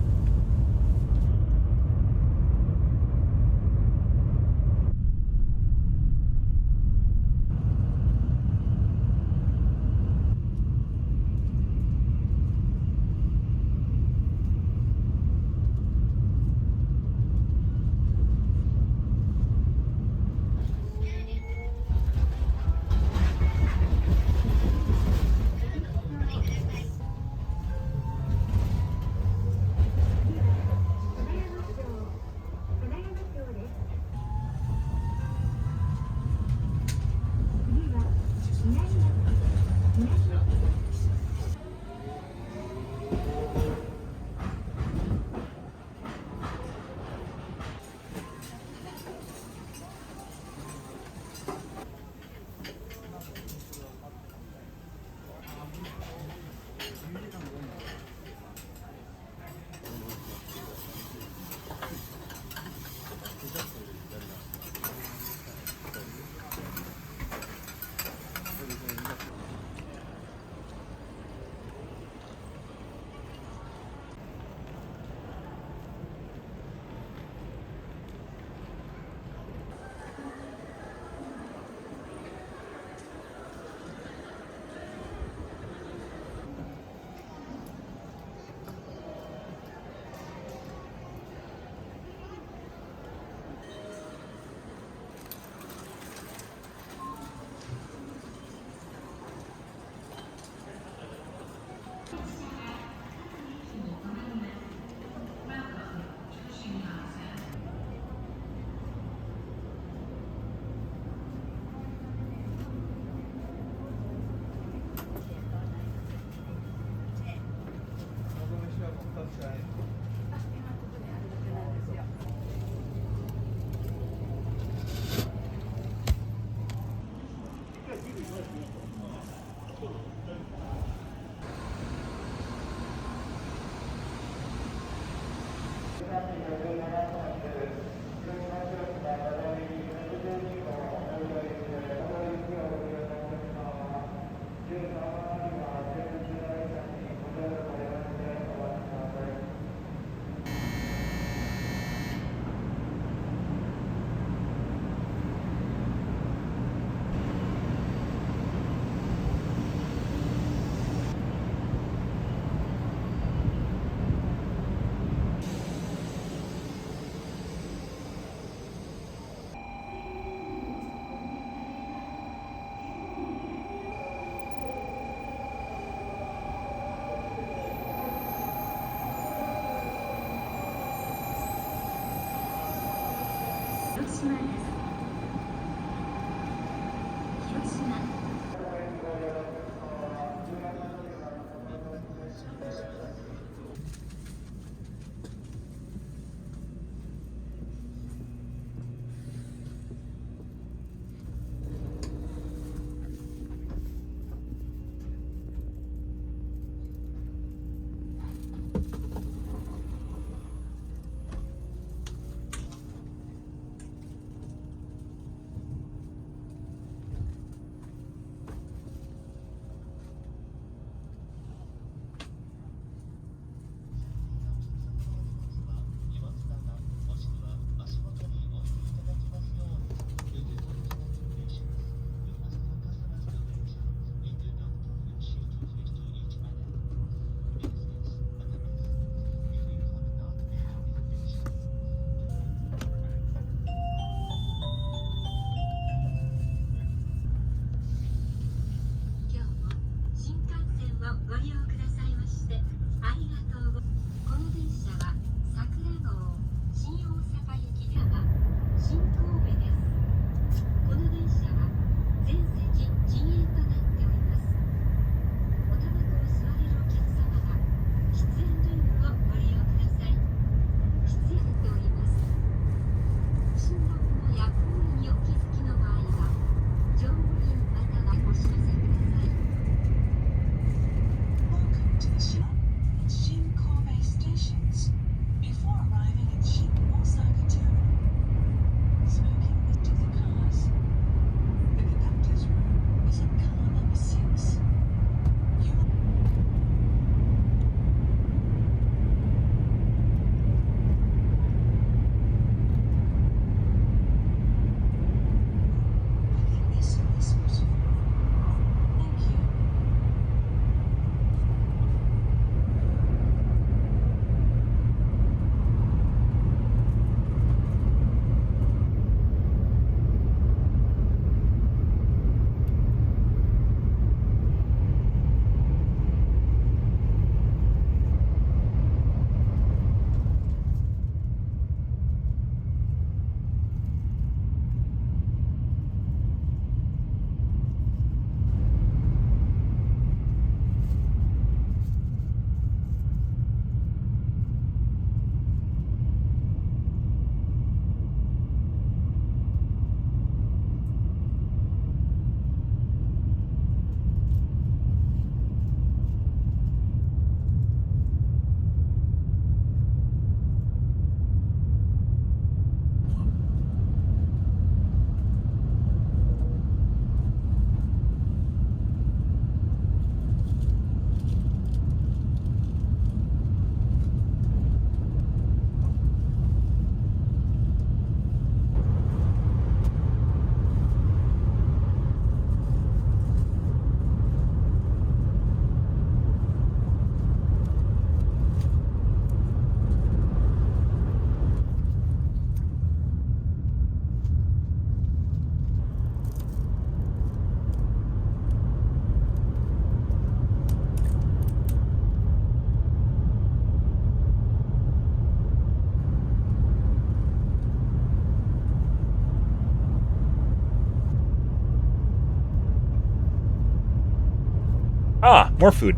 Ah, more food.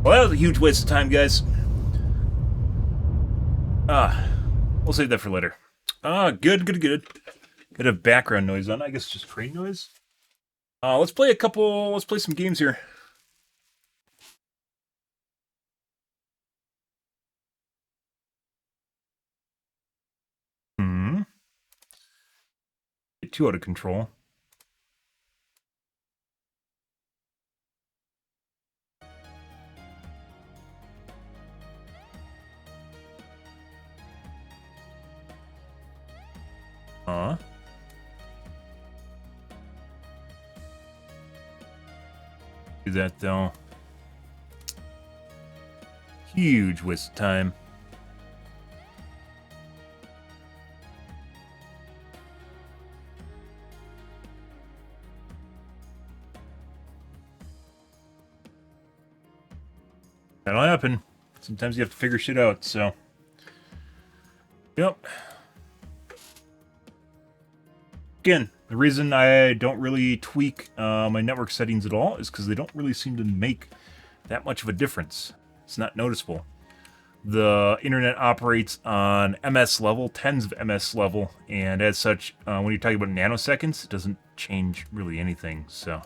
Well, that was a huge waste of time, guys. We'll save that for later. Good. Bit of background noise on. I guess just train noise. Let's play some games here. Get too out of control. Do that though. Huge waste of time. That'll happen. Sometimes you have to figure shit out, so. Yep. Again, the reason I don't really tweak my network settings at all is because they don't really seem to make that much of a difference. It's not noticeable. The internet operates on MS level, tens of MS level, and as such, when you're talking about nanoseconds, it doesn't change really anything, so.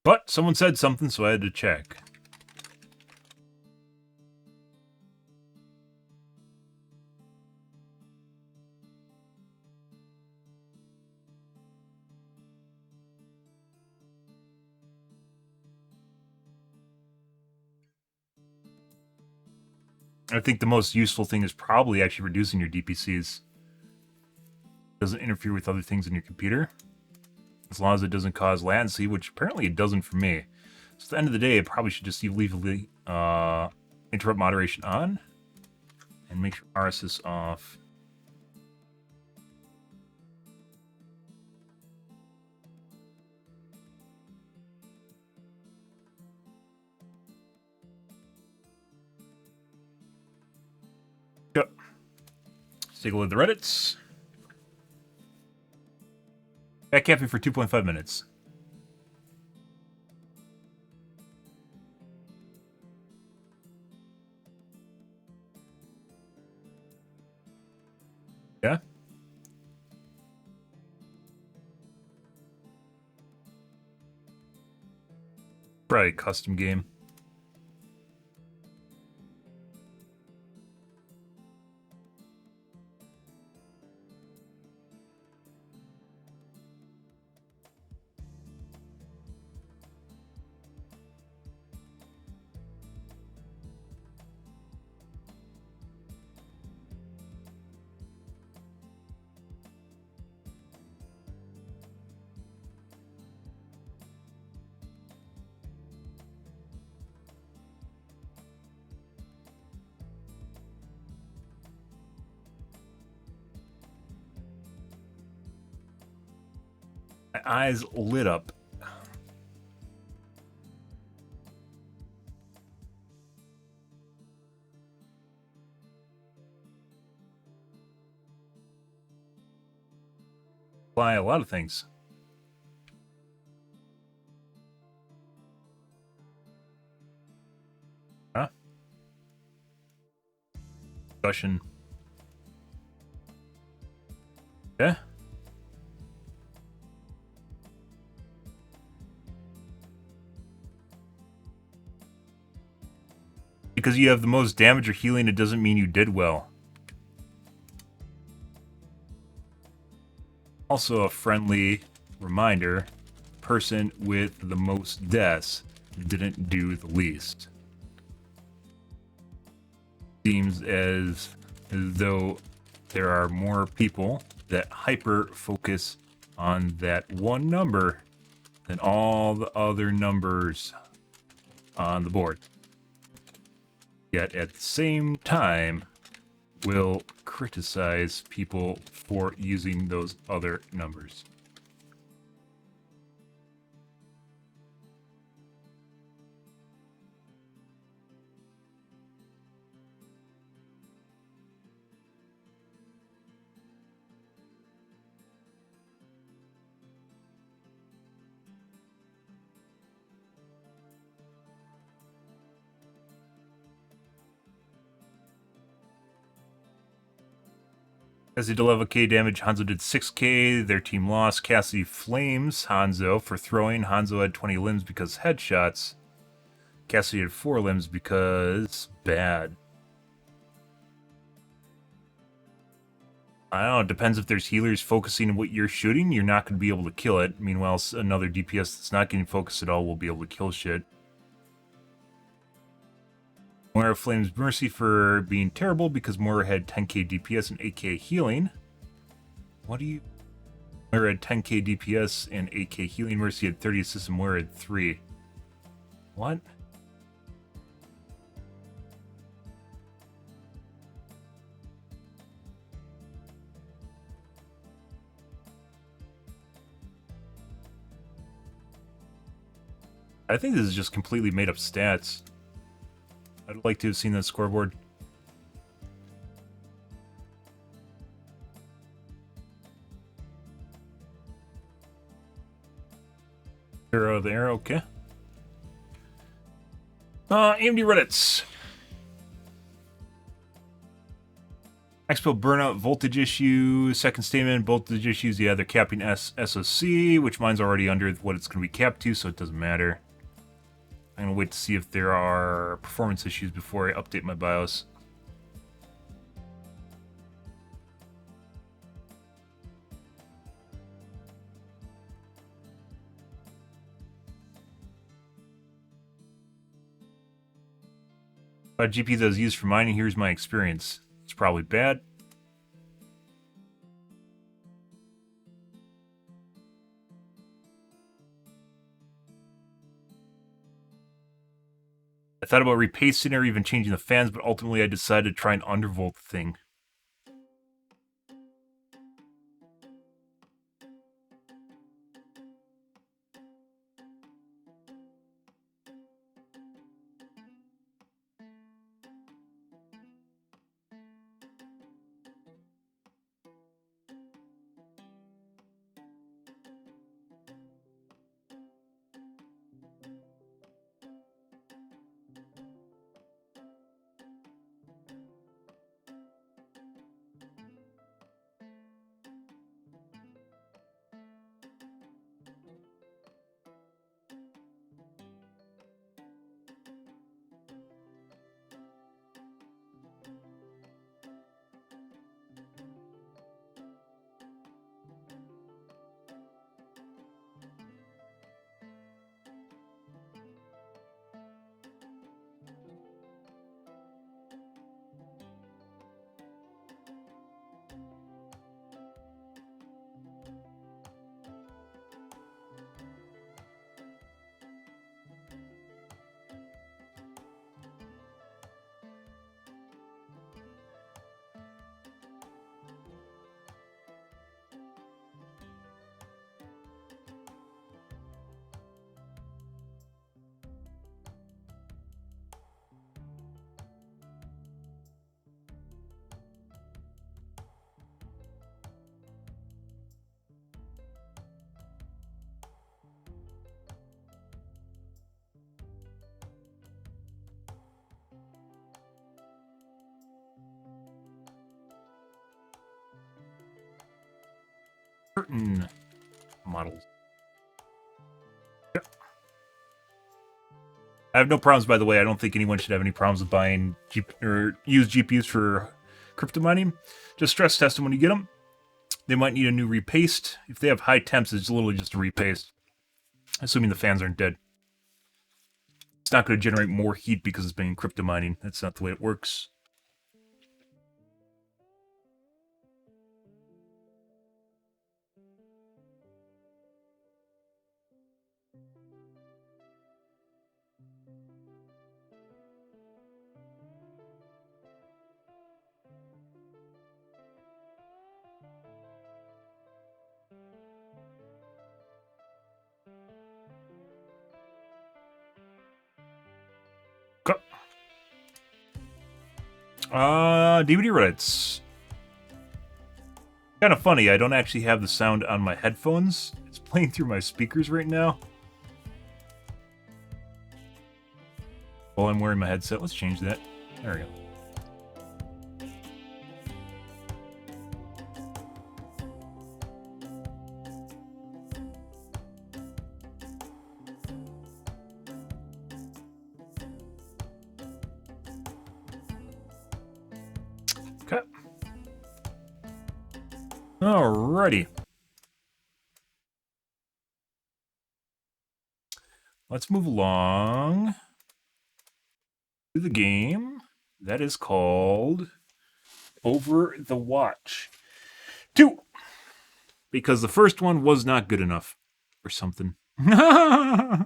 But someone said something, so I had to check. I think the most useful thing is probably actually reducing your DPCs. Doesn't interfere with other things in your computer. As long as it doesn't cause latency, which apparently it doesn't for me. So at the end of the day, I probably should just leave the interrupt moderation on and make sure RSS off. Yep. Let's take a look at the Reddits. Back camping for 2.5 minutes. Yeah? Probably a custom game. My eyes lit up. By a lot of things. Huh? Discussion. Yeah? Because you have the most damage or healing, it doesn't mean you did well. Also, a friendly reminder, person with the most deaths didn't do the least. Seems as though there are more people that hyper focus on that one number than all the other numbers on the board. Yet at the same time, will criticize people for using those other numbers. Cassidy did 11k damage, Hanzo did 6k, their team lost. Cassidy flames Hanzo for throwing. Hanzo had 20 limbs because headshots. Cassidy had 4 limbs because bad. I don't know, it depends if there's healers focusing on what you're shooting, you're not going to be able to kill it. Meanwhile, another DPS that's not getting focused at all will be able to kill shit. Moira flames Mercy for being terrible because Moira had 10k DPS and 8k healing. What do you... Moira had 10k DPS and 8k healing. Mercy had 30 assists and Moira had 3. What? I think this is just completely made up stats. I'd like to have seen that scoreboard. Arrow there, okay. AMD Reddits. Expo burnout voltage issue. Second statement, voltage issues. Yeah, they're capping SOC, which mine's already under what it's going to be capped to, so it doesn't matter. I'm going to wait to see if there are performance issues before I update my BIOS. GPU that was used for mining, here's my experience. It's probably bad. I thought about repasting or even changing the fans, but ultimately I decided to try and undervolt the thing. Certain models. I have no problems, by the way. I don't think anyone should have any problems with buying used GPUs for crypto mining. Just stress test them when you get them. They might need a new repaste. If they have high temps, it's literally just a repaste. Assuming the fans aren't dead. It's not going to generate more heat because it's being crypto mining. That's not the way it works. DVD Reddits. Kind of funny, I don't actually have the sound on my headphones. It's playing through my speakers right now. While I'm wearing my headset, let's change that. There we go. Alrighty. Let's move along to the game that is called Overwatch 2. Because the first one was not good enough. Or something. Okay.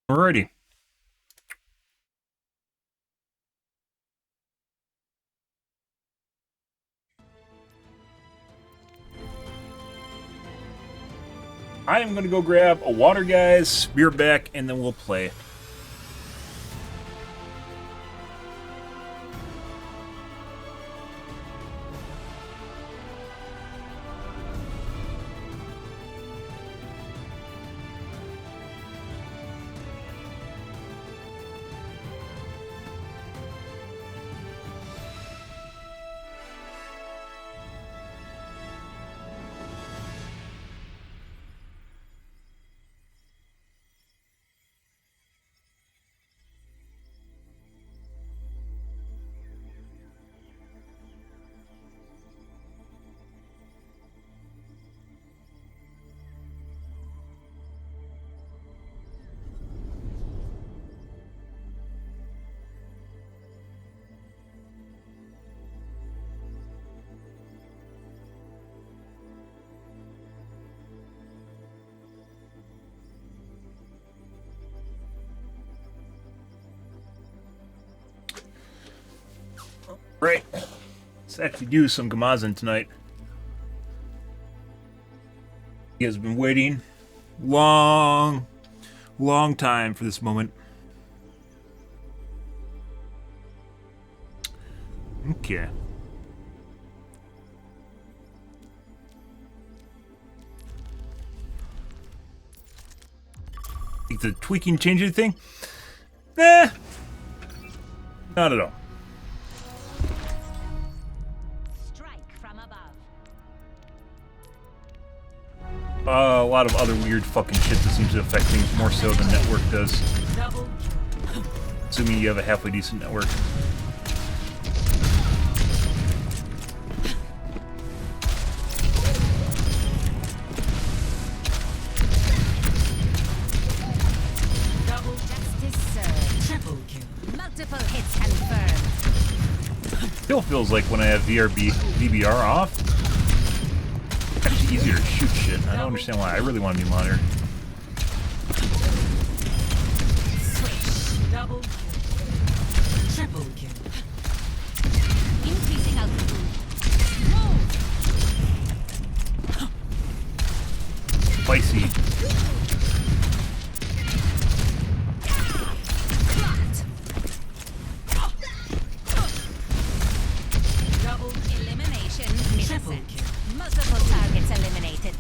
Alrighty. I am going to go grab a water, guys, be right back, and then we'll play. Right. Let's actually do some Gamazin tonight. You guys have been waiting long time for this moment. Okay. Think the tweaking change anything? Not at all. A lot of other weird fucking shit that seems to affect things more so than network does. Assuming you have a halfway decent network. Double justice served. Triple kill. Multiple hits confirmed. Still feels like when I have VBR off, it's actually easier to shoot shit. I don't understand why. I really want a new monitor. Switch. Double kill. Triple kill. Increasing altitude. Spicy. Double elimination. Triple kill. Multiple targets eliminated.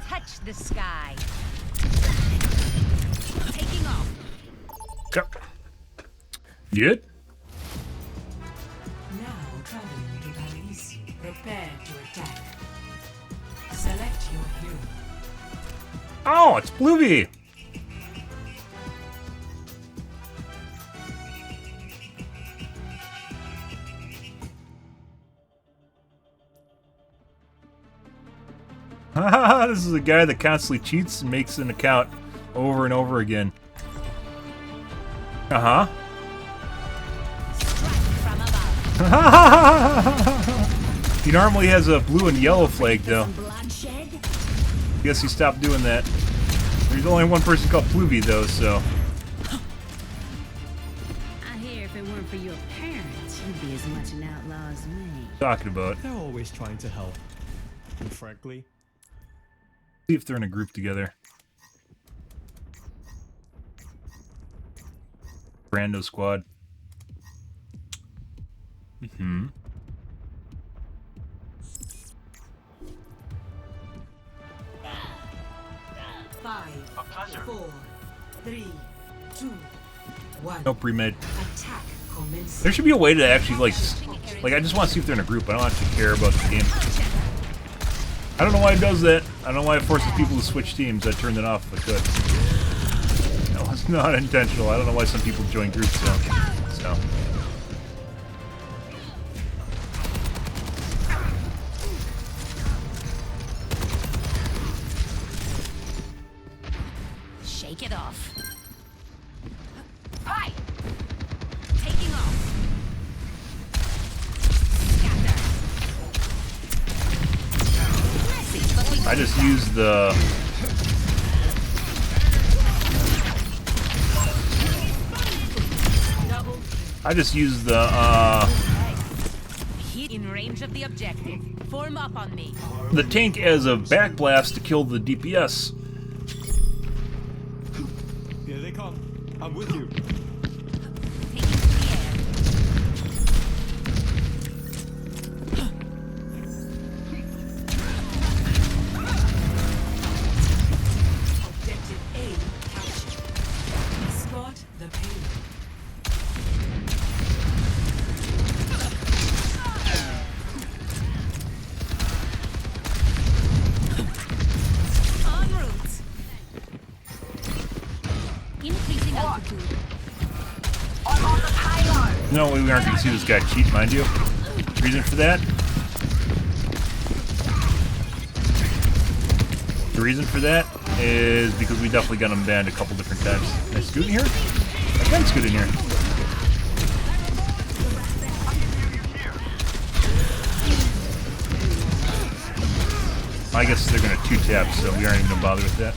Touch the sky. Taking off. Yep. Good? Now traveling to Paris. Prepare to attack. Select your hero. Oh, it's Bluey! This is a guy that constantly cheats and makes an account over and over again. Uh-huh. Strike from above. He normally has a blue and yellow flag, though. Bloodshed. Guess he stopped doing that. There's only one person called Pluvy, though, so... I hear if it weren't for your parents, you'd be as much an outlaw as me. Talking about. They're always trying to help. And frankly, See if they're in a group together. Brando squad. Mm-hmm. Five, 4, 3, 2, 1. No pre-med. Attack commences. There should be a way to actually, like, Like, I just want to see if they're in a group. I don't actually care about the game. I don't know why it does that. I don't know why it forces people to switch teams. I turned it off if I could. No, it's not intentional. I don't know why some people join groups now. So. Shake it off. Hi. Taking off. Scatter. Messy, but we I just used the... I just used the, hit in range of the objective. Form up on me. the tank as a backblast to kill the DPS. Here they come. I'm with you. Taking to the air. Objective A captured. Escort the payload. En route. Increasing altitude. No way we aren't going to see this guy cheat, mind you. Reason for that? The reason for that is because we definitely got him banned a couple different times. Can I scoot in here? I can scoot in here. I guess they're going to 2-tap, so we aren't even going to bother with that.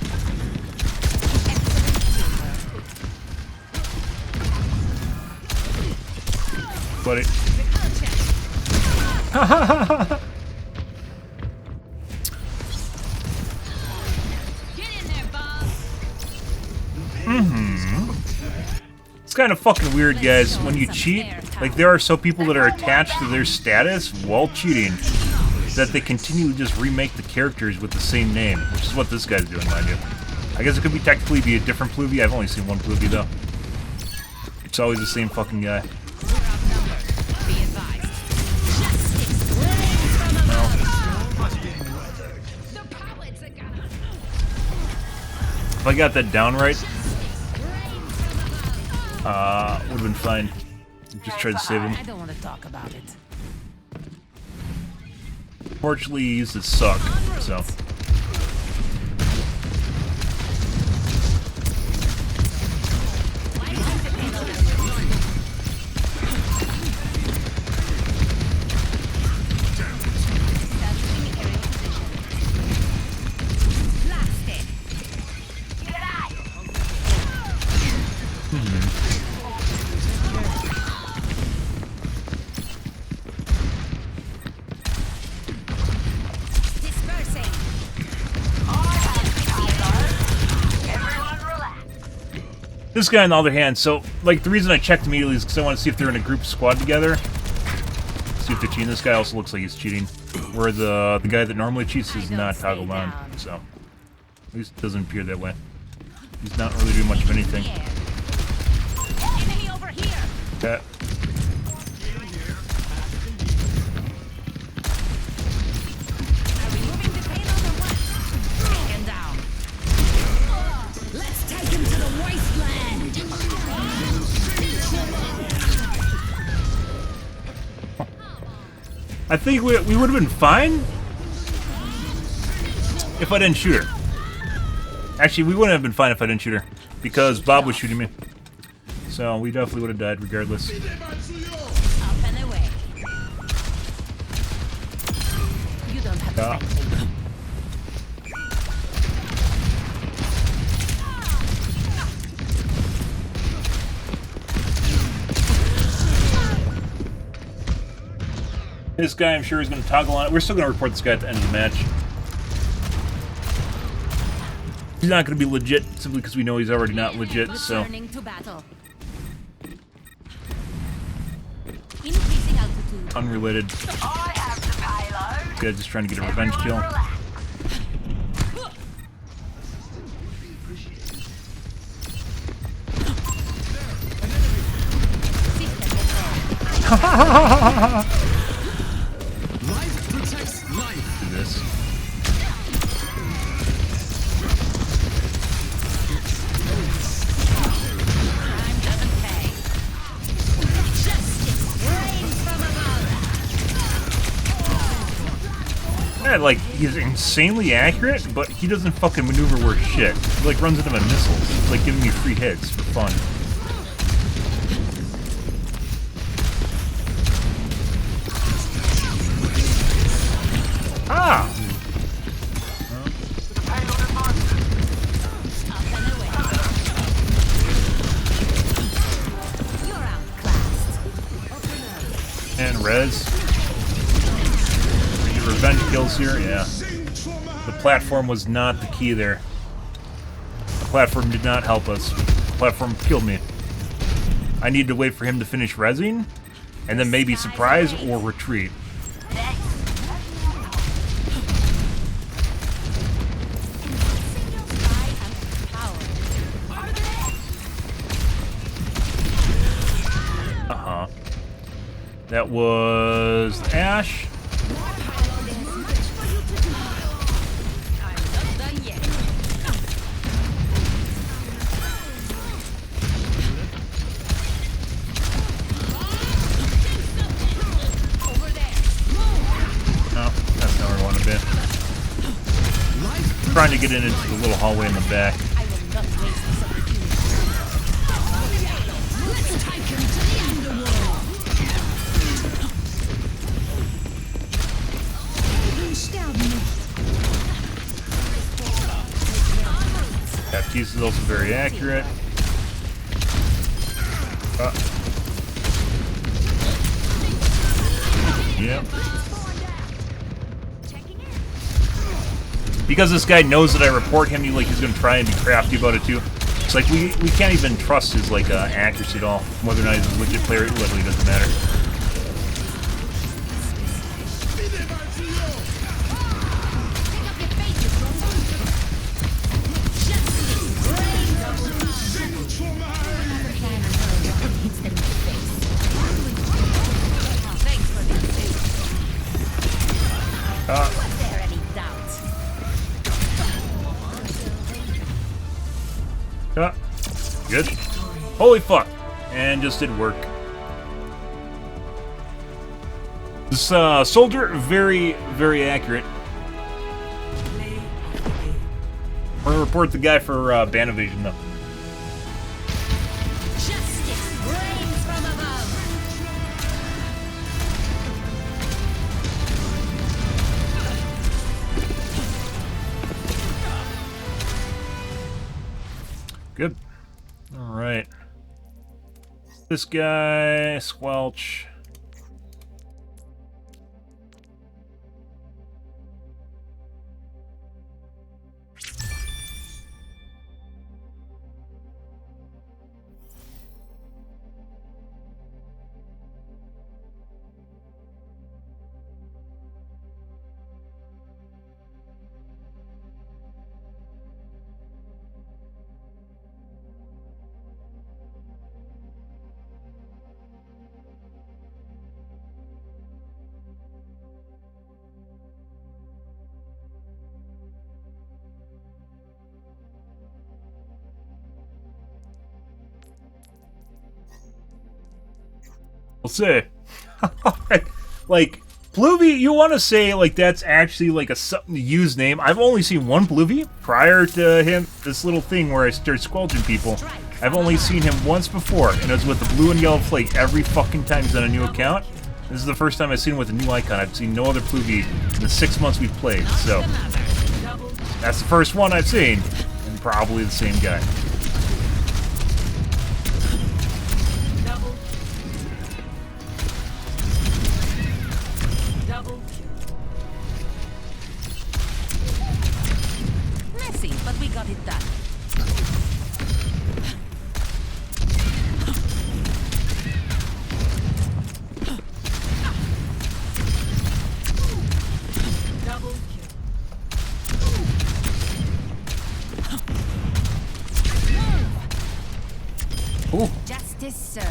Buddy. Get in there, boss. It's kind of fucking weird, guys. When you cheat, like there are some people that are attached to their status while cheating that they continually just remake the characters with the same name, which is what this guy's doing, mind you. I guess it could be technically be a different Pluvy. I've only seen one Pluvy though. It's always the same fucking guy. We're outnumbered. Be advised. Justice rains from above. The poets are gonna. If I got that down right, Rains from above. would have been fine. Just tried to save him. I don't want to talk about it. Fortunately, he used his suck, so. Blasted. Dispersing. This guy, on the other hand, so, like, the reason I checked immediately is because I want to see if they're in a group squad together. See if they're cheating. This guy also looks like he's cheating. Where the guy that normally cheats is not toggled on, so. At least it doesn't appear that way. He's not really doing much of anything. Enemy over here. That. Are we moving the payload or what? Taken down. Let's take him to the wasteland. I think we would have been fine if I didn't shoot her. Actually, we wouldn't have been fine if I didn't shoot her, because Bob was shooting me. So we definitely would have died regardless. Up and away. You don't have to thank me. This guy, I'm sure, is going to toggle on it. We're still going to report this guy at the end of the match. He's not going to be legit, simply because we know he's already not legit, so. Returning to battle. Increasing altitude. Unrelated. I have the payload. This guy's just trying to get a revenge kill. Life protects life. Do this. Crime doesn't pay. Justice reigns from above. Yeah, like, he's insanely accurate, but he doesn't fucking maneuver worth shit. He, like, runs into my missiles. He's, like, giving me free hits for fun. Ah! Up and away. You're outclassed. And res. We get revenge kills here, yeah. The platform was not the key there. The platform did not help us. The platform killed me. I needed to wait for him to finish rezzing, and then maybe surprise or retreat. Uh-huh. That was Ash. No, that's not where I want to be. I'm trying to get into the little hallway in the back. I will not waste this opportunity. Let's take him to the underworld. Baptiste is also very accurate. Yep. Because this guy knows that I report him, he's gonna try and be crafty about it too. It's like we can't even trust his accuracy at all. Whether or not he's a legit player, it literally doesn't matter. Was there any doubt? Good. Holy fuck! And just did work. This soldier, very, very accurate. I'm gonna report the guy for ban evasion though. Justice reigns from above. Good. Alright. This guy, Squelch. We'll see. Like, Pluvy, you want to say, that's actually, a something to use name. I've only seen one Pluvy prior to him, this little thing where I start squelching people. I've only seen him once before, and it was with the blue and yellow flake every fucking time he's on a new account. This is the first time I've seen him with a new icon. I've seen no other Pluvy in the 6 months we've played, so that's the first one I've seen, and probably the same guy. Messy, but we got it done. Ooh. Justice served.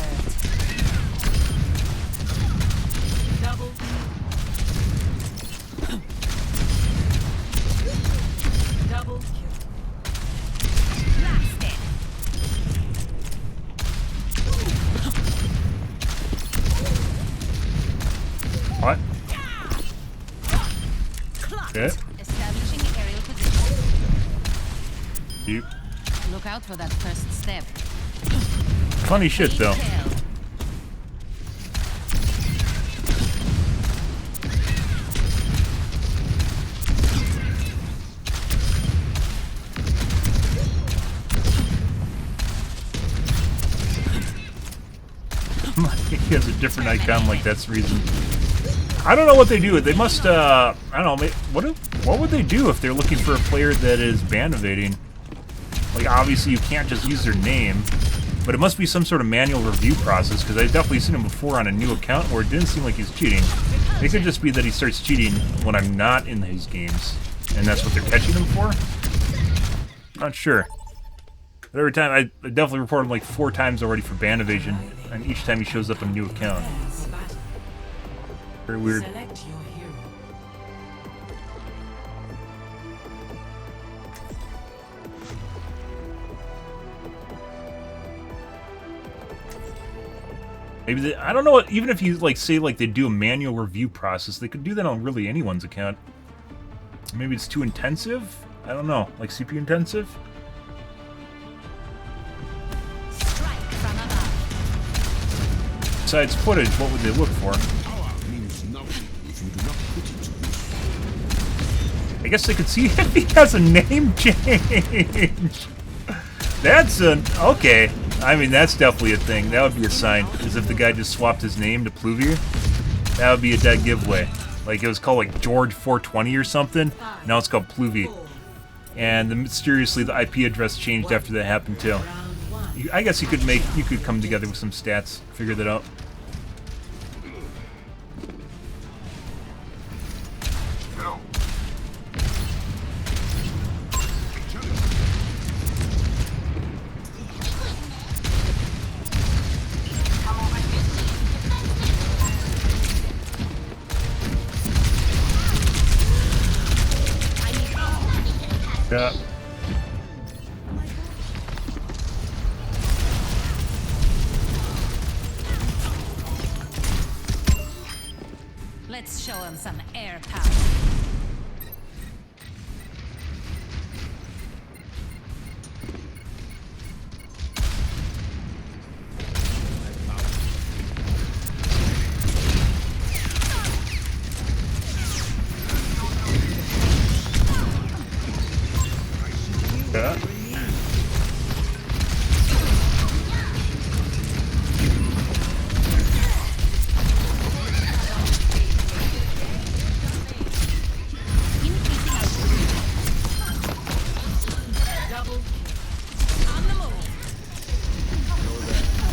Okay. Establishing aerial position. You. Look out for that first step. Funny shit though. Tail. He has a different icon, like that's the reason. I don't know what they do. They must, I don't know, what would they do if they're looking for a player that is ban evading? Like, obviously you can't just use their name, but it must be some sort of manual review process, because I've definitely seen him before on a new account where it didn't seem like he's cheating. It could just be that he starts cheating when I'm not in his games, and that's what they're catching him for? Not sure. But every time, I definitely reported him like 4 times already for ban evasion, and each time he shows up on a new account. Very weird. Select your hero. Maybe they, I don't know. Even if you like say like they do a manual review process, they could do that on really anyone's account. Maybe it's too intensive. I don't know, like CPU intensive. Strike from above. Besides footage, what would they look for? I guess they could see if he has a name change. That's okay. I mean, that's definitely a thing. That would be a sign. Is if the guy just swapped his name to Pluvier. That would be a dead giveaway. Like, it was called, like, George 420 or something. Now it's called Pluvier. And mysteriously, the IP address changed after that happened, too. I guess you could come together with some stats, figure that out. Yeah. Let's show him some air power. Yeah.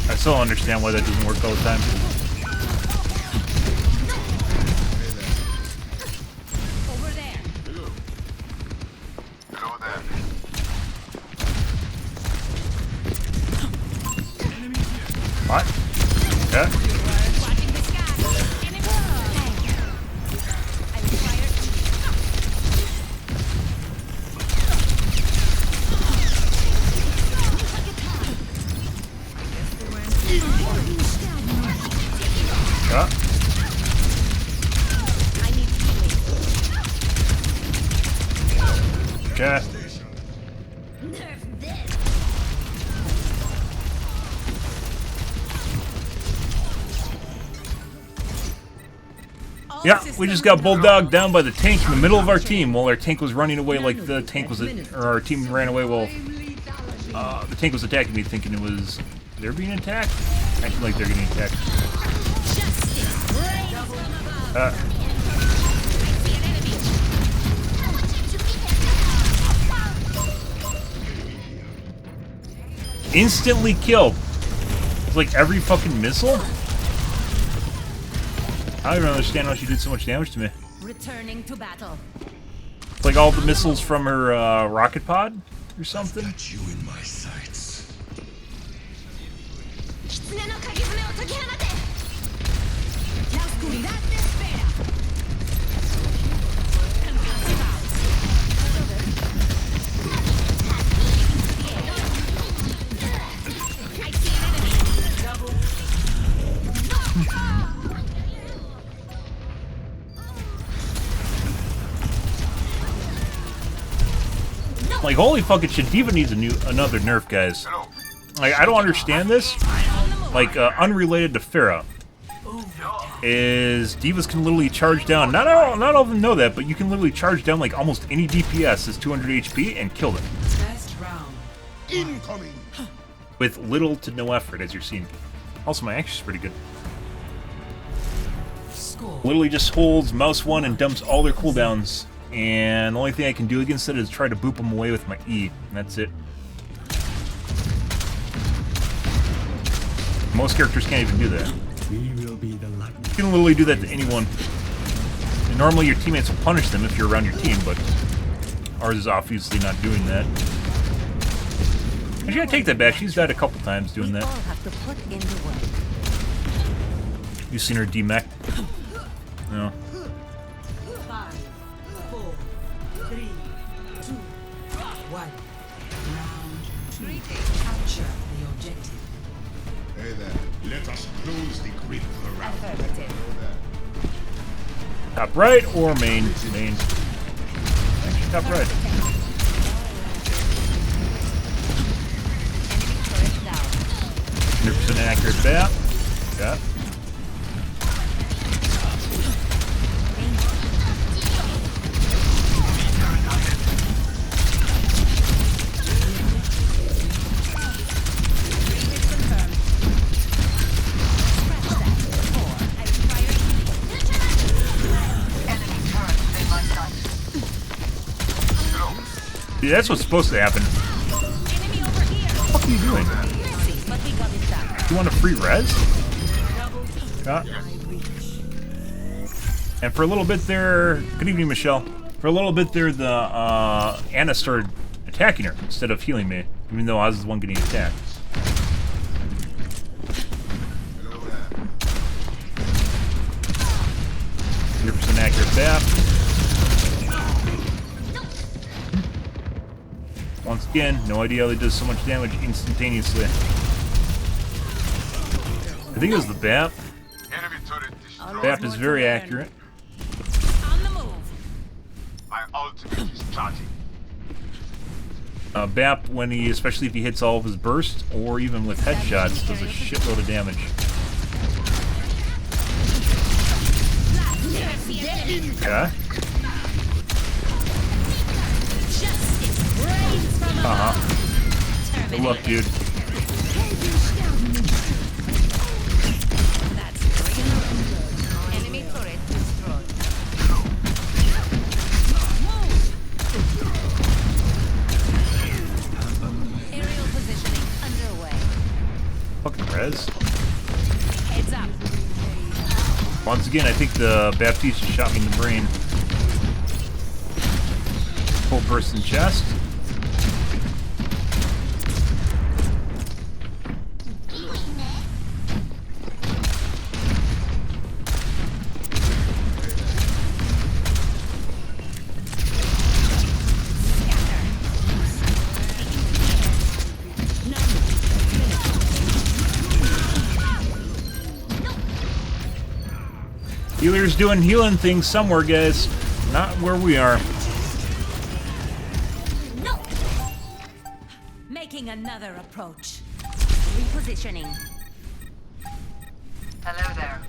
I still don't understand why that doesn't work all the time. Over there. What? Yeah. Watching the sky. Enemy. I require. Yeah. I need healing. Okay. Nerf this. Yeah, we just got bulldogged down by the tank in the middle of our team while our tank was running away. Like the tank was, or our team ran away while the tank was attacking me, thinking it was they're being attacked. Acting like they're getting attacked. Justice reigns from above. Uh, See an enemy. instantly killed. It's like every fucking missile. I don't even understand how she did so much damage to me. Returning to battle. It's like all the missiles from her rocket pod or something. Got you in my sights. 狐の鍵爪を解き放て。La oscuridad te espera. Concussive out. I see an enemy. Like, holy fucking shit, Diva needs another nerf, guys. Like, I don't understand this. Like, unrelated to Pharah, is Divas can literally charge down. Not all of them know that, but you can literally charge down like almost any DPS as 200 HP and kill them First round. Incoming. with little to no effort, as you're seeing. Also, my action's pretty good. Score. Literally just holds mouse 1 and dumps all their cooldowns, and the only thing I can do against it is try to boop them away with my E, and that's it. Most characters can't even do that. We will be the light. You can literally do that to anyone. And normally your teammates will punish them if you're around your team, but ours is obviously not doing that. I should take that back. She's died a couple times doing We all that. have to put in the work. You've seen her demech? No. 5, 4, 3, 2, 1. Round 2. Capture the objective. Hey there. Let us close the grip around. Affirmative. Top right or main? Main. Actually, top right. Enemy turret down. 100% accurate bat. Got. See, that's what's supposed to happen. Enemy over here. What are you doing? Messy, but we got it done. You want a free res? Yeah. And for a little bit there, good evening, Michelle. For a little bit there, the Anna started attacking her instead of healing me, even though I was the one getting attacked. Hello there. 100% accurate bat. Once again, no idea how they do so much damage instantaneously. I think it was the BAP. Enemy turret destroyed. BAP is very accurate. On the move. My ultimate is charging. BAP, when he, especially if he hits all of his bursts, or even with headshots, does a shitload of damage. Okay. Justice reigns from above. Good luck, dude. That's 3 in a row. Enemy turret destroyed. Aerial positioning underway. Fucking res. Heads up. Once again, I think the Baptiste just shot me in the brain. Full burst in chest. Healer's doing healing things somewhere, guys. Not where we are. No. Making another approach. Repositioning. Hello there.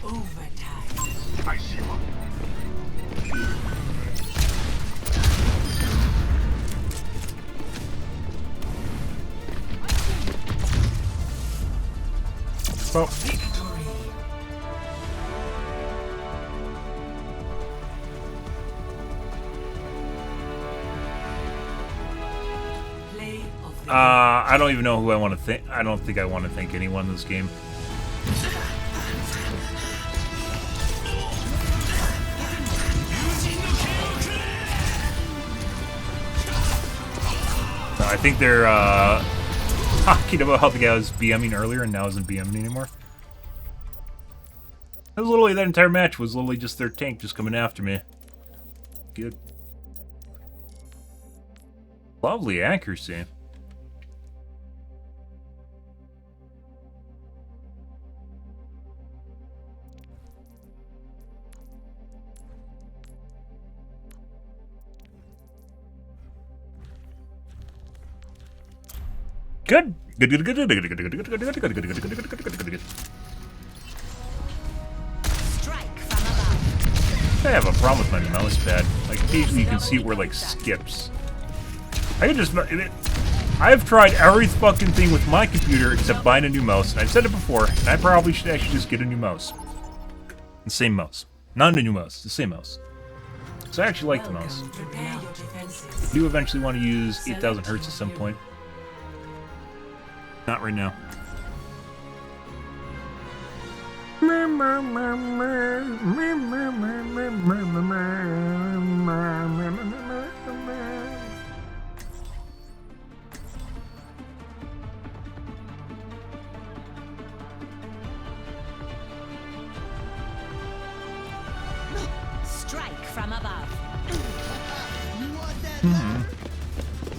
Overtime. I see one. Well, Play of the I don't even know who I want to thank. I don't think I want to thank anyone in this game. No, I think they're talking about how the guy was BMing earlier and now isn't BMing anymore. That was literally, that entire match was literally just their tank just coming after me. Good. Lovely accuracy. Good. Good. Good. Good. Good. Good. Good. Good. Good. Good. Good. Good. Good. Good. Good. Good. Good. Good. Strike from above. I have a problem with my mouse pad. Like occasionally you can see where like skips. I can just. I've tried every fucking thing with my computer except buying a new mouse, and I've said it before, and I probably should actually just get a new mouse. The same mouse. Not a new mouse, the same mouse. So I actually like the mouse. Prepare your defenses. I do eventually want to use 8,000 hertz at some point. Not right now. Strike from above. You want that?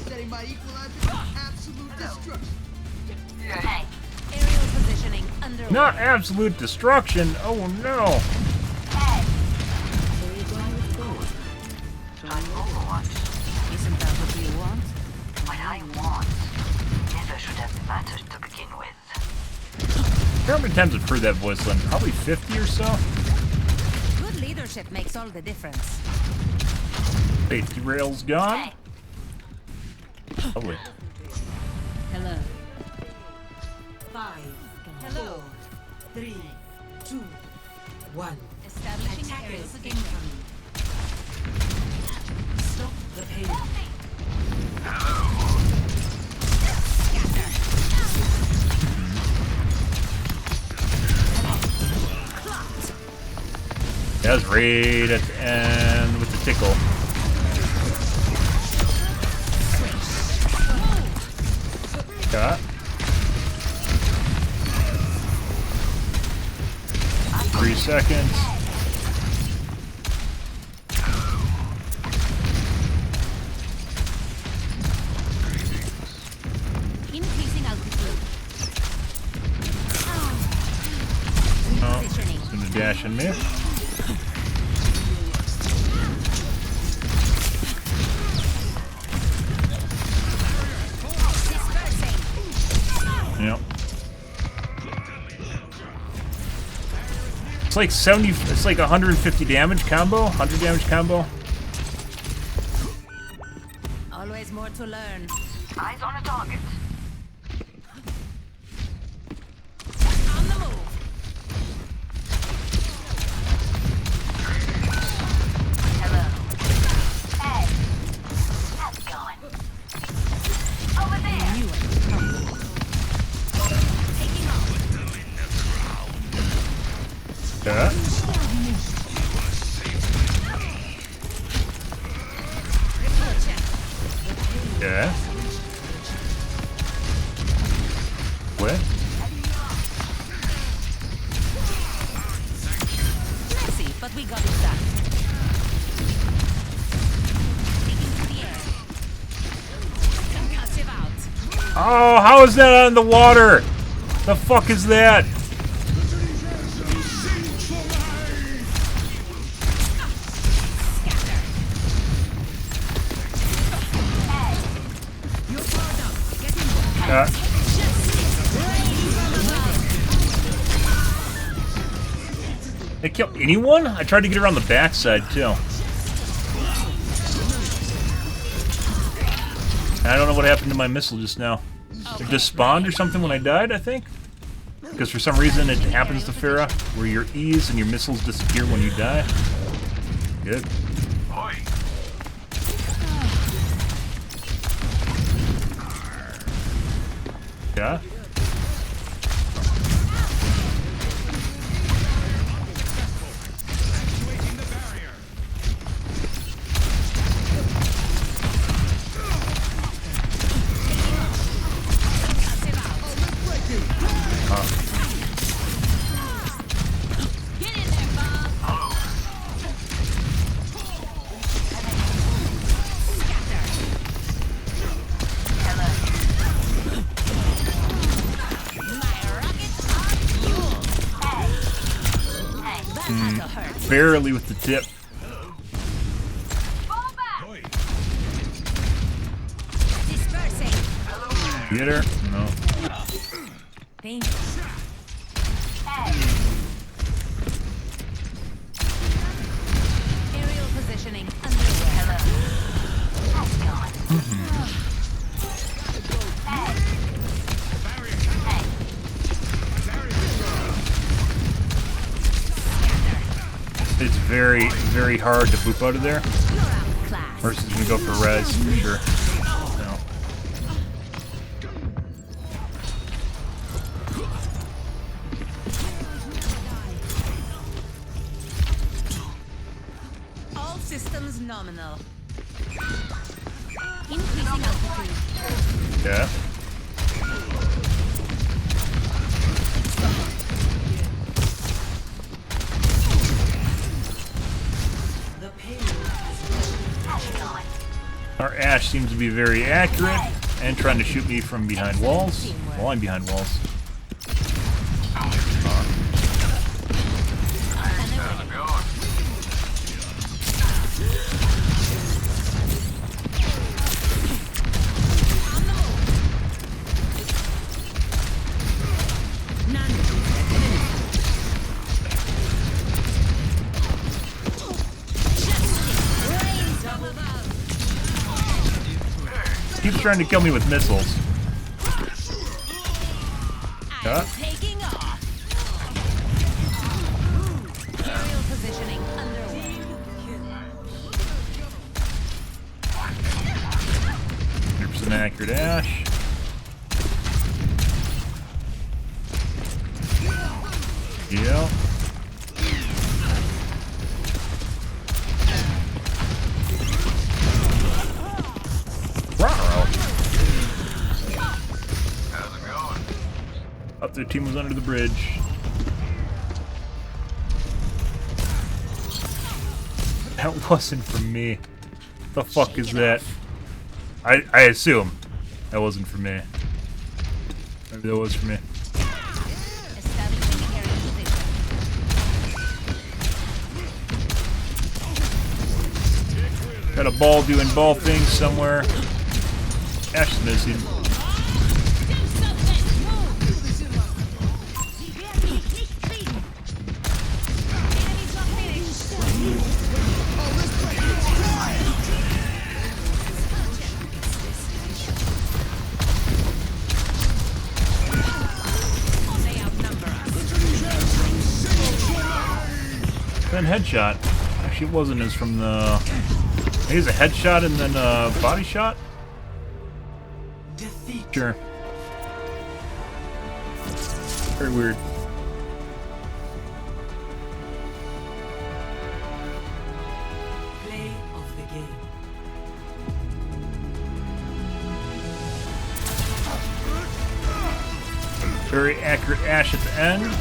Setting my equalizer to absolute destruction. Hey. Aerial positioning underway. Not absolute destruction. Oh no. So you're going with gold. On Overwatch, Isn't that what you want? what I want never should have mattered to begin with. How many times I've heard that voice line? Probably 50 or so. Good leadership makes all the difference. Safety rails gone. Lovely. Hello. 5, Hello. 4, 3, 2, 1. Establishing aerial Attackers position. incoming. Stop the pain. That was right at the end with the tickle. Got. 3 seconds. Increasing altitude. Oh, Positioning. it's gonna dash in me. Dispersing. Yep. It's like 70. It's like 150 damage combo. 100 damage combo. Always more to learn. Eyes on a target. On the move. Hello. Hey. How's it going? Over there. Taking off. Yeah. Yeah. What? Messy, but we got it done. Taking to the air. Concussive out. Oh, how is that on the water? The fuck is that? Scatter. You're powered up. Get in. They kill anyone? I tried to get her on the backside too. I don't know what happened to my missile just now. It just spawned or something when I died, I think? Because for some reason it happens to Farah, where your E's and your missiles disappear when you die. Good. Yeah? Get in there, Bob. My rockets are fuel. That had to hurt. Barely with the tip. Dispersing. Get her? No. Thank you. Aerial positioning underway. Hello. It's very, very hard to poop out of there. You're outclassed. Versus gonna go for res for sure. No. All systems nominal. Increasing altitude. Yeah. The payload is Our Ash seems to be very accurate and trying to shoot me from behind walls. While I'm behind walls. Keeps trying to kill me with missiles. I'm taking off. Aerial positioning underway. 100% accurate Ash. Yeah. Up their team was under the bridge. That wasn't for me. The fuck is that? I assume that wasn't for me. Maybe that was for me. Establishing aerial position. Got a ball doing ball things somewhere. Ash is missing. Then headshot. Actually, it wasn't as from the. Maybe it's a headshot and then a body shot. defeat. Sure. Very weird. Play of the game. Very accurate Ash at the end.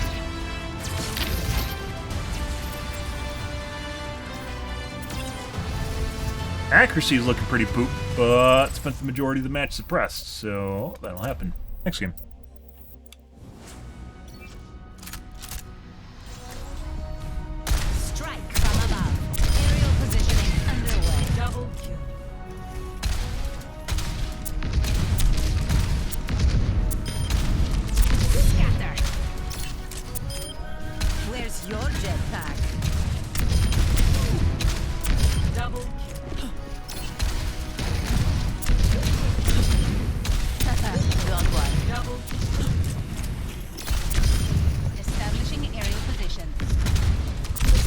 Accuracy is looking pretty poop, but spent the majority of the match suppressed, so that'll happen. Next game. Strike from above. Aerial positioning underway. Double kill. Scatter. Where's your jetpack? Double kill. Don't worry. Double Establishing aerial position.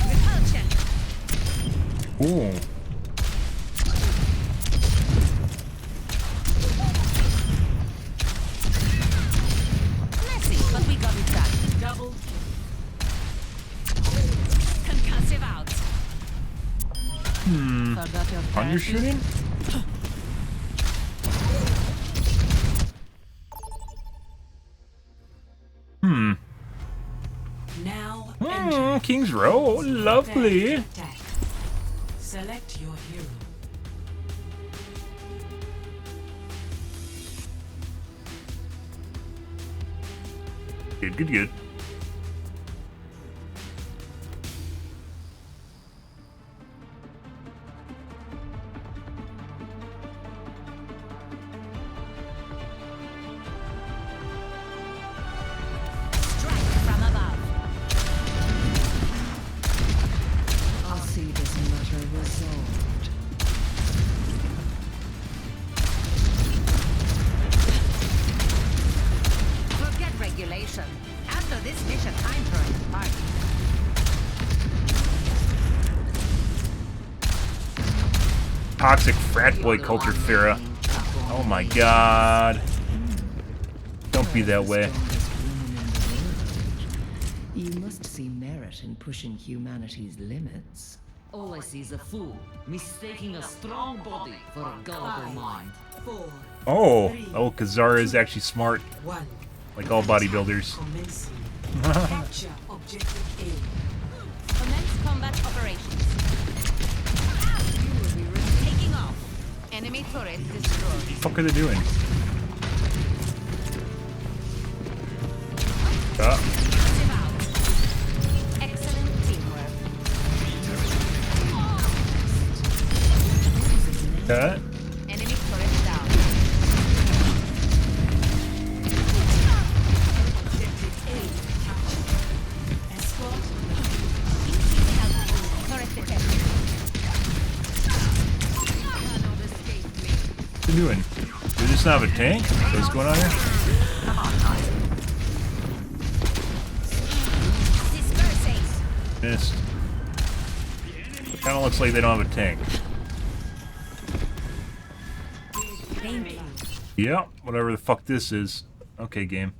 Repulsion. Ooh. Messy, but we got it done. double Concussive out. Forgot your On your parachute? shooting? Now enter. King's Row. Oh, lovely. Attack. Select your hero. Good, good, good. toxic frat boy culture, Farah. Oh my god. Don't be that way. You must see merit in pushing humanity's limits. All I see is a fool, mistaking a strong body for a gullible mind. 4, Oh, Kazara is actually smart, 1. like all bodybuilders. Commencing. Capture objective A. Commence combat operations. You will be taking off. Enemy turret destroyed. What the fuck are they doing? Massive out. Excellent teamwork. Enemy turret down. Objective A captured. Escort. Increasing altitude. Turret detected. Cannot escape me. What are they doing? Do they just not have a tank? What's going on here? Dispersing. Missed. Kind of looks like they don't have a tank. Thank you. Yeah, whatever the fuck this is. Okay, game.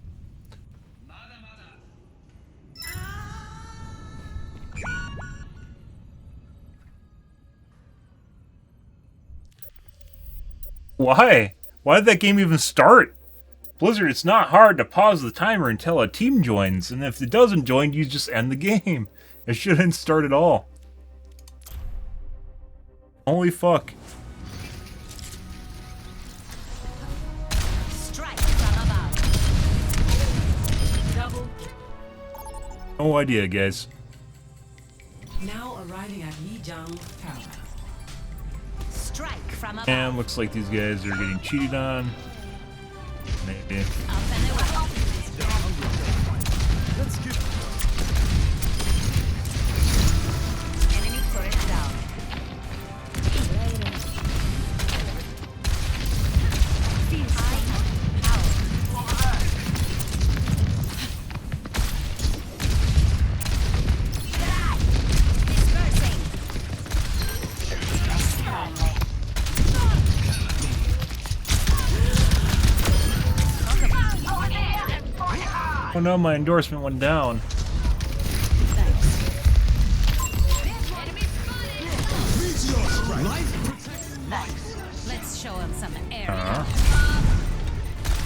Why? Why did that game even start? Blizzard, it's not hard to pause the timer until a team joins, and if it doesn't join, you just end the game. It shouldn't start at all. Holy fuck. Strike from above. Double. No idea, guys. Now arriving at Lijiang Tower. Strike from above. And looks like these guys are getting cheated on. Maybe. Up and away. Enemy turret down. High power. Dispersing. Oh no, my endorsement went down. Enemy spotted. Let's show him some air.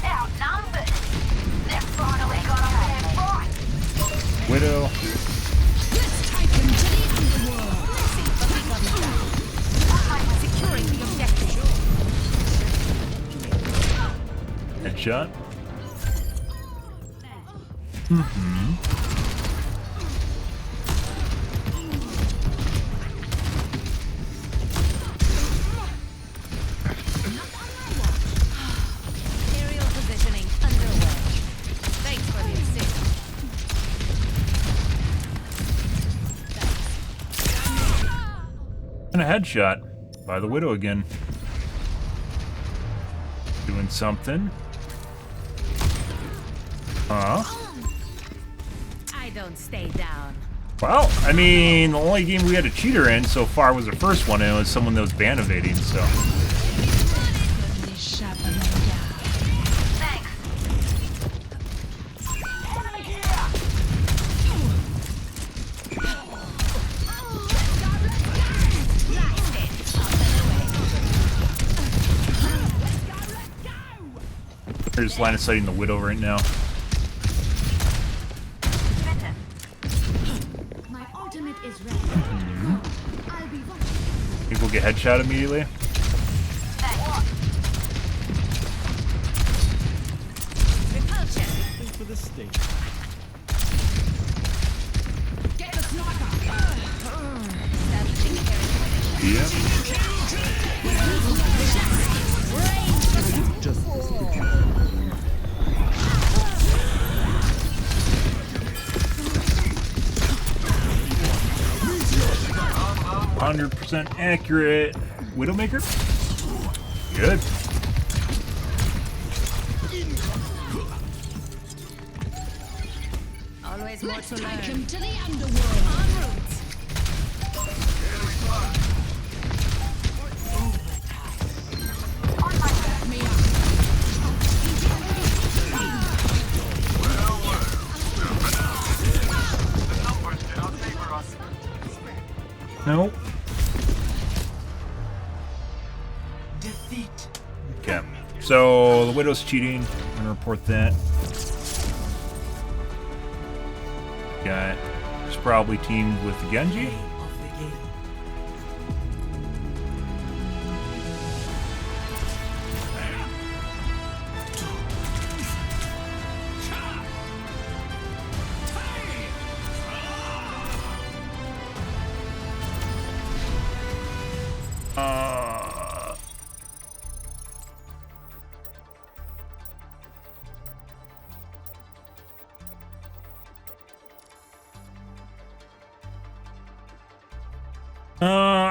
Outnumbered. They've finally got a fair fight. Widow. Let's take him to the underworld. See what we got done. Securing the objective. Headshot. Aerial positioning underway. Thanks for the assist. And a headshot by the Widow again. Doing something. Huh? I don't stay down. Well, I mean, the only game we had a cheater in so far was the first one, and it was someone that was ban evading, so. They're just line of sighting the Widow right now. My ultimate is ready. I'll be watching. Think we'll get headshot immediately? Repulsion. For the state. Get the sniper. Establishing area. Yeah. Range. 100% accurate. Widowmaker? Good. Always more to learn. Take him to the underworld. En route. Nope. Defeat. Okay. So the Widow's cheating. I'm gonna report that. Guy is probably teamed with the Genji. Play of the game.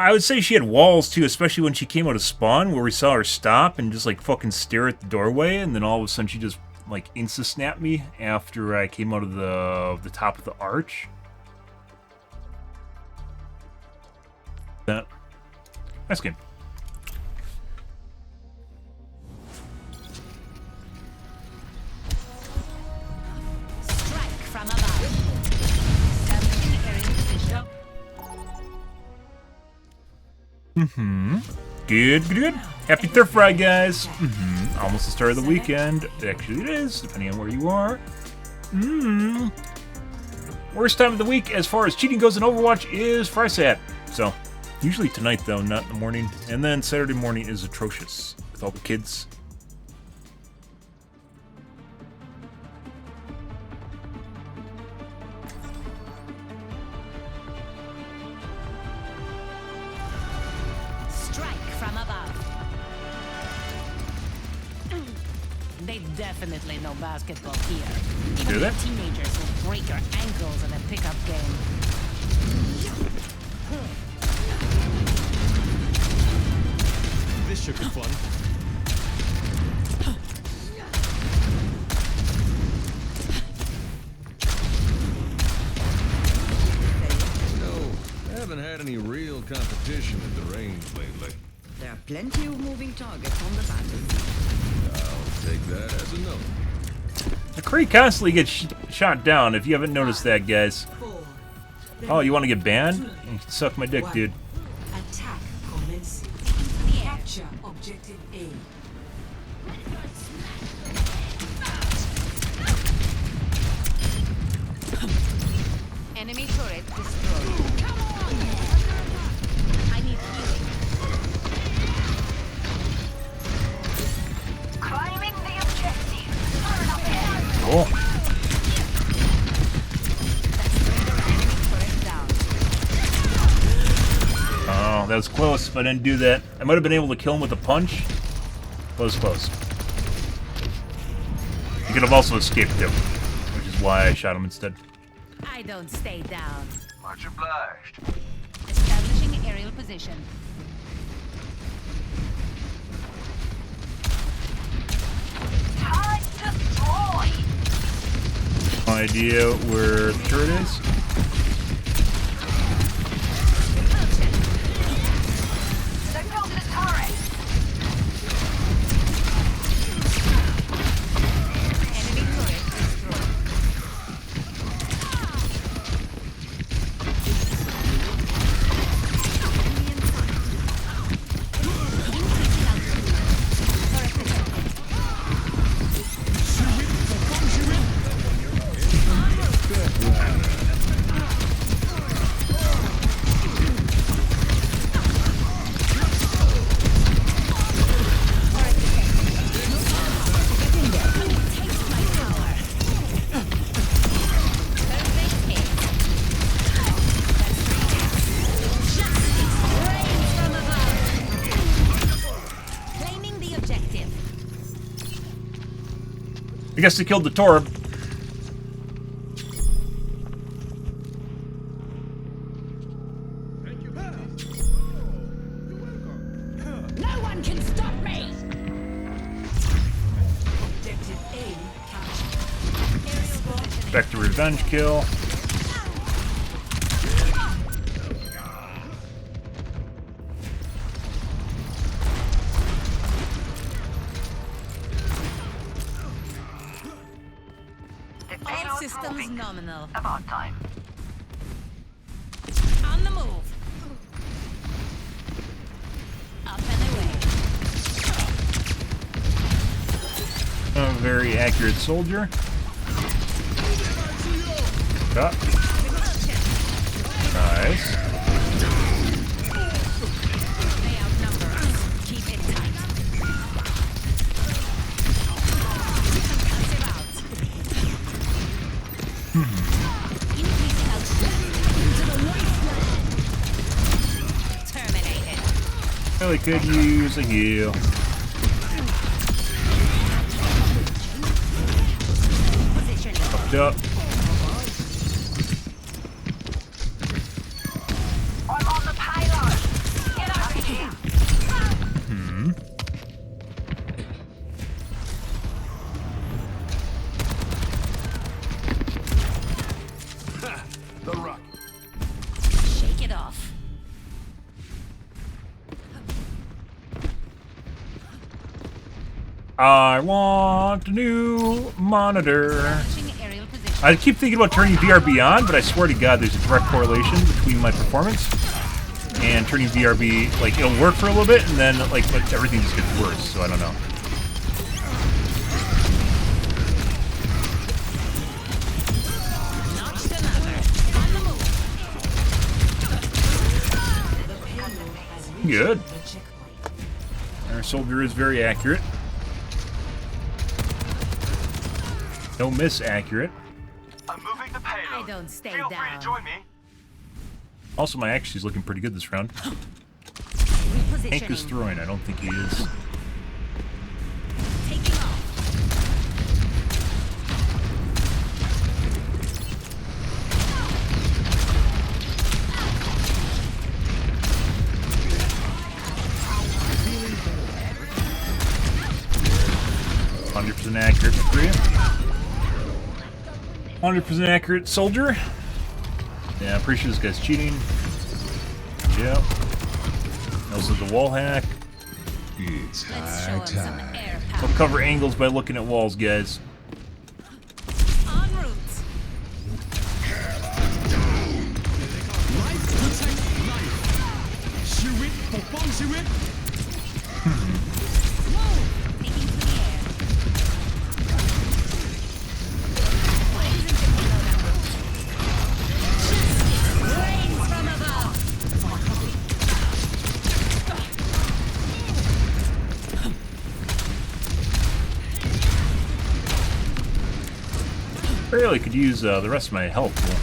I would say she had walls too, especially when she came out of spawn, where we saw her stop and just like fucking stare at the doorway, and then all of a sudden she just like insta snapped me after I came out of the top of the arch. That nice game. Strike from above. Establishing area position. Good, good, good. Happy Third Fry, guys. Almost the start of the weekend. Actually, it is, depending on where you are. Worst time of the week as far as cheating goes in Overwatch is Frysat. So, usually tonight, though, not in the morning. And then Saturday morning is atrocious with all the kids. Strike from above. They definitely know basketball here. Do Even they? the teenagers will break your ankles in a pickup game. This should be fun. I haven't had any real competition at the range lately. There are plenty of moving targets on the battlefield. I'll take that as a no. McCree constantly gets shot down, if you haven't noticed that, guys. 4. Oh, you want to get banned? You can suck my dick, dude. Attack commencing. Capture objective A. Enemy turret destroyed. Come on! I need healing. Climbing the objective. Turn up ahead. Cool. Turret down. Oh, that was close, but I didn't do that. I might have been able to kill him with a punch. Close, close. You could have also escaped him, which is why I shot him instead. I don't stay down. Much obliged. Establishing aerial position. Time to destroy. No idea where the turret is. Signal to the turret. Enemy turret destroyed. Claiming the objective. I guess they killed the Torb. No one can stop me. Objective A captured. Back to revenge kill. The All payload's systems moving. nominal. About time. On the move. very accurate soldier. Got. Nice. They outnumber us. Keep it tight. Concussive out. Increasing output into the wasteland. Terminated. Really could use a heal. Positioning. Fucked up. I'm on the payload. Get over here. The rock. Shake it off. I want a new monitor. Establishing aerial position. I keep thinking about turning VRB on, but I swear to God, there's a direct correlation between my performance and turning VRB. Like, it'll work for a little bit, and then like everything just gets worse. So I don't know. Notched another. On the move. Good. The checkpoint. Our soldier is very accurate. No miss accurate. I'm moving the payload. I don't stay Feel free down. to join me. Also, my actually's looking pretty good this round. Hank is Repositioning. throwing. I don't think he is. Taking off. 100% accurate for you. 100% accurate soldier. Yeah, I'm pretty sure this guy's cheating. Yep. Also the wall hack. It's Let's show high him some time. air We'll power. cover angles by looking at walls, guys. En route. Life protects life. Shirit, popong shirit. Move. Taking to the air. Flames into payload en route. Rains from above. Really could use the rest of my health pool.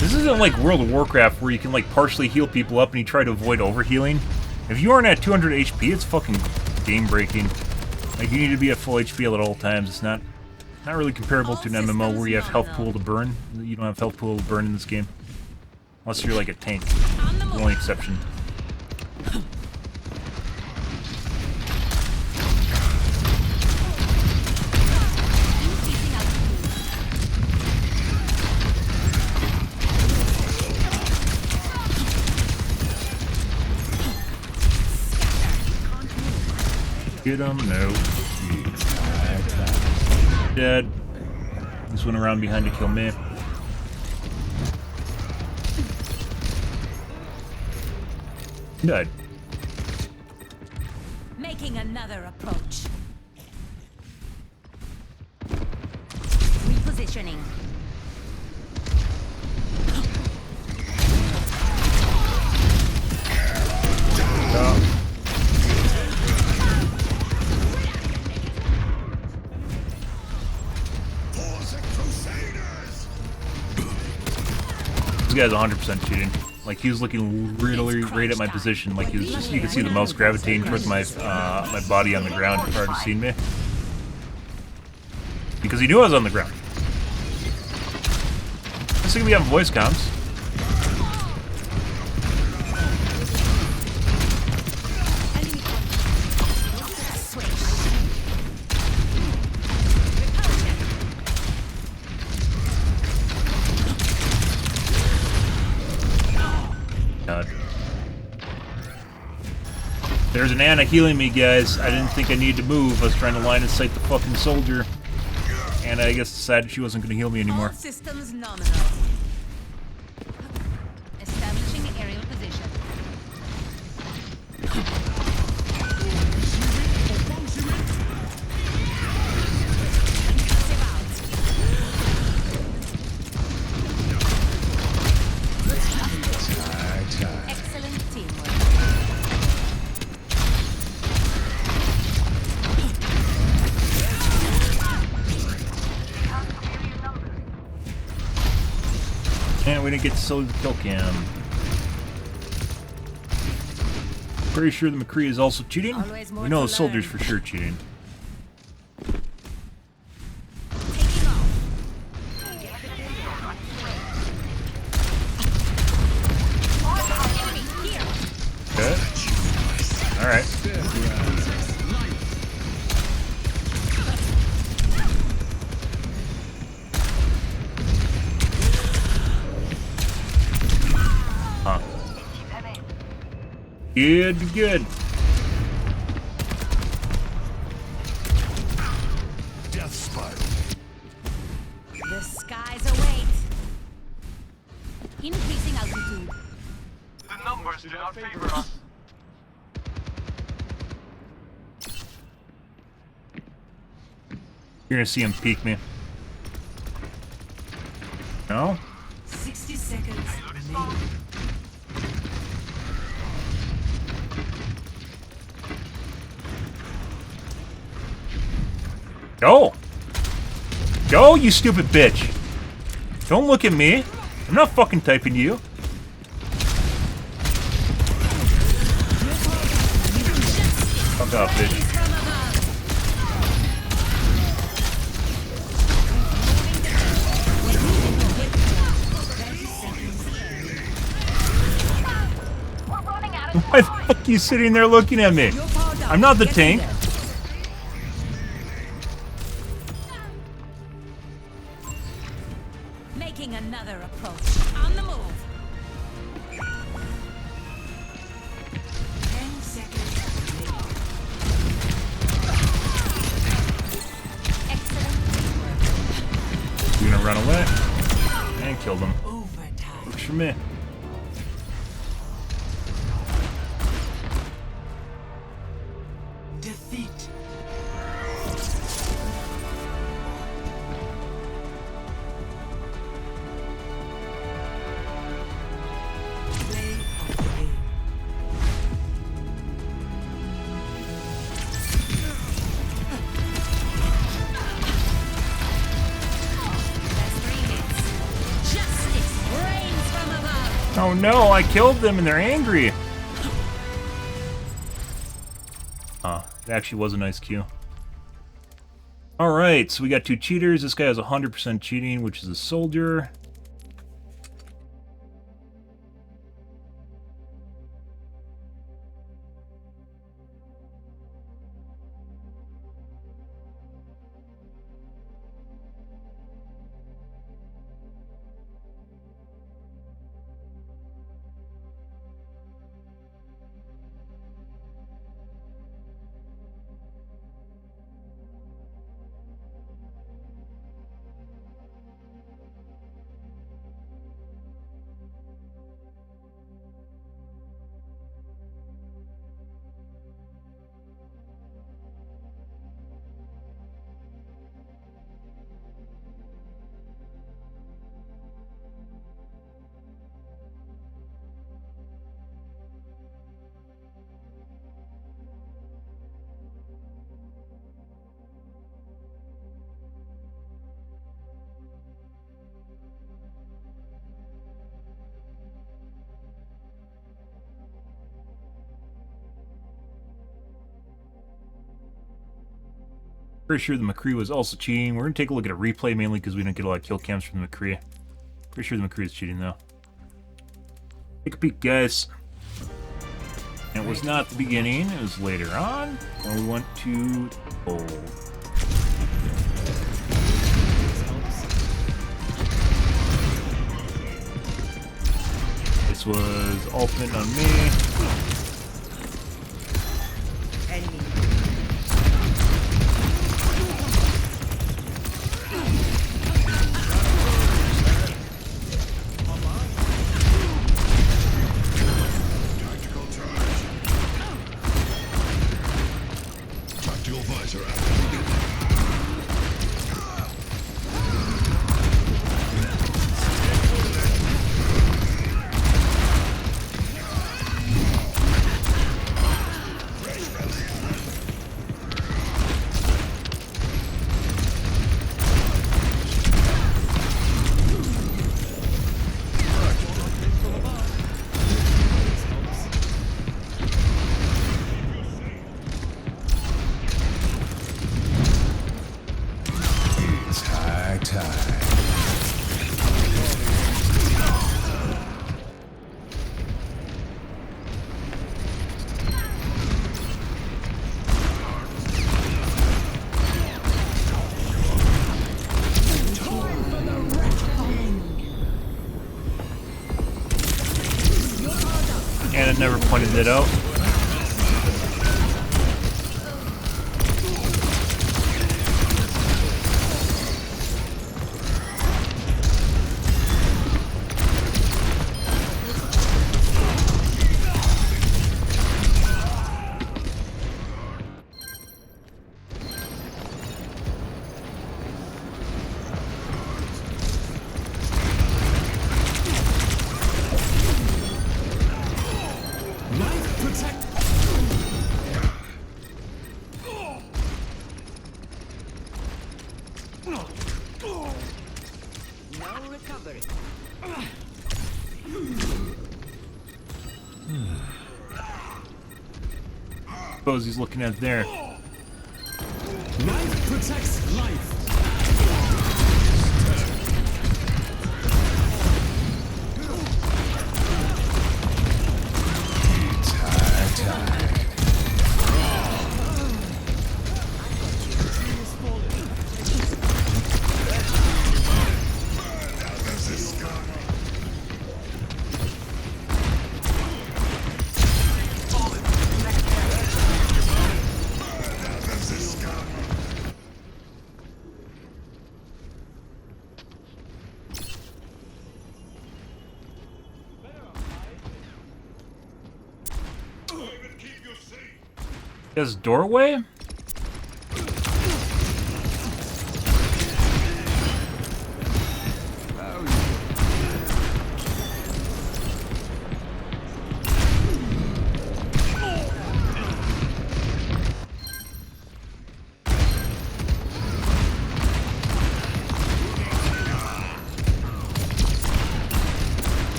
This isn't like World of Warcraft where you can like partially heal people up and you try to avoid overhealing. If you aren't at 200 HP, it's fucking game breaking. Like you need to be at full HP at all times. It's not really comparable to an MMO where you have health pool to burn. You don't have health pool to burn in this game. Unless you're like a tank. The only exception. Increasing altitude. Get him? No. Dead. This went around behind to kill me. Died. Making another approach. Repositioning. This guy's 100% cheating. Like he was looking really right at my position. Like he was just, you could see the mouse gravitating towards my my body on the ground prior to seeing me. Because he knew I was on the ground. This is gonna be on voice comms. God. There's an Anna healing me, guys. I didn't think I needed to move. I was trying to line of sight the fucking soldier. And I guess decided she wasn't going to heal me anymore. All systems nominal. Establishing aerial position. And we didn't get to sell the kill cam. Pretty sure the McCree is also cheating. Always more We know to the soldier's learn. for sure cheating. Okay. Alright. Huh. Good, good. Death spiral. The skies await. Increasing altitude. The numbers do not favor us. You're gonna see him peek me. No? 60 seconds remaining. Go! Go, you stupid bitch! Don't look at me. I'm not fucking typing to you. Fuck off, bitch. Why the fuck are you sitting there looking at me? I'm not the tank. Making another approach. On the move. 10 seconds remaining. Excellent. You're gonna run away and kill them. Overtime. Works for me. Defeat. Play of the game. That's 3 hits. Justice reigns from above. Oh no, I killed them and they're angry. It actually was a nice kill. Alright, so we got 2 cheaters. This guy has 100% cheating, which is a soldier. Pretty sure the McCree was also cheating. We're going to take a look at a replay mainly because we didn't get a lot of kill cams from the McCree. Pretty sure the McCree is cheating though. Take a peek, guys. And it was not the beginning, it was later on when we went to gold. This was ultimate on me. Enemy. Tactical charge. Tactical visor activated. that never pointed that out. No recovery. Suppose he's looking at there. Life protects life. His doorway?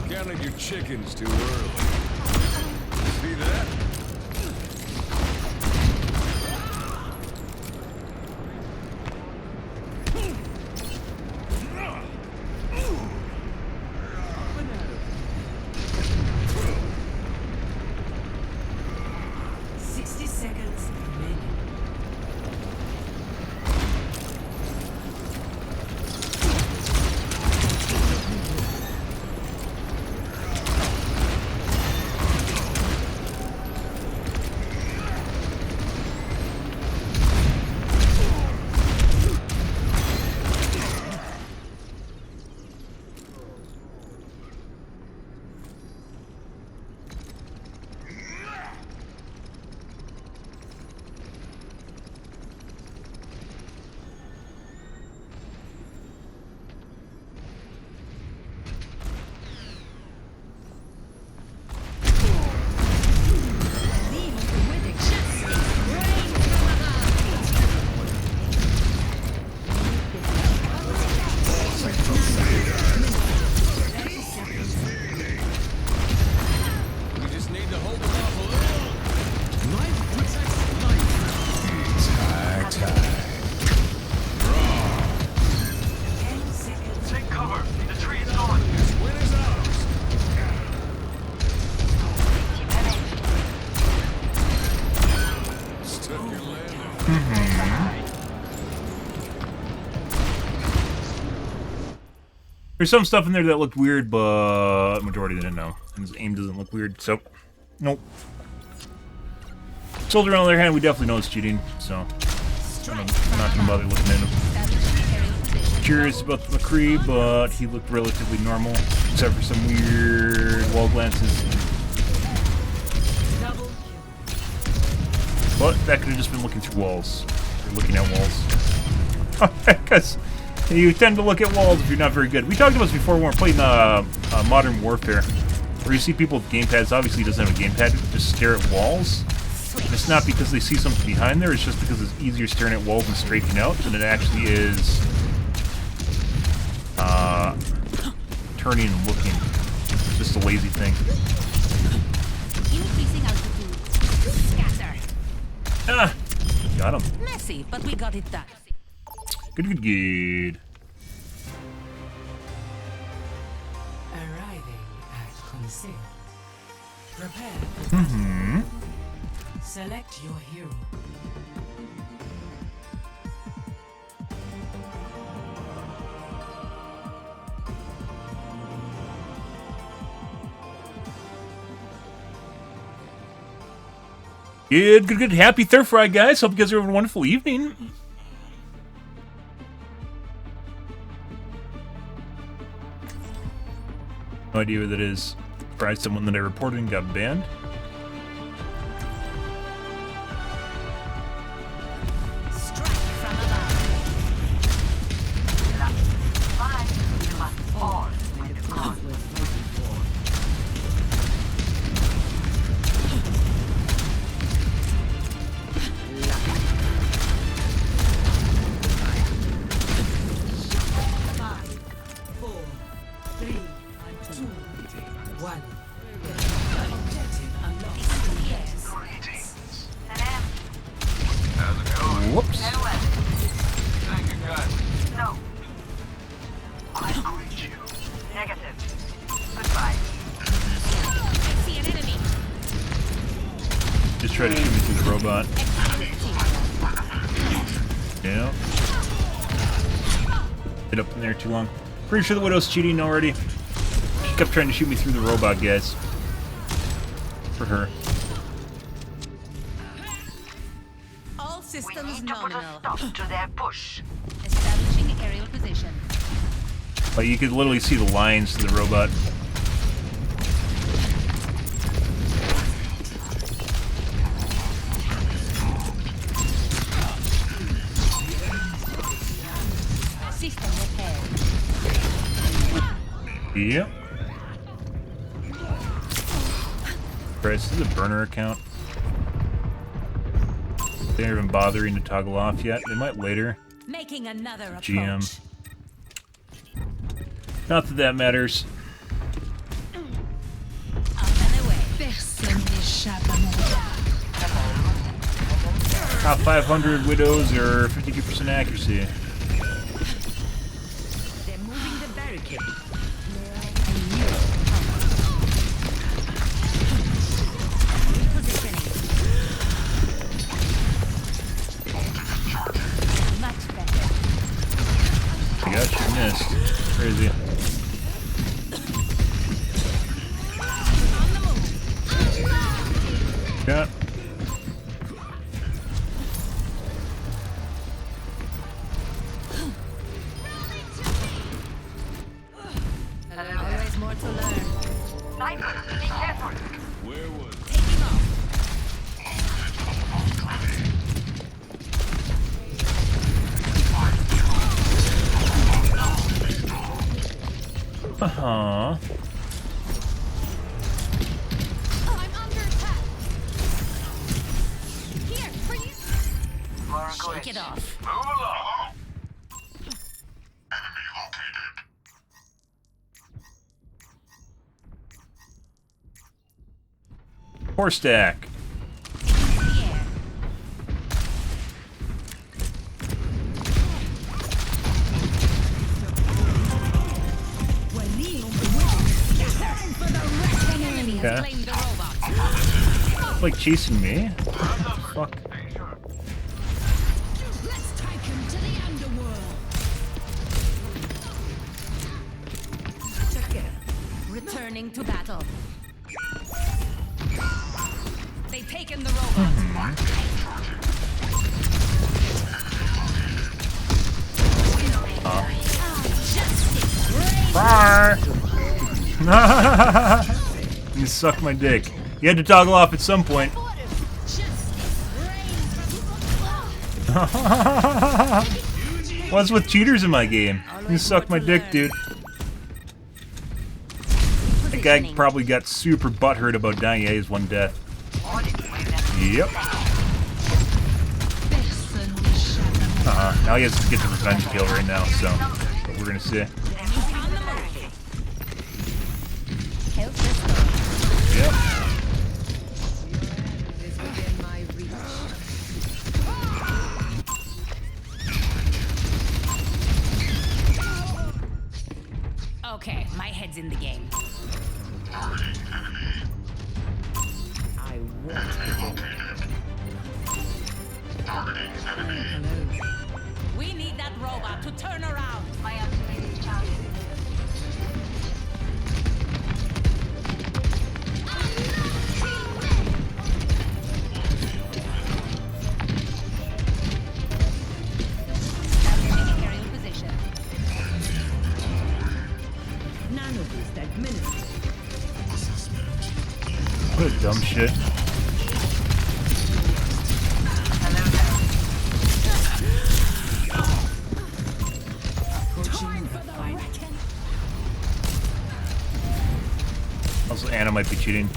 Counted your chickens too early. See that? There's some stuff in there that looked weird, but majority didn't know. And his aim doesn't look weird, so nope. Soldier, on the other hand, we definitely know it's cheating, so I'm not gonna bother looking at him. Curious about the McCree, but he looked relatively normal, except for some weird wall glances. But that could have just been looking through walls, or looking at walls. Because you tend to look at walls if you're not very good. We talked about this before when we were playing Modern Warfare, where you see people with gamepads. Obviously, he doesn't have a gamepad. Just stare at walls. And it's not because they see something behind there. It's just because it's easier staring at walls and strafing out than it actually is turning and looking. It's just a lazy thing. Increasing altitude. Scatter. Ah, got him. Messy, but we got it done. Good, good, good. Arriving at Conceal. Prepare for battle. Select your hero. Good. Happy Third Friday, guys. Hope you guys are having a wonderful evening. No idea what that is. Probably someone that I reported and got banned. Strike from above. Fine, you must fall with the cause. Whoops. Thank you, God. No. I greet you. Negative. Goodbye. I see an enemy. Just try to shoot me through the robot. Yeah. Hit up in there too long. Pretty sure the Widow's cheating already. She kept trying to shoot me through the robot, guys. For her. All We systems need to put a nominal. stop to their push. Establishing aerial position. Like, you could literally see the lines to the robot. System repaired. Yep. Christ, this is a burner account. They aren't even bothering to toggle off yet. They might later. Making another approach. GM. Not that that matters. Up and away. Personne n'échappe à mon regard. Top 500 Widows or 52% accuracy. They're moving the barricade. Much better. I got you missed. Crazy. On the move. Yeah. Always more to learn. Sniper, be careful. Where was Taking off. Uh-huh. I'm under attack. Here, for you. Shake it off. Move along. Core stack. Yeah. An enemy has Okay. claimed the robot. Like chasing me? What the fuck? Let's take him to the underworld. Returning to battle. They've taken the robot. Justice reigns. Fire! You sucked my dick. You had to toggle off at some point. What's with cheaters in my game? You suck my dick, dude. That guy probably got super butthurt about dying. Yeah, he's one death. Yep. Now he has to get the revenge kill right now, so what we're gonna see. Yep. Is within my reach. Okay, my head's in the game. I want We need that robot to turn around. My ultimate is charging. Boost administered. What a dumb shit. Also, Anna might be cheating.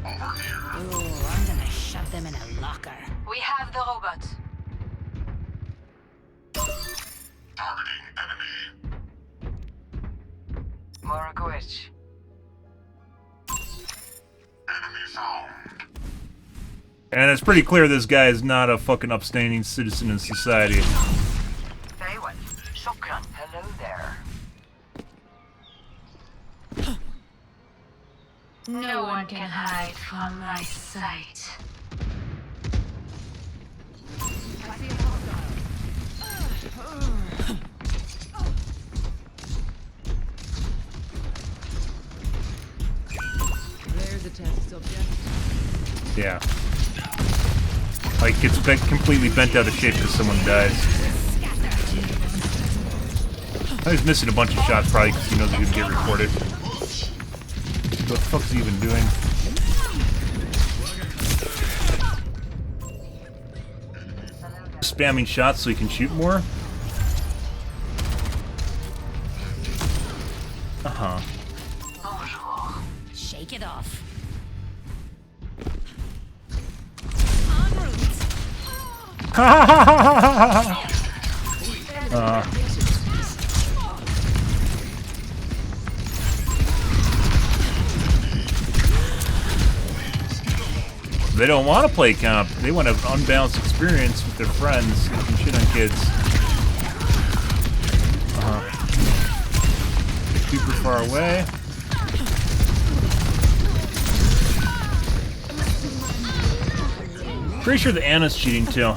Ooh, I'm gonna shove them in a locker. We have the robot. Targeting enemy. Moragowicz. Enemy found. And it's pretty clear this guy is not a fucking upstanding citizen in society. Very well. Shotgun. Hello there. No one can hide from my sight. There's a test subject. Yeah. Like, gets completely bent out of shape because someone dies. He's missing a bunch of shots probably because he knows he's gonna get recorded. What the fuck is he even doing? Spamming shots so he can shoot more? Uh-huh. Shake it off. They don't want to play comp. They want to have an unbalanced experience with their friends and shit on kids. Super far away. Pretty sure that Anna's cheating too,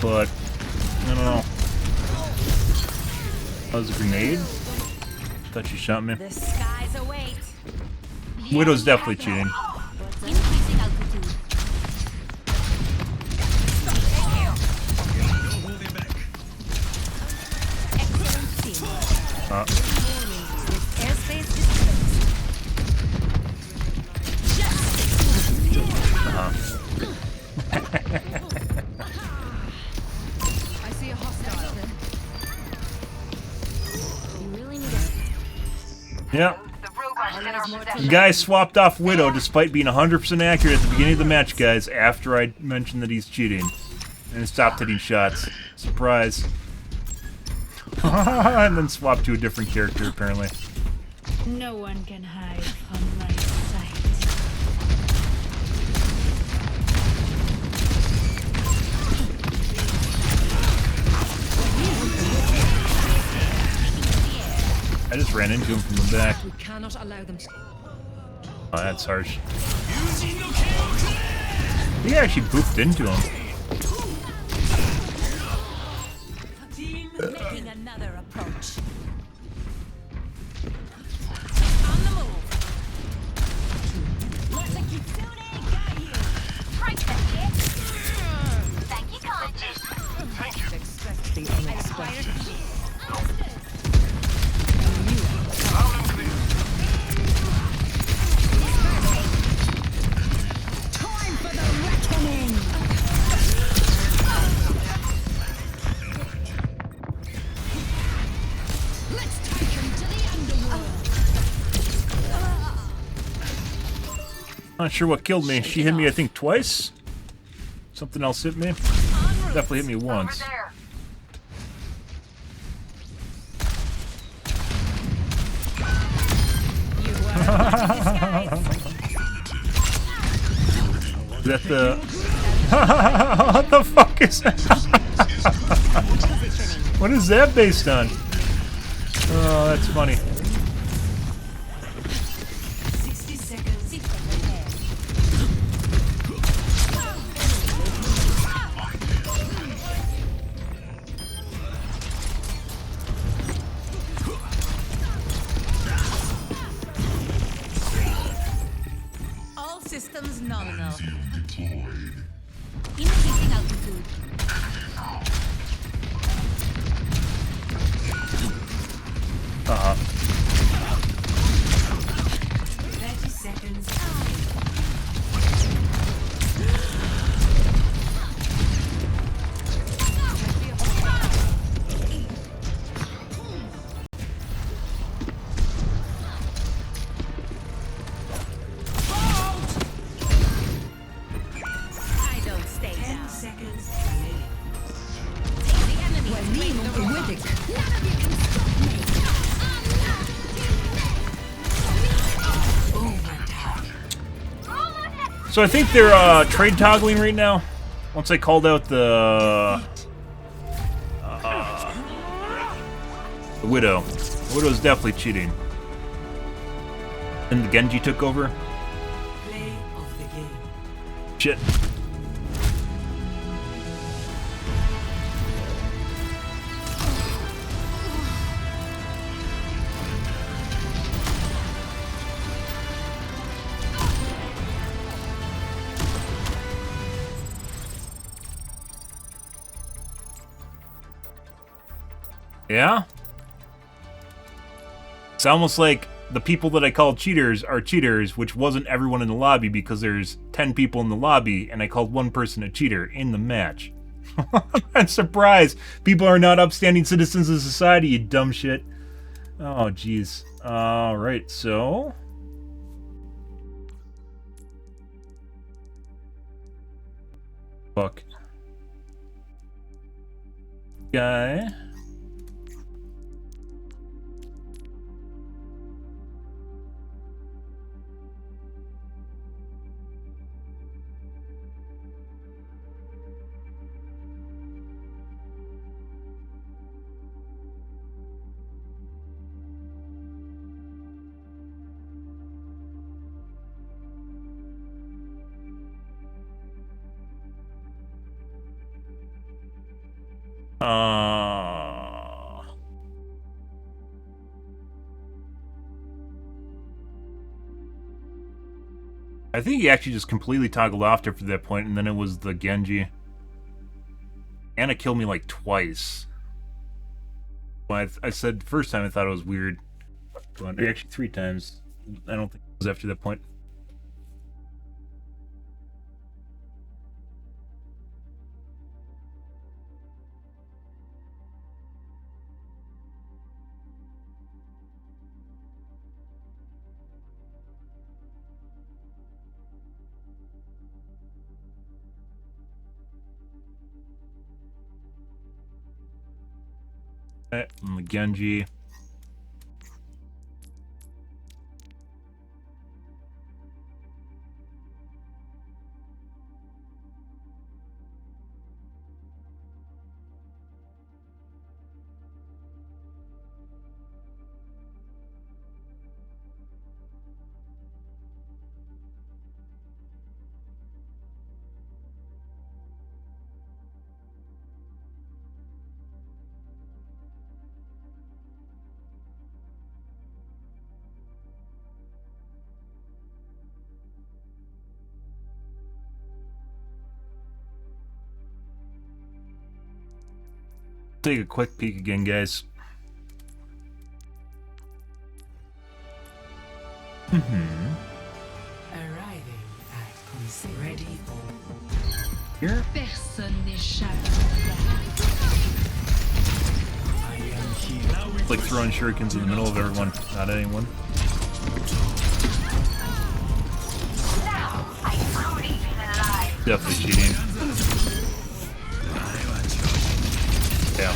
but I don't know. That was a grenade? Thought she shot me. The skies await. Widow's definitely cheating. Increasing altitude. Excellent teamwork. Airspace displaced. I see a hostile. You really need a Yep. The robot in our possession. Guy swapped off Widow despite being 100% accurate at the beginning of the match, guys, after I mentioned that he's cheating. And stopped hitting shots. Surprise. And then swapped to a different character, apparently. No one can hide from my sight. I just ran into him from the back. We cannot allow them to. Oh, that's harsh. He actually booped into him. Making another approach. On the move. Let the kitsune guide you. Right back here. Thank you, Con. Thank you. Expect the unexpected. Loud and clear. Time for the reckoning. Let's take him to the underworld. Not sure what killed me. She hit me, I think, twice. Something else hit me. Definitely hit me once. Over there. You were Is that the... What the fuck is that? What is that based on? Oh, that's funny. 60 seconds. all systems nominal. Deployed. Increasing altitude. Uh-huh. So I think they're trade toggling right now. Once I called out the Widow. The Widow's definitely cheating. And the Genji took over. Play of the game. Shit. Yeah? It's almost like the people that I call cheaters are cheaters, which wasn't everyone in the lobby because there's 10 people in the lobby, and I called one person a cheater in the match. I'm surprised people are not upstanding citizens of society, you dumb shit. Oh, jeez. Alright, so... Fuck. Guy... I think he actually just completely toggled off after that point, and then it was the Genji. Anna killed me like twice. Well, I said the first time I thought it was weird. But actually 3 times. I don't think it was after that point. And the Genji. Take a quick peek again, guys. Arriving at Conseil. Ready Here? Personne n'échappe. It's like throwing shurikens in the middle of everyone, not anyone. Definitely cheating. Yeah.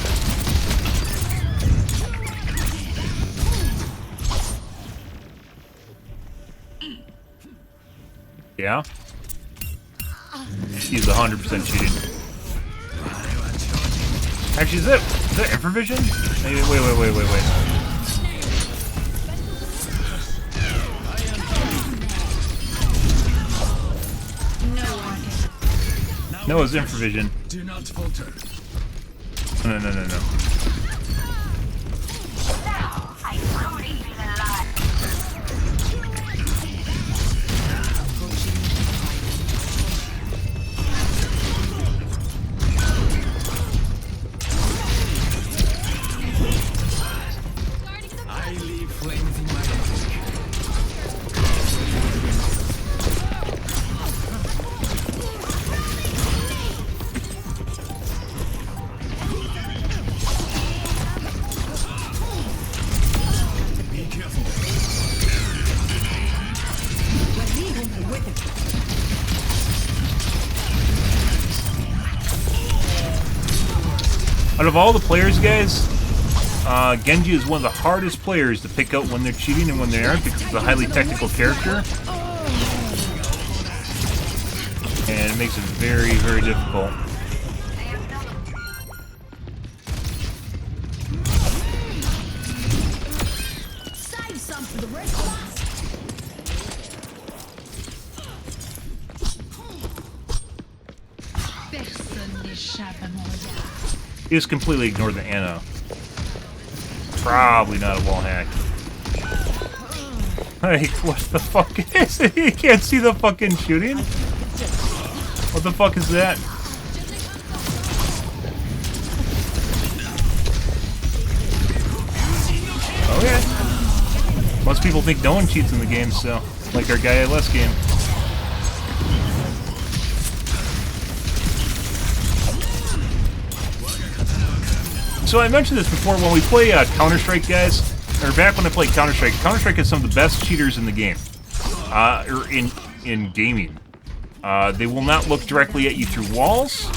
Yeah? He's 100% cheating. Actually, is that infravision? Wait. No, it's infravision. Do not falter. No. I leave flames in my eyes. Be careful. Out of all the players, guys, Genji is one of the hardest players to pick out when they're cheating and when they aren't because he's a highly technical character. And it makes it very, very difficult. Save some for the rest of us. Personne n'échappe à mon regard. He just completely ignored the Ana. Probably not a wall hack. Like, what the fuck is it? You can't see the fucking shooting? What the fuck is that? Okay. Most people think no one cheats in the game, so like our guy LS game. So I mentioned this before, when we play Counter-Strike, guys, or back when I played Counter-Strike, Counter-Strike is some of the best cheaters in the game, or in gaming. They will not look directly at you through walls,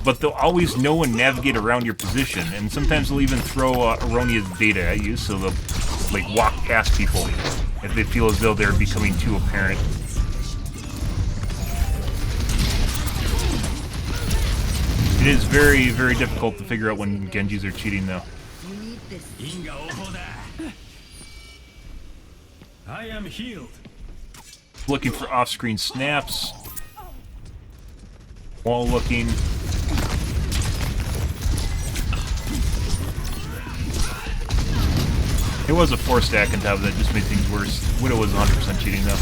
but they'll always know and navigate around your position, and sometimes they'll even throw erroneous data at you, so they'll like walk past people if they feel as though they're becoming too apparent. It is very, very difficult to figure out when Genjis are cheating, though. I am healed. Looking for off-screen snaps. Wall looking. It was a 4-stack on top of that, just made things worse. Widow was 100% cheating, though.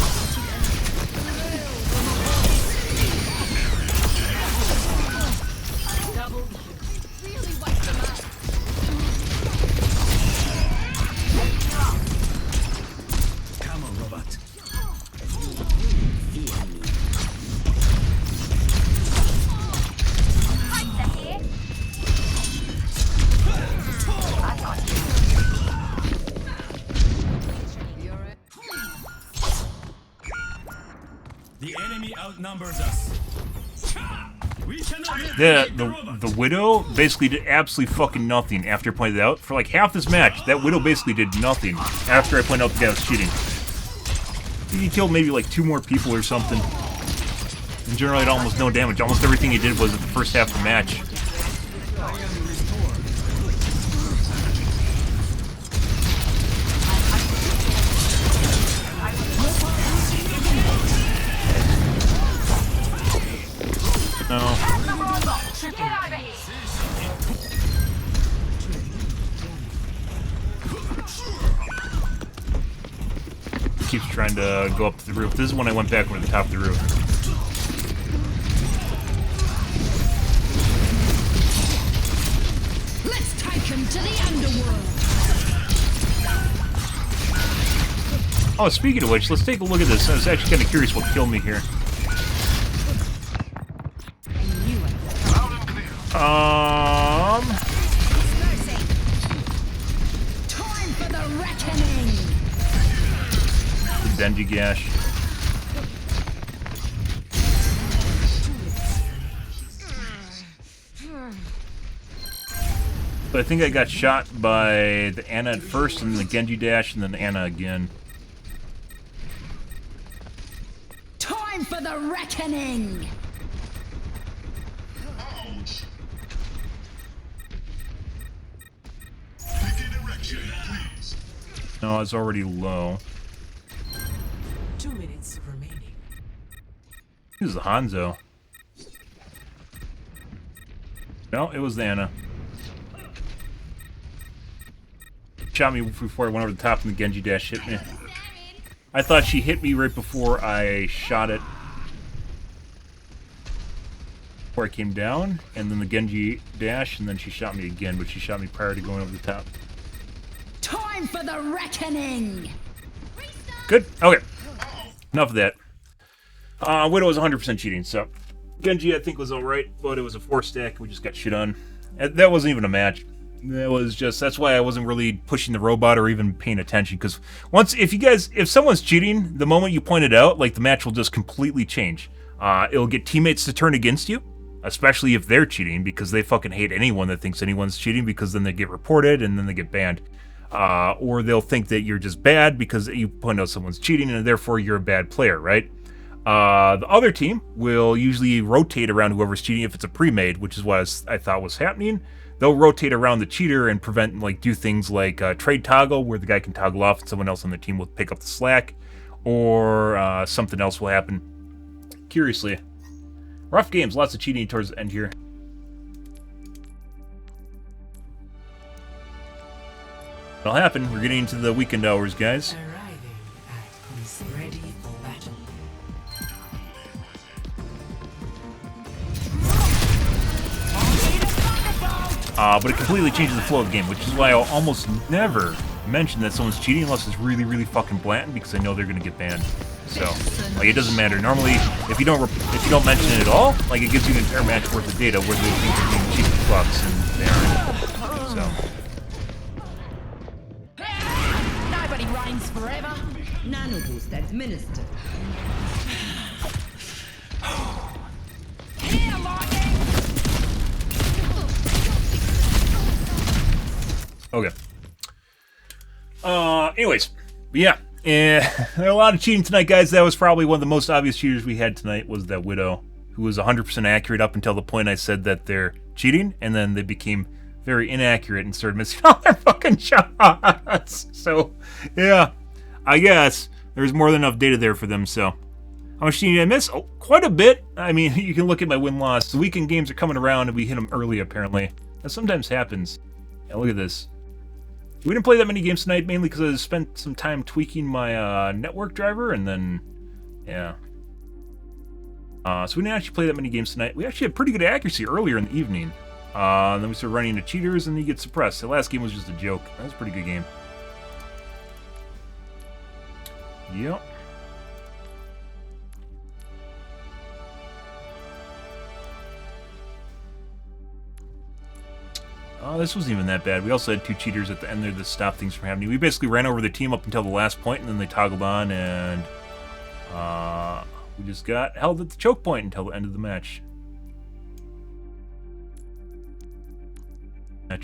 The enemy outnumbers us. The Widow basically did absolutely fucking nothing after I pointed it out. For like half this match, that Widow basically did nothing after I pointed out the guy was cheating. He killed maybe like 2 more people or something. And generally, almost no damage. Almost everything he did was at the first half of the match. No. Keeps trying to go up to the roof. This is when I went back over the top of the roof. Let's take him to the underworld. Oh, speaking of which, let's take a look at this. I was actually kind of curious what killed me here. Time for the reckoning. Denji Gash. But I think I got shot by the Ana at first, and then the Genji Dash, and then the Ana again. Time for the reckoning. No, it's already low. 2 minutes remaining. This is the Hanzo. No, it was the Ana. Shot me before I went over the top, and the Genji Dash hit me. I thought she hit me right before I shot it. Before I came down, and then the Genji Dash, and then she shot me again, but she shot me prior to going over the top. Time for the reckoning. Good. Okay. Enough of that. Widow was 100% cheating, so Genji I think was alright, but it was a 4-stack. We just got shit on. That wasn't even a match. That was just, that's why I wasn't really pushing the robot or even paying attention, because if someone's cheating, the moment you point it out, like, the match will just completely change. It'll get teammates to turn against you, especially if they're cheating, because they fucking hate anyone that thinks anyone's cheating, because then they get reported and then they get banned. Or they'll think that you're just bad because you point out someone's cheating and therefore you're a bad player, right? The other team will usually rotate around whoever's cheating if it's a pre-made, which is what I thought was happening. They'll rotate around the cheater and prevent, like, do things like trade toggle, where the guy can toggle off and someone else on the team will pick up the slack, or something else will happen. Curiously. Rough games, lots of cheating towards the end here. It'll happen. We're getting into the weekend hours, guys. Ready for battle. But it completely changes the flow of the game, which is why I'll almost never mention that someone's cheating unless it's really, really fucking blatant, because I know they're gonna get banned. So, like, it doesn't matter. Normally, if you don't mention it at all, like, it gives you an entire match worth of data where they think they're being cheating fucks and they aren't. So. Nobody reigns forever. Nanoboost administered. Here, lightning. Okay. Anyways, but yeah, there are a lot of cheating tonight, guys. That was probably one of the most obvious cheaters we had tonight was that Widow, who was 100% accurate up until the point I said that they're cheating, and then they became very inaccurate and started missing all their fucking shots. So, yeah, I guess there's more than enough data there for them, so. How much cheating did I miss? Oh, quite a bit. I mean, you can look at my win-loss. The weekend games are coming around, and we hit them early, apparently. That sometimes happens. Yeah, look at this. We didn't play that many games tonight, mainly because I spent some time tweaking my network driver, and then, yeah. So we didn't actually play that many games tonight. We actually had pretty good accuracy earlier in the evening. Then we started running into cheaters, and you get suppressed. The last game was just a joke. That was a pretty good game. Yep. This wasn't even that bad. We also had two cheaters at the end there to stop things from happening. We basically ran over the team up until the last point, and then they toggled on, and we just got held at the choke point until the end of the match. I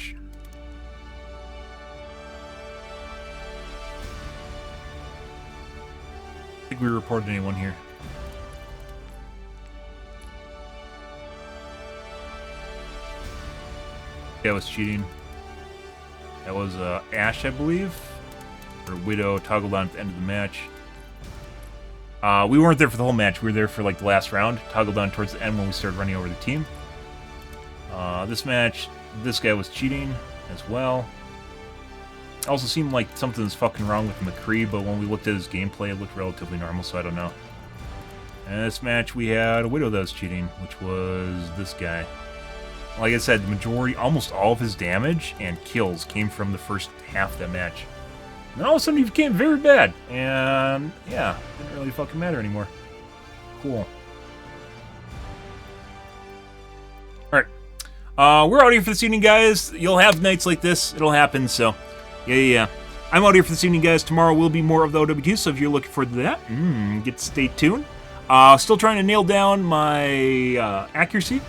think we reported anyone here. That was cheating. That was Ash, I believe. Or Widow toggled on at the end of the match. We weren't there for the whole match. We were there for like the last round. Toggled on towards the end when we started running over the team. This match, this guy was cheating as well. Also seemed like something was fucking wrong with McCree, but when we looked at his gameplay, it looked relatively normal, so I don't know. And this match, we had a Widow that was cheating, which was this guy. Like I said, the majority, almost all of his damage and kills came from the first half of that match. And all of a sudden he became very bad. And yeah, didn't really fucking matter anymore. Cool. Alright. We're out here for this evening, guys. You'll have nights like this. It'll happen, so yeah. I'm out here for this evening, guys. Tomorrow will be more of the OW2, so if you're looking forward to that, get to stay tuned. Still trying to nail down my accuracy,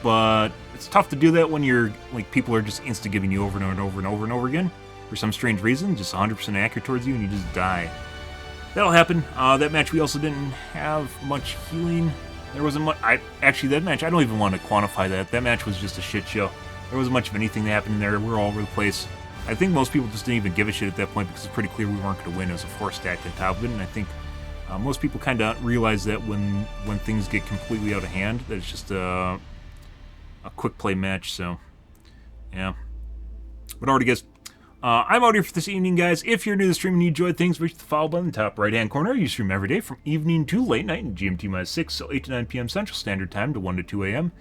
but it's tough to do that when you're like people are just insta-giving you over and over and over and over again for some strange reason, just 100% accurate towards you, and you just die. That'll happen. That match we also didn't have much healing. There wasn't much. Actually, that match I don't even want to quantify that. That match was just a shit show. There wasn't much of anything that happened in there. We were all over the place. I think most people just didn't even give a shit at that point because it's pretty clear we weren't going to win. It was a 4 stacked on top of it, and I think most people kind of realize that when things get completely out of hand, that it's just a quick play match. So, yeah. But already, guys, I'm out here for this evening, guys. If you're new to the stream and you enjoyed things, reach the follow button in the top right-hand corner. You stream every day from evening to late night in GMT-6, so 8 to 9 p.m. Central Standard Time to 1 to 2 a.m.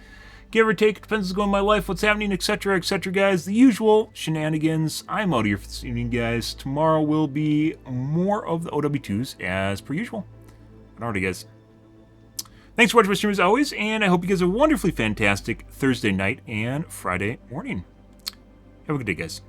Give or take, it depends what's going on in my life, what's happening, etc., guys. The usual shenanigans. I'm out here for this evening, guys. Tomorrow will be more of the OW2s as per usual. But alrighty, guys. Thanks for watching my stream as always, and I hope you guys have a wonderfully fantastic Thursday night and Friday morning. Have a good day, guys.